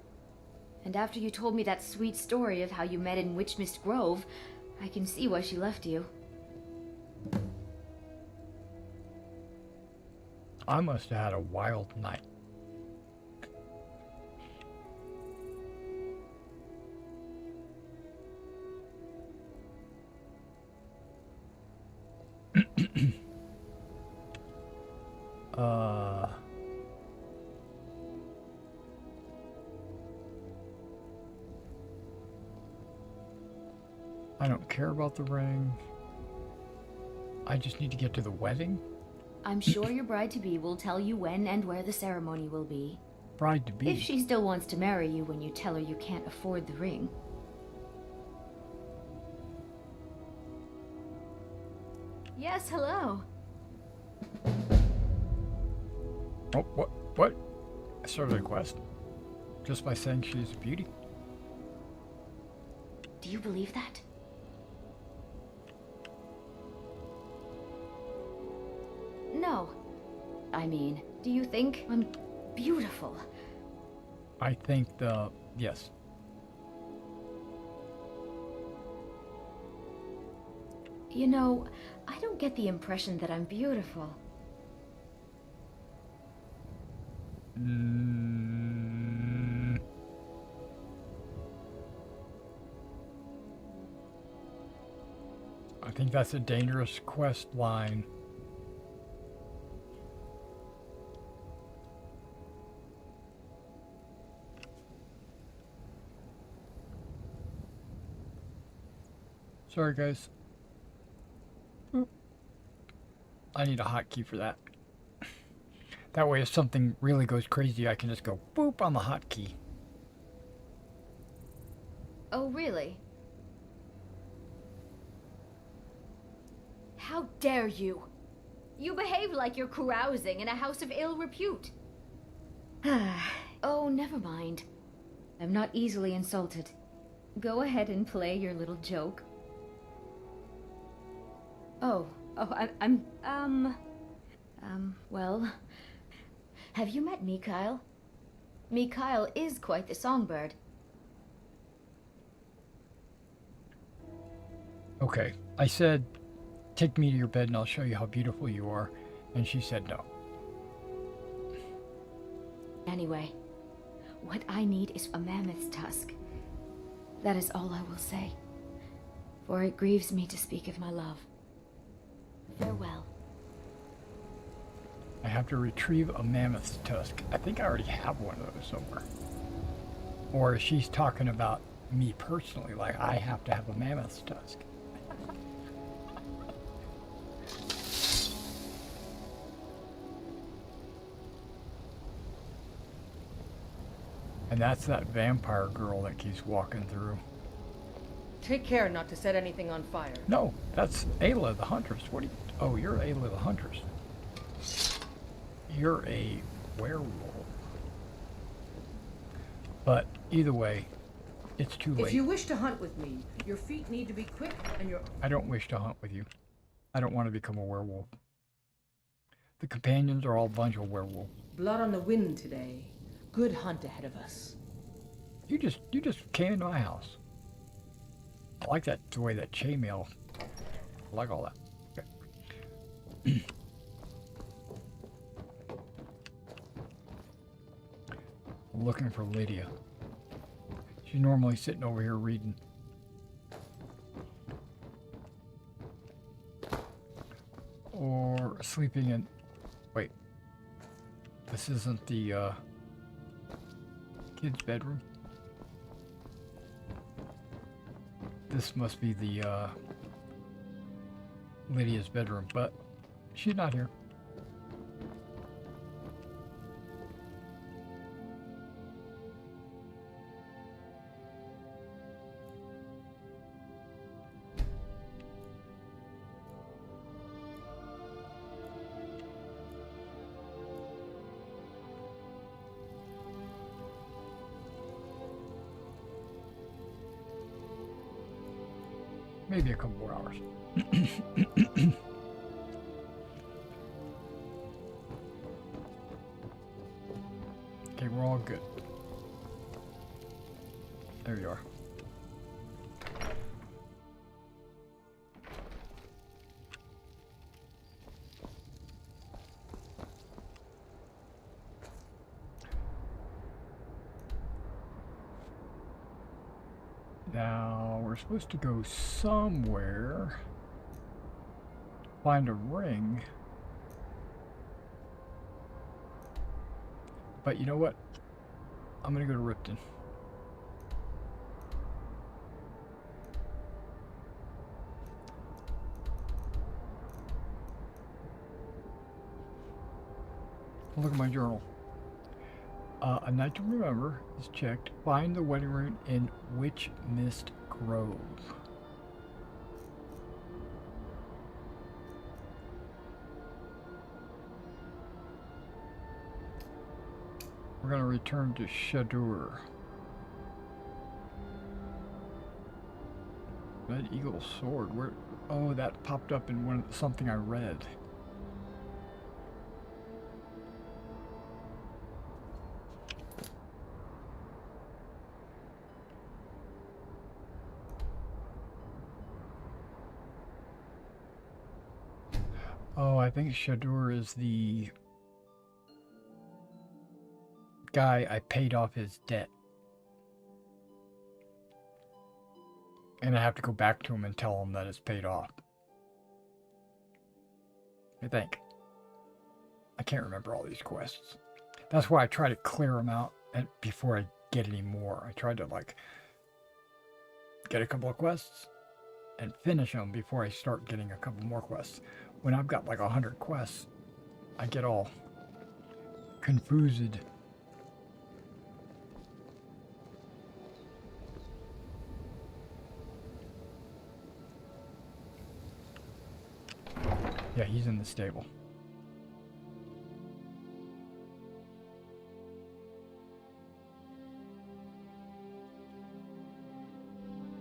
And after you told me that sweet story of how you met in Witchmist Grove, I can see why she left you. I must have had a wild night. I don't care about the ring. I just need to get to the wedding. I'm sure your bride-to-be will tell you when and where the ceremony will be. Bride-to-be? If she still wants to marry you when you tell her you can't afford the ring. Yes, hello. Oh, what? I started a quest. Just by saying she's a beauty. Do you believe that? No. I mean, do you think I'm beautiful? I think yes. You know, I don't get the impression that I'm beautiful. I think that's a dangerous quest line. Sorry, guys. Oop. I need a hotkey for that. That way, if something really goes crazy, I can just go boop on the hotkey. Oh, really? How dare you? You behave like you're carousing in a house of ill repute. Oh, never mind. I'm not easily insulted. Go ahead and play your little joke. Well, have you met Mikhail? Mikhail is quite the songbird. Okay, I said, take me to your bed and I'll show you how beautiful you are. And she said no. Anyway, what I need is a mammoth's tusk. That is all I will say, for it grieves me to speak of my love. Farewell. I have to retrieve a mammoth's tusk. I think I already have one of those somewhere. Or she's talking about me personally, like I have to have a mammoth's tusk. And that's that vampire girl that keeps walking through. Take care not to set anything on fire. No, that's Ayla the Huntress. What do you... Oh, you're Ayla the Huntress. You're a werewolf. But either way, it's too late. If you wish to hunt with me, your feet need to be quick and your... I don't wish to hunt with you. I don't want to become a werewolf. The companions are all a bunch of werewolves. Blood on the wind today. Good hunt ahead of us. You just came into my house. I like that, the way that chainmail. I like all that. Okay. Looking for Lydia. She's normally sitting over here reading. Or sleeping in... Wait. This isn't the kid's bedroom. This must be the Lydia's bedroom, but she's not here. Maybe a couple more hours. Okay, we're all good. There you are. Now, we're supposed to go somewhere, find a ring, but you know what? I'm gonna go to Ripton. Look at my journal. A night to remember is checked. Find the wedding ring in Witch Mist Grove. We're going to return to Shadur. Red Eagle Sword. Where? Oh, that popped up in something I read. Oh, I think Shadur is the guy I paid off his debt. And I have to go back to him and tell him that it's paid off. I think. I can't remember all these quests. That's why I try to clear them out before I get any more. I tried to, like, get a couple of quests and finish them before I start getting a couple more quests. When I've got like 100 quests, I get all confused. Yeah, he's in the stable.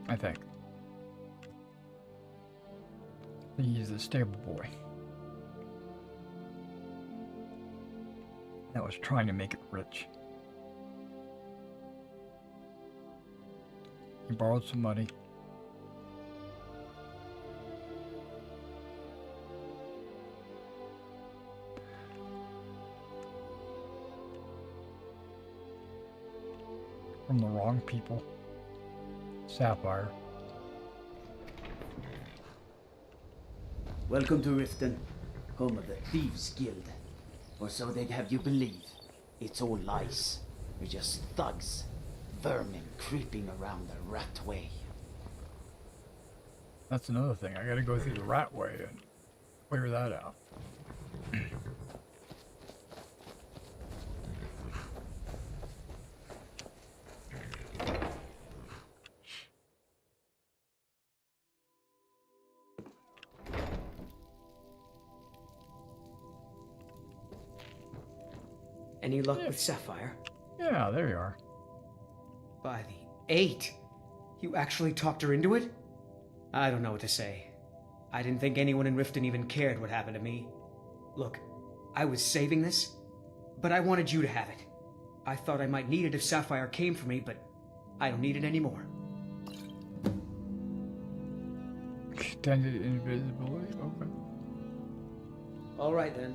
I think. He's the stable boy. That was trying to make it rich. He borrowed some money. From the wrong people. Sapphire. Welcome to Riften, home of the Thieves Guild. Or so they'd have you believe. It's all lies. You're just thugs. Vermin creeping around the rat way. That's another thing. I gotta go through the rat way and clear that out. Any luck with Sapphire? Yeah, there you are. By the 8! You actually talked her into it? I don't know what to say. I didn't think anyone in Riften even cared what happened to me. Look, I was saving this, but I wanted you to have it. I thought I might need it if Sapphire came for me, but I don't need it anymore. Extended invisibility? Okay. Alright then.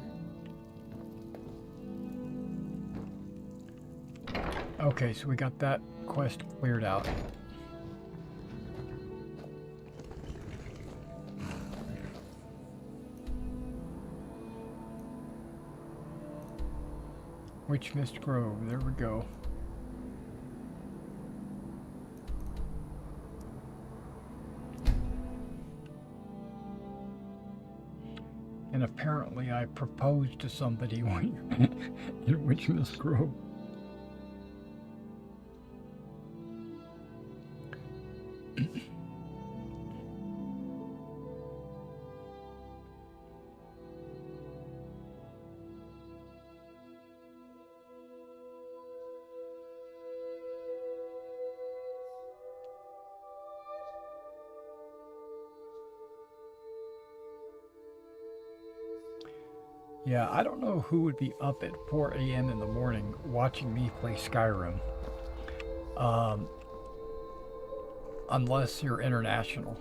Okay, so we got that quest cleared out. Witch Mist Grove, there we go. And apparently I proposed to somebody when in Witch Mist Grove. Yeah, I don't know who would be up at 4 a.m. in the morning watching me play Skyrim. Unless you're international.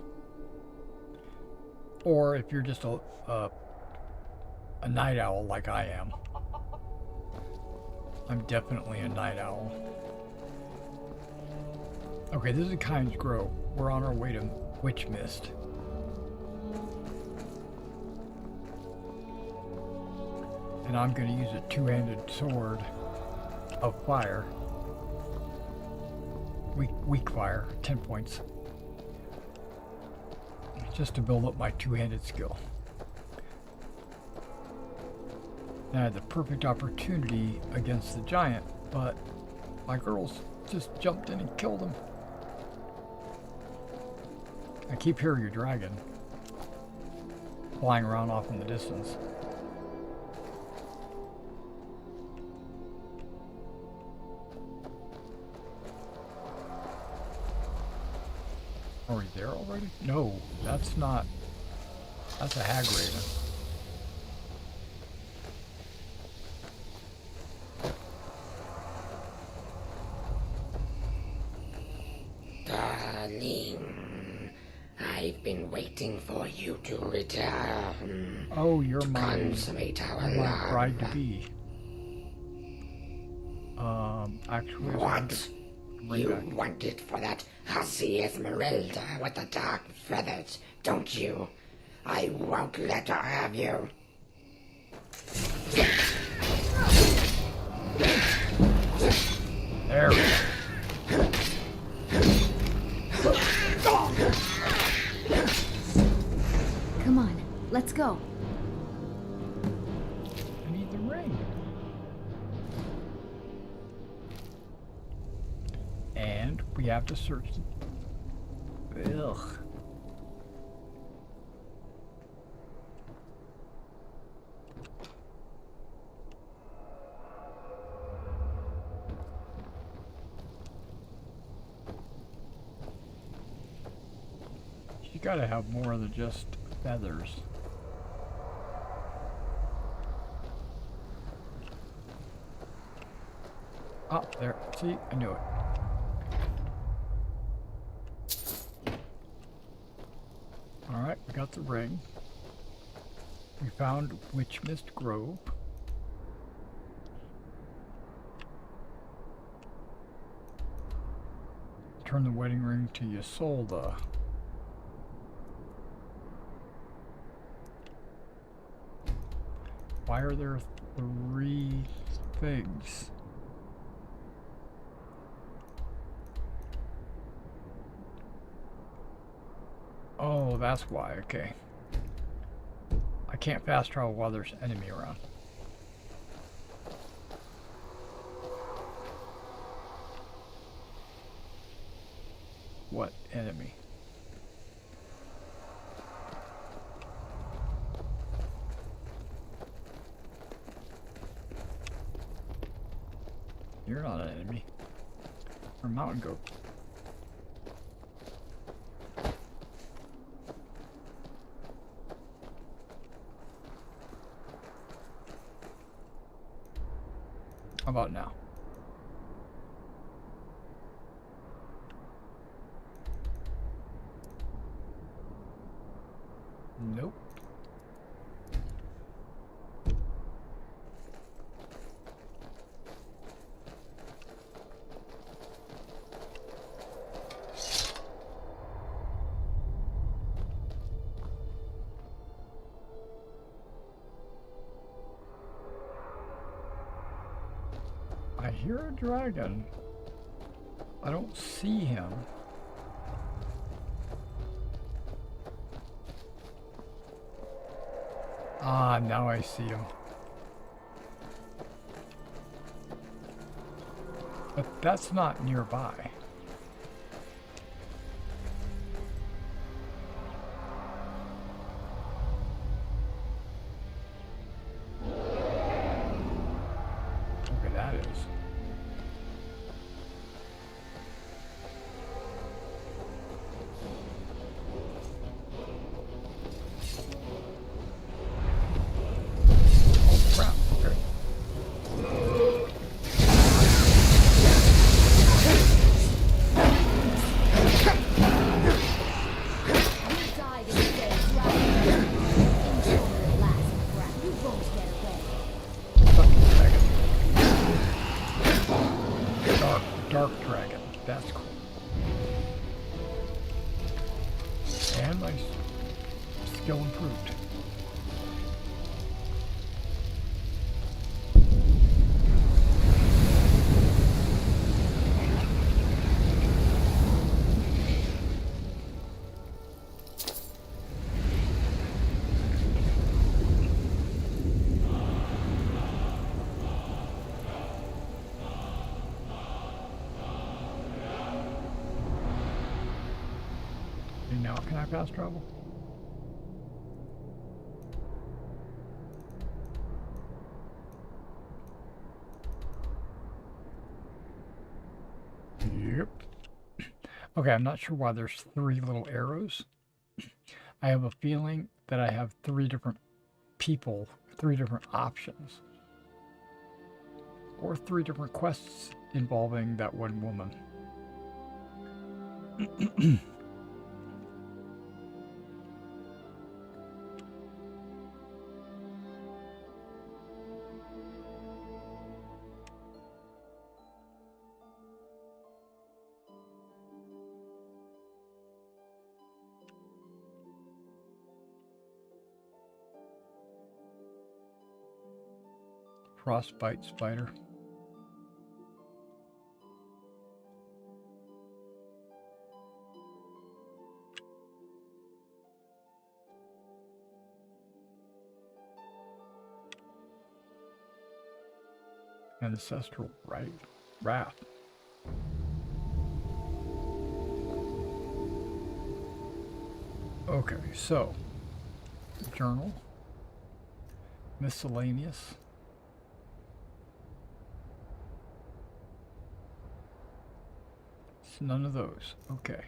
Or if you're just a night owl like I am. I'm definitely a night owl. Okay, this is Kyne's Grove. We're on our way to Witch Mist. And I'm going to use a two-handed sword of fire. Weak fire, 10 points. Just to build up my two-handed skill. And I had the perfect opportunity against the giant, but my girls just jumped in and killed him. I keep hearing your dragon flying around off in the distance. Are we there already? No, that's not. That's a hag raven. Darling, I've been waiting for you to return. Oh, you're to my bride to be. Actually, what? You want it for that hussy Esmeralda with the dark feathers, don't you? I won't let her have you. There we go. Come on, let's go. I need the ring. And we have to search. Ugh. You gotta have more than just feathers. Oh, there. See? I knew it. Alright, we got the ring. We found Witch Mist Grove. Turn the wedding ring to Ysolda. Why are there 3 things? Oh, that's why, okay. I can't fast travel while there's enemy around. What enemy? You're not an enemy. Or mountain goat. How about now? Nope. I hear a dragon. I don't see him. Ah, now I see him. But that's not nearby. Okay, that is. Dark dragon. That's cool. And my skill improved. Now can I fast travel? Yep. Okay, I'm not sure why there's 3 little arrows. I have a feeling that I have 3 different people, 3 different options. Or 3 different quests involving that one woman. Frostbite spider. Ancestral wrath. Okay, so journal, miscellaneous. It's none of those. Okay.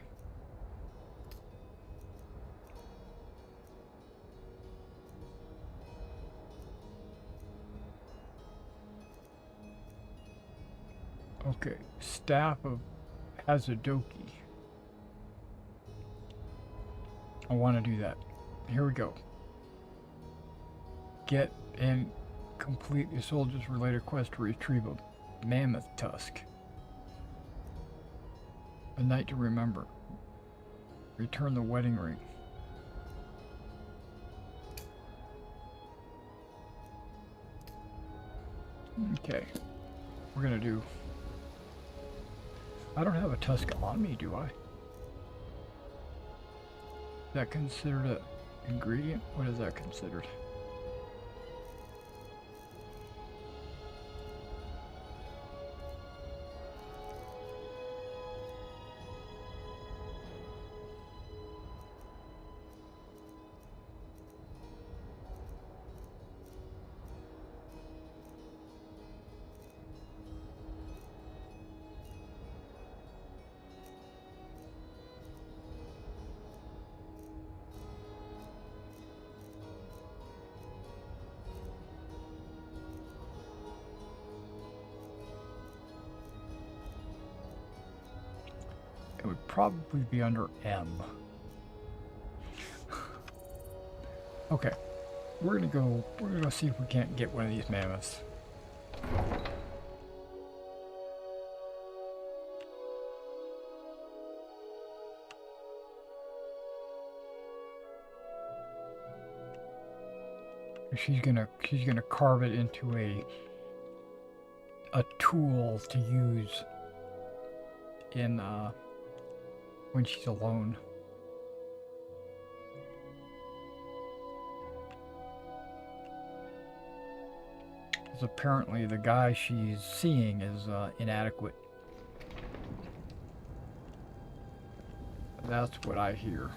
Okay, Staff of Hazadoki. I want to do that. Here we go. Get and complete the soldier's related quest to retrieve a mammoth tusk. A night to remember. Return the wedding ring. Okay. We're gonna do... I don't have a tusk on me, do I? Is that considered an ingredient? What is that considered? It would probably be under M. Okay. We're gonna go see if we can't get one of these mammoths. She's gonna carve it into a tool to use in when she's alone. Because apparently the guy she's seeing is inadequate. That's what I hear.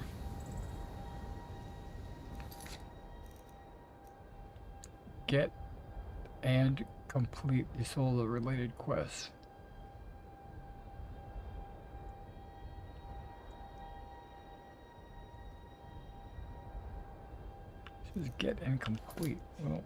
Get and complete the solo related quests. This is get and complete. Well,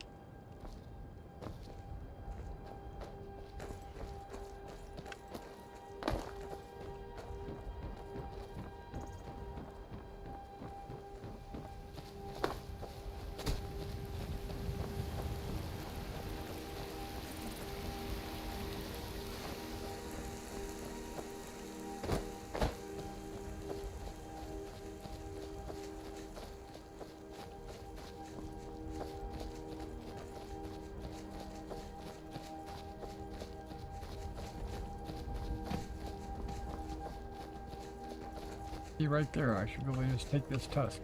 see right there, I should really just take this tusk.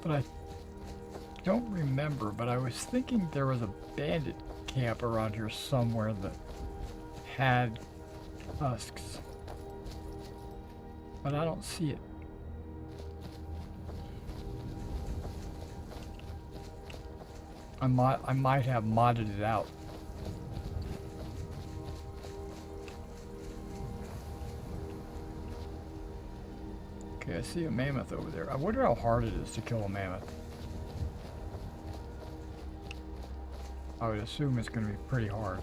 But I don't remember, but I was thinking there was a bandit camp around here somewhere that had tusks. But I don't see it. I might have modded it out. Okay, I see a mammoth over there. I wonder how hard it is to kill a mammoth. I would assume it's going to be pretty hard.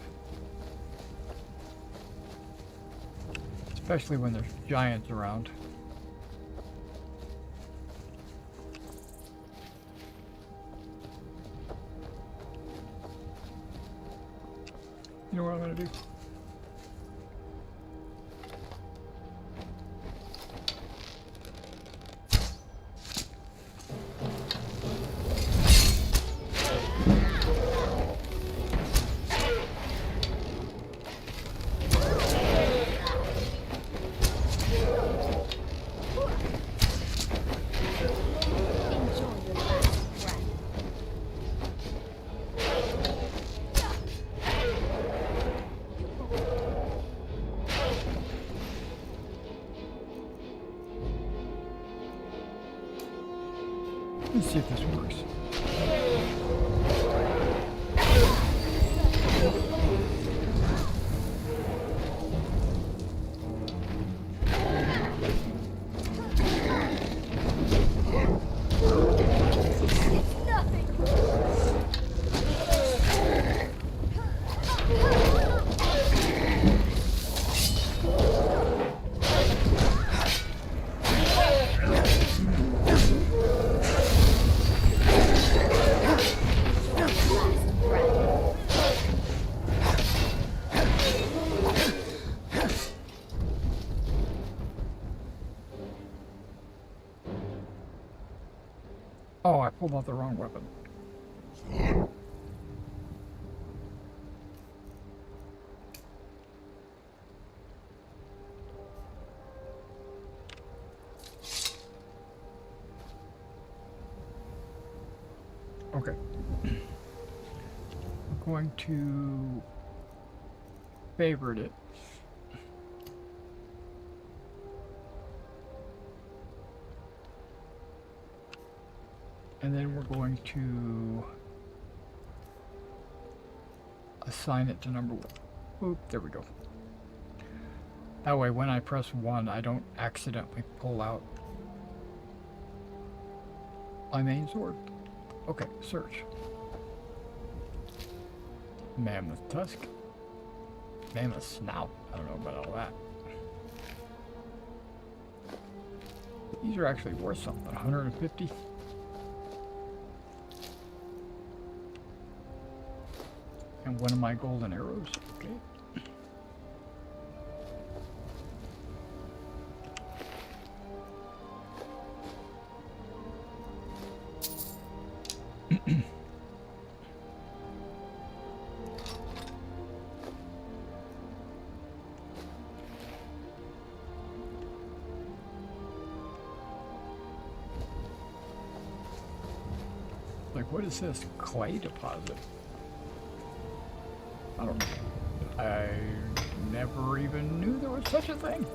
Especially when there's giants around. You know what I'm going to do? Let's see if this works. Oh, I pulled out the wrong weapon. Okay. I'm going to favorite it. And then we're going to assign it to number 1. Oop, there we go. That way when I press 1, I don't accidentally pull out my main sword. Okay, search. Mammoth tusk. Mammoth snout. I don't know about all that. These are actually worth something. 150. And one of my golden arrows. Okay. Like, what is this? Clay deposit? I don't know. I never even knew there was such a thing.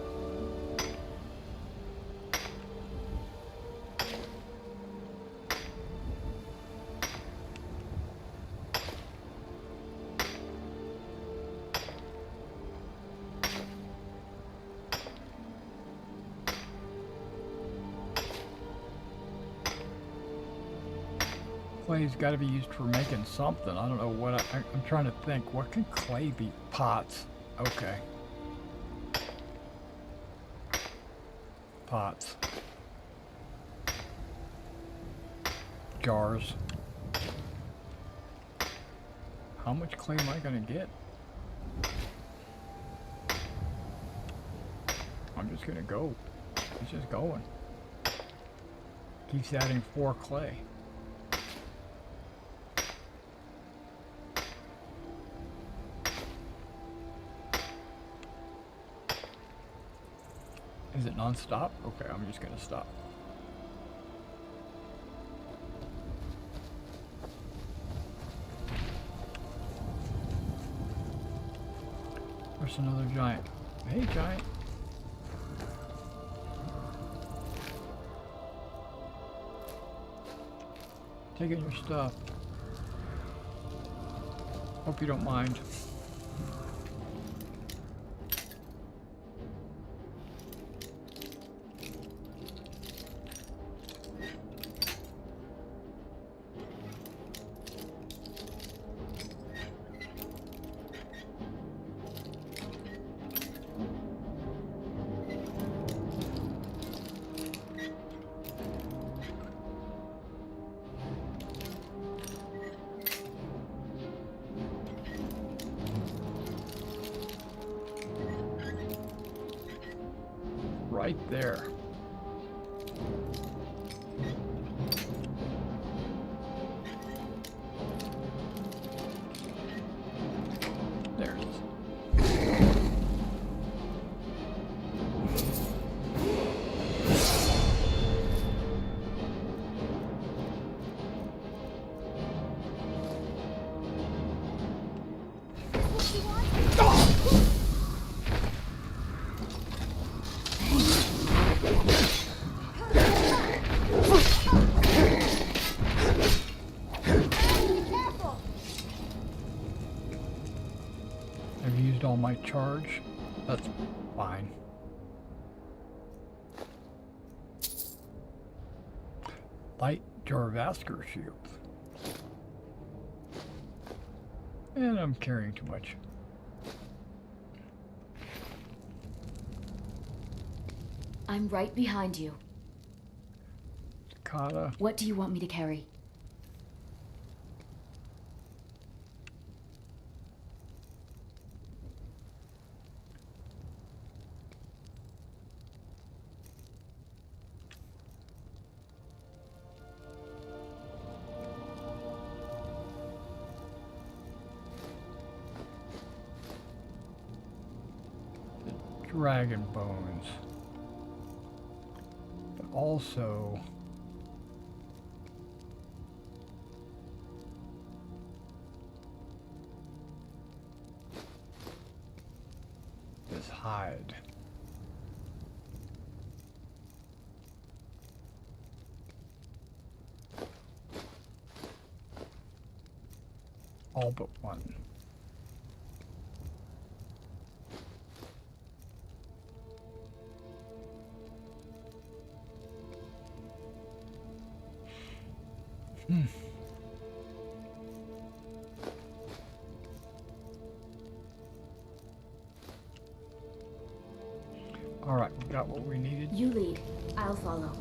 Clay's got to be used for making something. I don't know what I'm trying to think. What can clay be? Pots. Okay. Pots. Jars. How much clay am I going to get? I'm just going to go. It's just going. Keeps adding 4 clay. Is it non-stop? Okay, I'm just gonna stop. There's another giant. Hey, giant. Taking your stuff. Hope you don't mind. Right there. There it is. I've used all my charge. That's fine. Light Jarvasker shield. And I'm carrying too much. I'm right behind you. Kata. What do you want me to carry? dragon bones. But also this hide. All but one. All right, we got what we needed. You lead. I'll follow.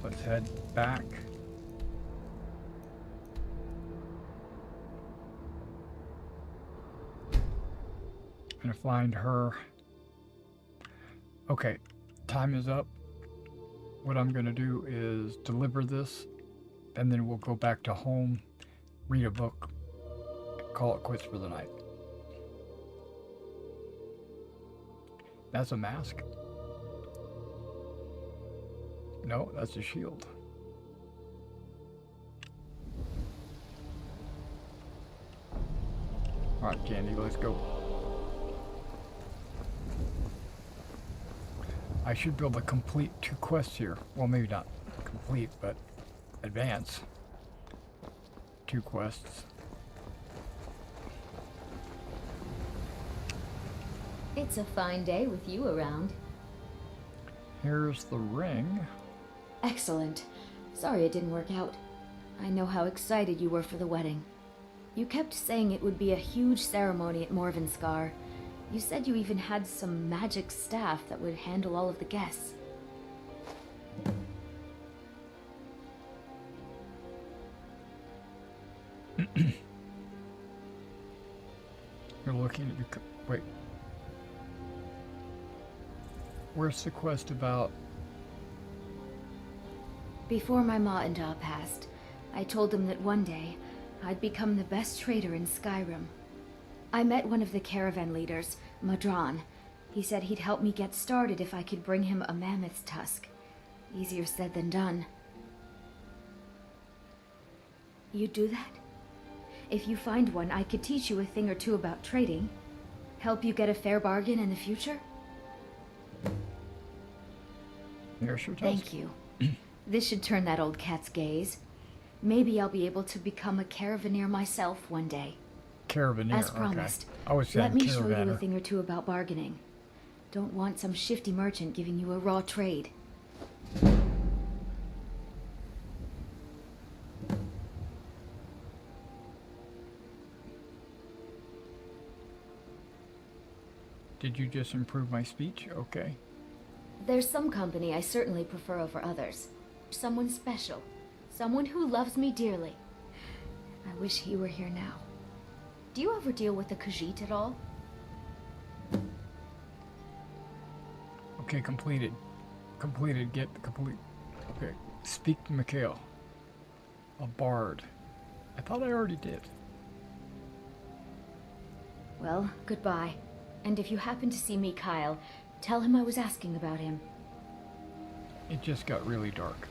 Let's head back. And find her. Okay, time is up. What I'm gonna do is deliver this, and then we'll go back to home, read a book, call it quits for the night. That's a mask. No, that's a shield. All right, Candy, let's go. I should be able to complete 2 quests here. Well, maybe not complete, but advance 2 quests. It's a fine day with you around. Here's the ring. Excellent. Sorry it didn't work out. I know how excited you were for the wedding. You kept saying it would be a huge ceremony at Morvenskar. You said you even had some magic staff that would handle all of the guests. You're looking at your... Wait. Where's the quest about? Before my ma and Da passed, I told them that one day I'd become the best trader in Skyrim. I met one of the caravan leaders, Madran. He said he'd help me get started if I could bring him a mammoth's tusk. Easier said than done. You'd do that? If you find one, I could teach you a thing or two about trading. Help you get a fair bargain in the future? There's your tusk. Thank you. This should turn that old cat's gaze. Maybe I'll be able to become a caravaneer myself one day. Caravaneer, As promised. Okay. I was saying Let me show you a caravaner. thing or two about bargaining. Don't want some shifty merchant giving you a raw trade. Did you just improve my speech? Okay. There's some company I certainly prefer over others. Someone special. Someone who loves me dearly. I wish he were here now. Do you ever deal with the Khajiit at all? Okay, completed. Completed. Get the complete. Okay. Speak to Mikhail. A bard. I thought I already did. Well, goodbye. And if you happen to see Mikhail, tell him I was asking about him. It just got really dark.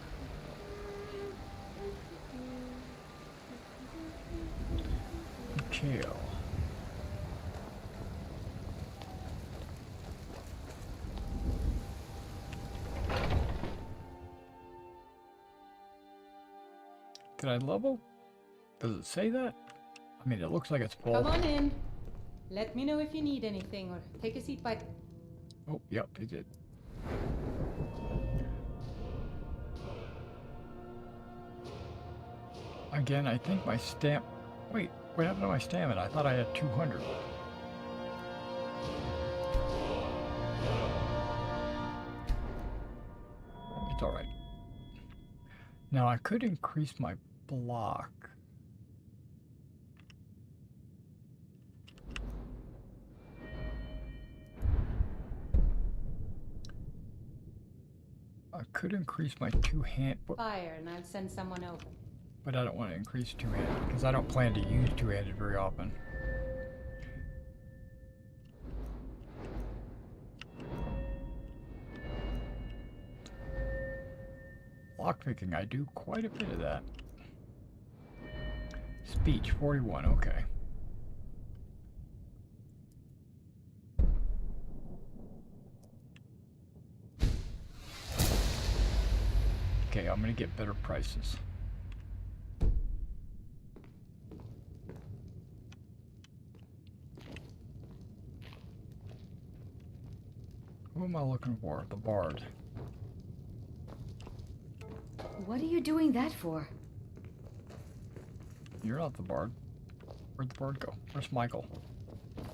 Mikhail. Did I level? Does it say that? I mean, it looks like it's full. Come on in. Let me know if you need anything or take a seat by... Oh, yep, it did. Again, I think my stamp... Wait, what happened to my stamina? I thought I had 200. It's alright. Now, I could increase my block. I could increase my two-hand... Fire, and I'll send someone over. But I don't want to increase two-handed, because I don't plan to use two-handed very often. Lockpicking, I do quite a bit of that. Speech, 41, okay. Okay, I'm gonna get better prices. Who am I looking for? The Bard. What are you doing that for? You're not the Bard. Where'd the Bard go? Where's Michael?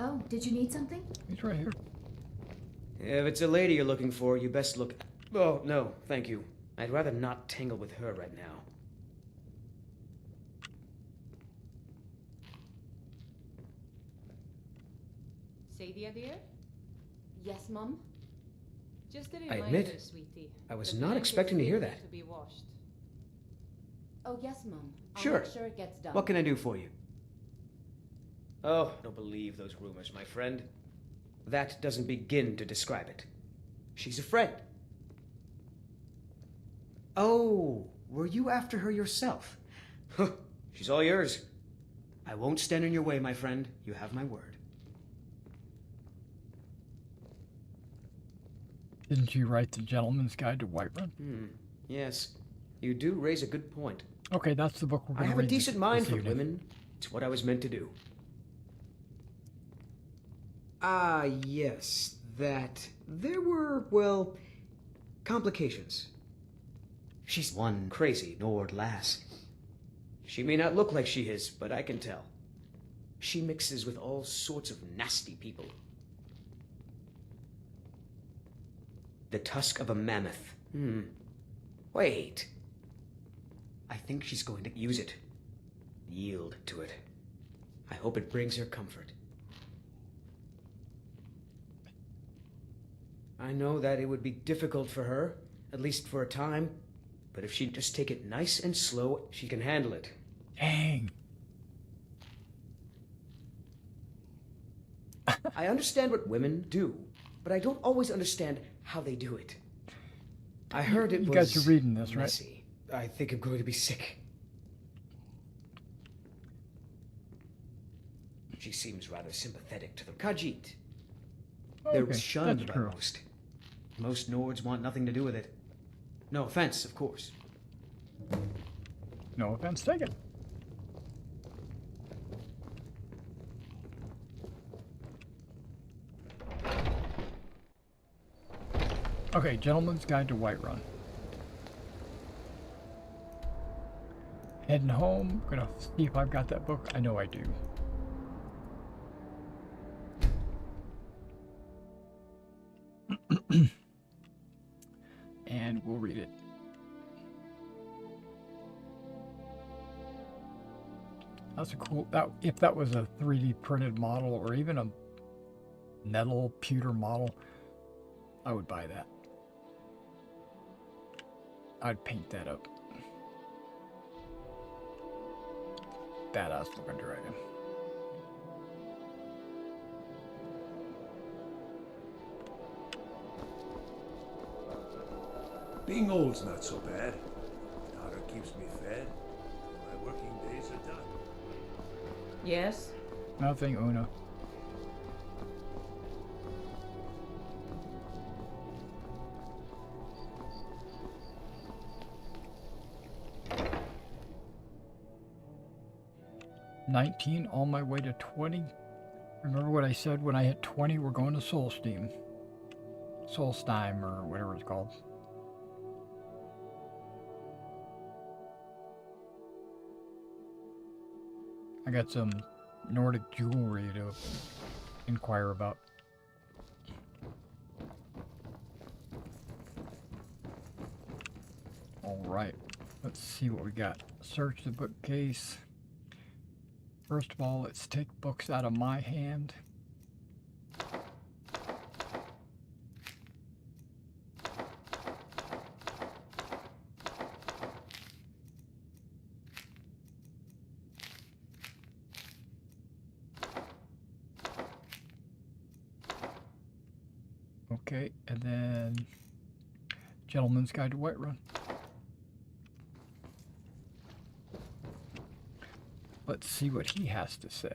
Oh, did you need something? He's right here. If it's a lady you're looking for, you best look... Oh, no, thank you. I'd rather not tangle with her right now. Sadia, dear? Yes, Mum? Just a I reminder, admit, sweetie. I was the not blankets expecting to hear still that. need to be washed. Oh, yes, Mum. I'll Sure. make sure it gets done. What can I do for you? Oh, don't believe those rumors, my friend. That doesn't begin to describe it. She's a friend. Oh, were you after her yourself? Huh, she's all yours. I won't stand in your way, my friend. You have my word. Didn't you write the Gentleman's Guide to Whiterun? Yes, you do raise a good point. Okay, that's the book we're I going to have read. a decent mind this for evening. women. It's what I was meant to do. Ah, yes, that. There were, well, complications. She's one crazy Nord lass. She may not look like she is, but I can tell. She mixes with all sorts of nasty people. The tusk of a mammoth. Wait. I think she's going to use it. Yield to it. I hope it brings her comfort. I know that it would be difficult for her, at least for a time, but if she'd just take it nice and slow, she can handle it. Dang. I understand what women do, but I don't always understand how they do it. I heard it was You guys are reading this, right? messy. I think I'm going to be sick. She seems rather sympathetic to the Khajiit. They're Okay, shunned that's by true. most. Most Nords want nothing to do with it. No offense, of course. No offense taken. Okay, Gentleman's Guide to Whiterun. Heading home, gonna see if I've got that book. I know I do. And we'll read it. That's a cool, if that was a 3D printed model or even a metal pewter model, I would buy that. I'd paint that up. Badass looking dragon. Being old's not so bad. Daughter keeps me fed. My working days are done. Yes? Nothing, Una. $19 on my way to 20. Remember what I said when I hit 20, we're going to Solstein. Solstheim or whatever it's called. I got some Nordic jewelry to inquire about. Alright, let's see what we got. Search the bookcase. First of all, let's take books out of my hand. Okay, and then Gentleman's Guide to Whiterun. Let's see what he has to say.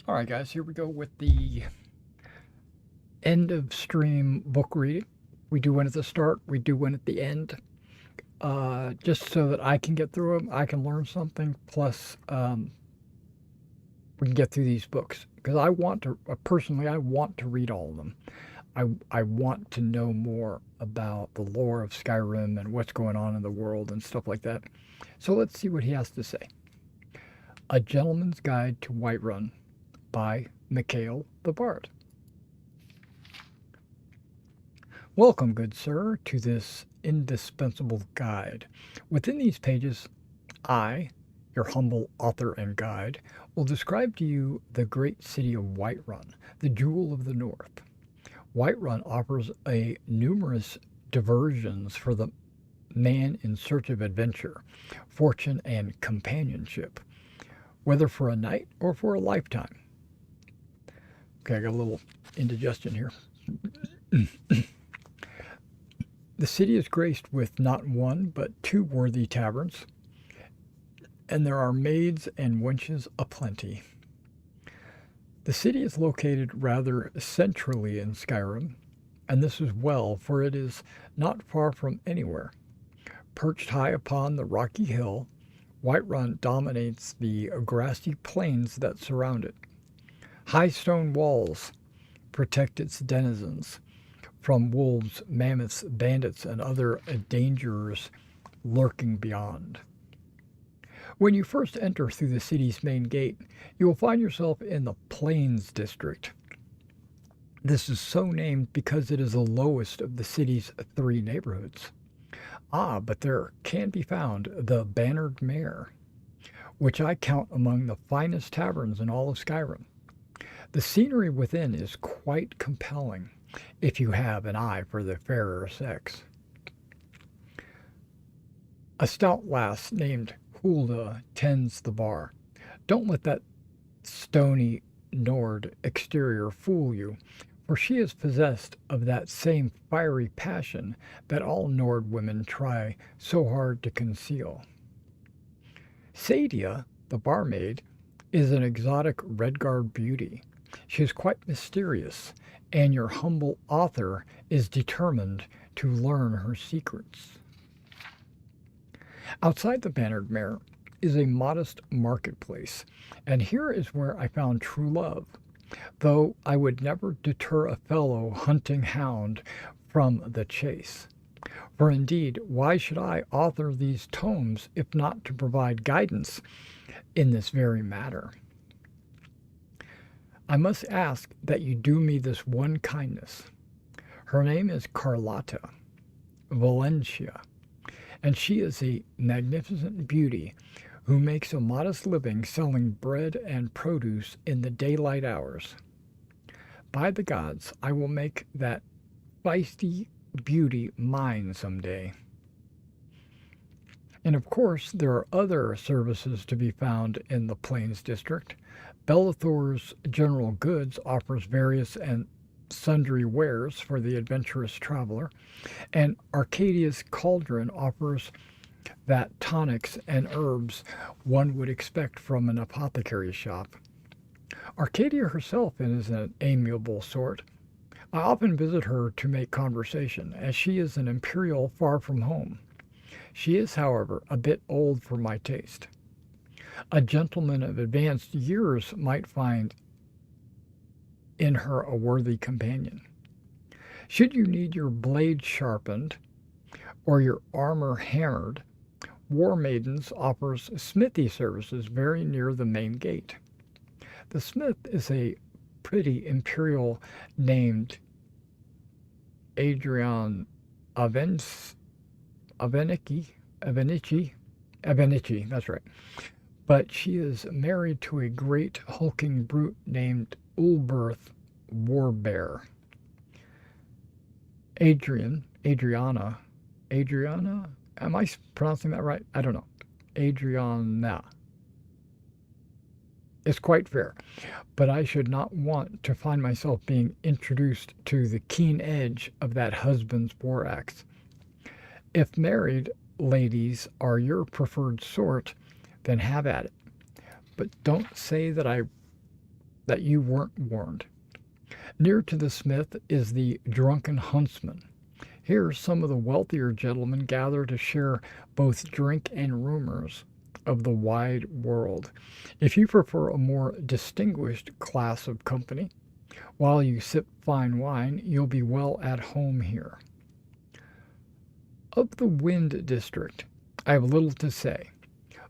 All right, guys, here we go with the end of stream book reading. We do one at the start, we do one at the end. Just so that I can get through them, I can learn something, plus we can get through these books. Because I want to, personally, I want to read all of them. I want to know more about the lore of Skyrim and what's going on in the world and stuff like that. So let's see what he has to say. A Gentleman's Guide to Whiterun by Mikhail the Bard. Welcome, good sir, to this indispensable guide. Within these pages, I, your humble author and guide, will describe to you the great city of Whiterun, the jewel of the north. Whiterun offers a numerous diversions for the man in search of adventure, fortune, and companionship, whether for a night or for a lifetime. Okay, I got a little indigestion here. The city is graced with not one, but two worthy taverns, and there are maids and wenches aplenty. The city is located rather centrally in Skyrim, and this is well, for it is not far from anywhere. Perched high upon the rocky hill, Whiterun dominates the grassy plains that surround it. High stone walls protect its denizens from wolves, mammoths, bandits, and other dangers lurking beyond. When you first enter through the city's main gate, you will find yourself in the Plains District. This is so named because it is the lowest of the city's three neighborhoods. But there can be found the Bannered Mare, which I count among the finest taverns in all of Skyrim. The scenery within is quite compelling, if you have an eye for the fairer sex. A stout lass named Hulda tends the bar. Don't let that stony Nord exterior fool you, for she is possessed of that same fiery passion that all Nord women try so hard to conceal. Sadia, the barmaid, is an exotic Redguard beauty. She is quite mysterious, and your humble author is determined to learn her secrets. Outside the Bannered Mare is a modest marketplace, and here is where I found true love, though I would never deter a fellow hunting hound from the chase. For indeed, why should I author these tomes if not to provide guidance in this very matter? I must ask that you do me this one kindness. Her name is Carlotta Valencia, and she is a magnificent beauty who makes a modest living selling bread and produce in the daylight hours. By the gods, I will make that feisty beauty mine someday. And of course, there are other services to be found in the Plains District. Bellathor's General Goods offers various and sundry wares for the adventurous traveler, and Arcadia's Cauldron offers that tonics and herbs one would expect from an apothecary's shop. Arcadia herself is an amiable sort. I often visit her to make conversation, as she is an imperial far from home. She is, however, a bit old for my taste. A gentleman of advanced years might find in her a worthy companion. Should you need your blade sharpened or your armor hammered, War Maidens offers smithy services very near the main gate. The smith is a pretty imperial named Adrian Avenici, that's right. But she is married to a great hulking brute named Ulberth Warbear. Adriana, am I pronouncing that right? I don't know. Adriana is quite fair, but I should not want to find myself being introduced to the keen edge of that husband's war axe. If married ladies are your preferred sort, then have at it. But don't say that you weren't warned. Near to the smith is the drunken huntsman. Here some of the wealthier gentlemen gather to share both drink and rumors of the wide world. If you prefer a more distinguished class of company, while you sip fine wine, you'll be well at home here. Of the Wind District, I have little to say.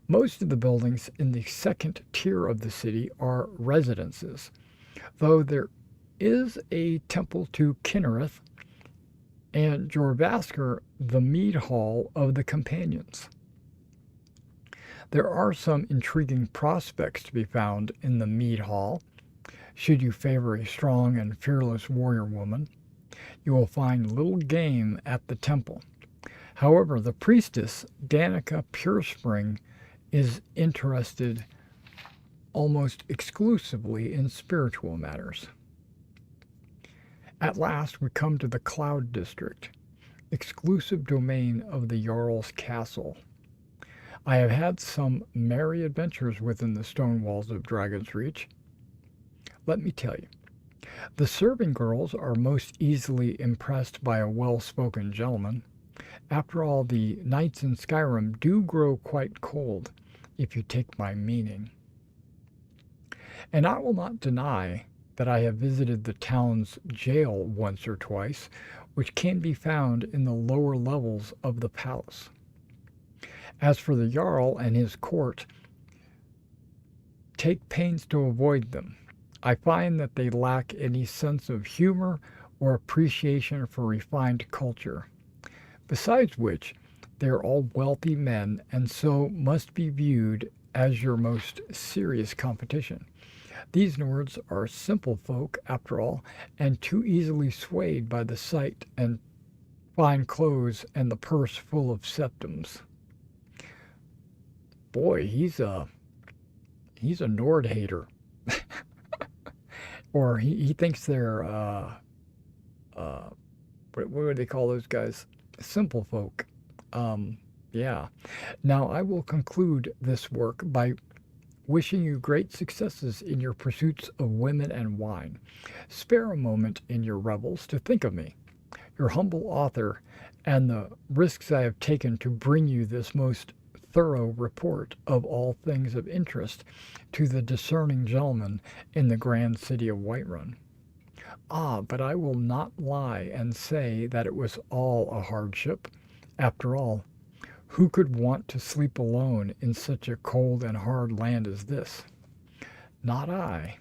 Most of the buildings in the second tier of the city are residences, though there is a temple to Kinnereth and Jorvaskr, the mead hall of the companions. There are some intriguing prospects to be found in the mead hall. Should you favor a strong and fearless warrior woman, you will find little game at the temple. However, the priestess, Danica Purespring, is interested almost exclusively in spiritual matters. At last we come to the Cloud District, exclusive domain of the Jarl's castle. I have had some merry adventures within the stone walls of Dragon's Reach. Let me tell you, the serving girls are most easily impressed by a well-spoken gentleman. After all, the nights in Skyrim do grow quite cold, if you take my meaning. And I will not deny that I have visited the town's jail once or twice, which can be found in the lower levels of the palace. As for the Jarl and his court, take pains to avoid them. I find that they lack any sense of humor or appreciation for refined culture. Besides which, they are all wealthy men and so must be viewed as your most serious competition. These Nords are simple folk, after all, and too easily swayed by the sight and fine clothes and the purse full of septims. Boy, he's a Nord hater. Or he thinks they're what do they call those guys? Simple folk. Yeah. Now I will conclude this work by wishing you great successes in your pursuits of women and wine. Spare a moment in your revels to think of me, your humble author, and the risks I have taken to bring you this most thorough report of all things of interest to the discerning gentleman in the grand city of Whiterun. But I will not lie and say that it was all a hardship. After all, who could want to sleep alone in such a cold and hard land as this? Not I.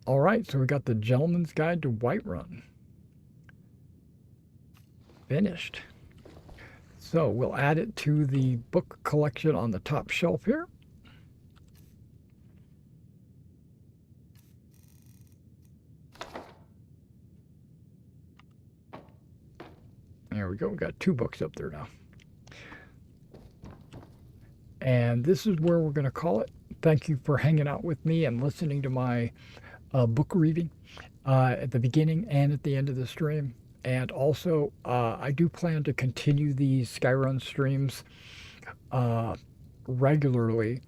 All right, so we got the Gentleman's Guide to Whiterun. Finished. So we'll add it to the book collection on the top shelf here. There we go. We got 2 books up there now. And this is where we're going to call it. Thank you for hanging out with me and listening to my book reading at the beginning and at the end of the stream. And also, I do plan to continue these Skyrim streams regularly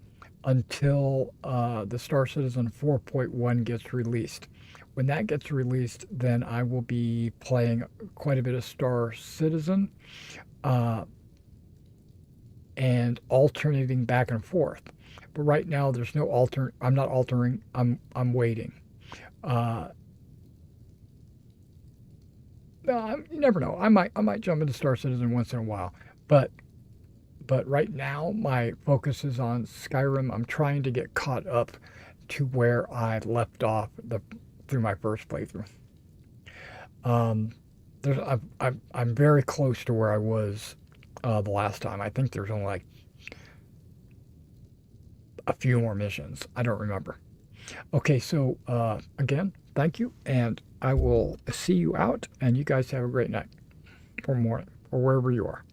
until the Star Citizen 4.1 gets released. When that gets released, then I will be playing quite a bit of Star Citizen and alternating back and forth. But right now, there's no I'm not altering. I'm waiting. You never know. I might jump into Star Citizen once in a while, but right now my focus is on Skyrim. I'm trying to get caught up to where I left off through my first playthrough. I'm very close to where I was the last time. I think there's only like a few more missions. I don't remember. Okay, so again, thank you, and I will see you out, and you guys have a great night or morning or wherever you are.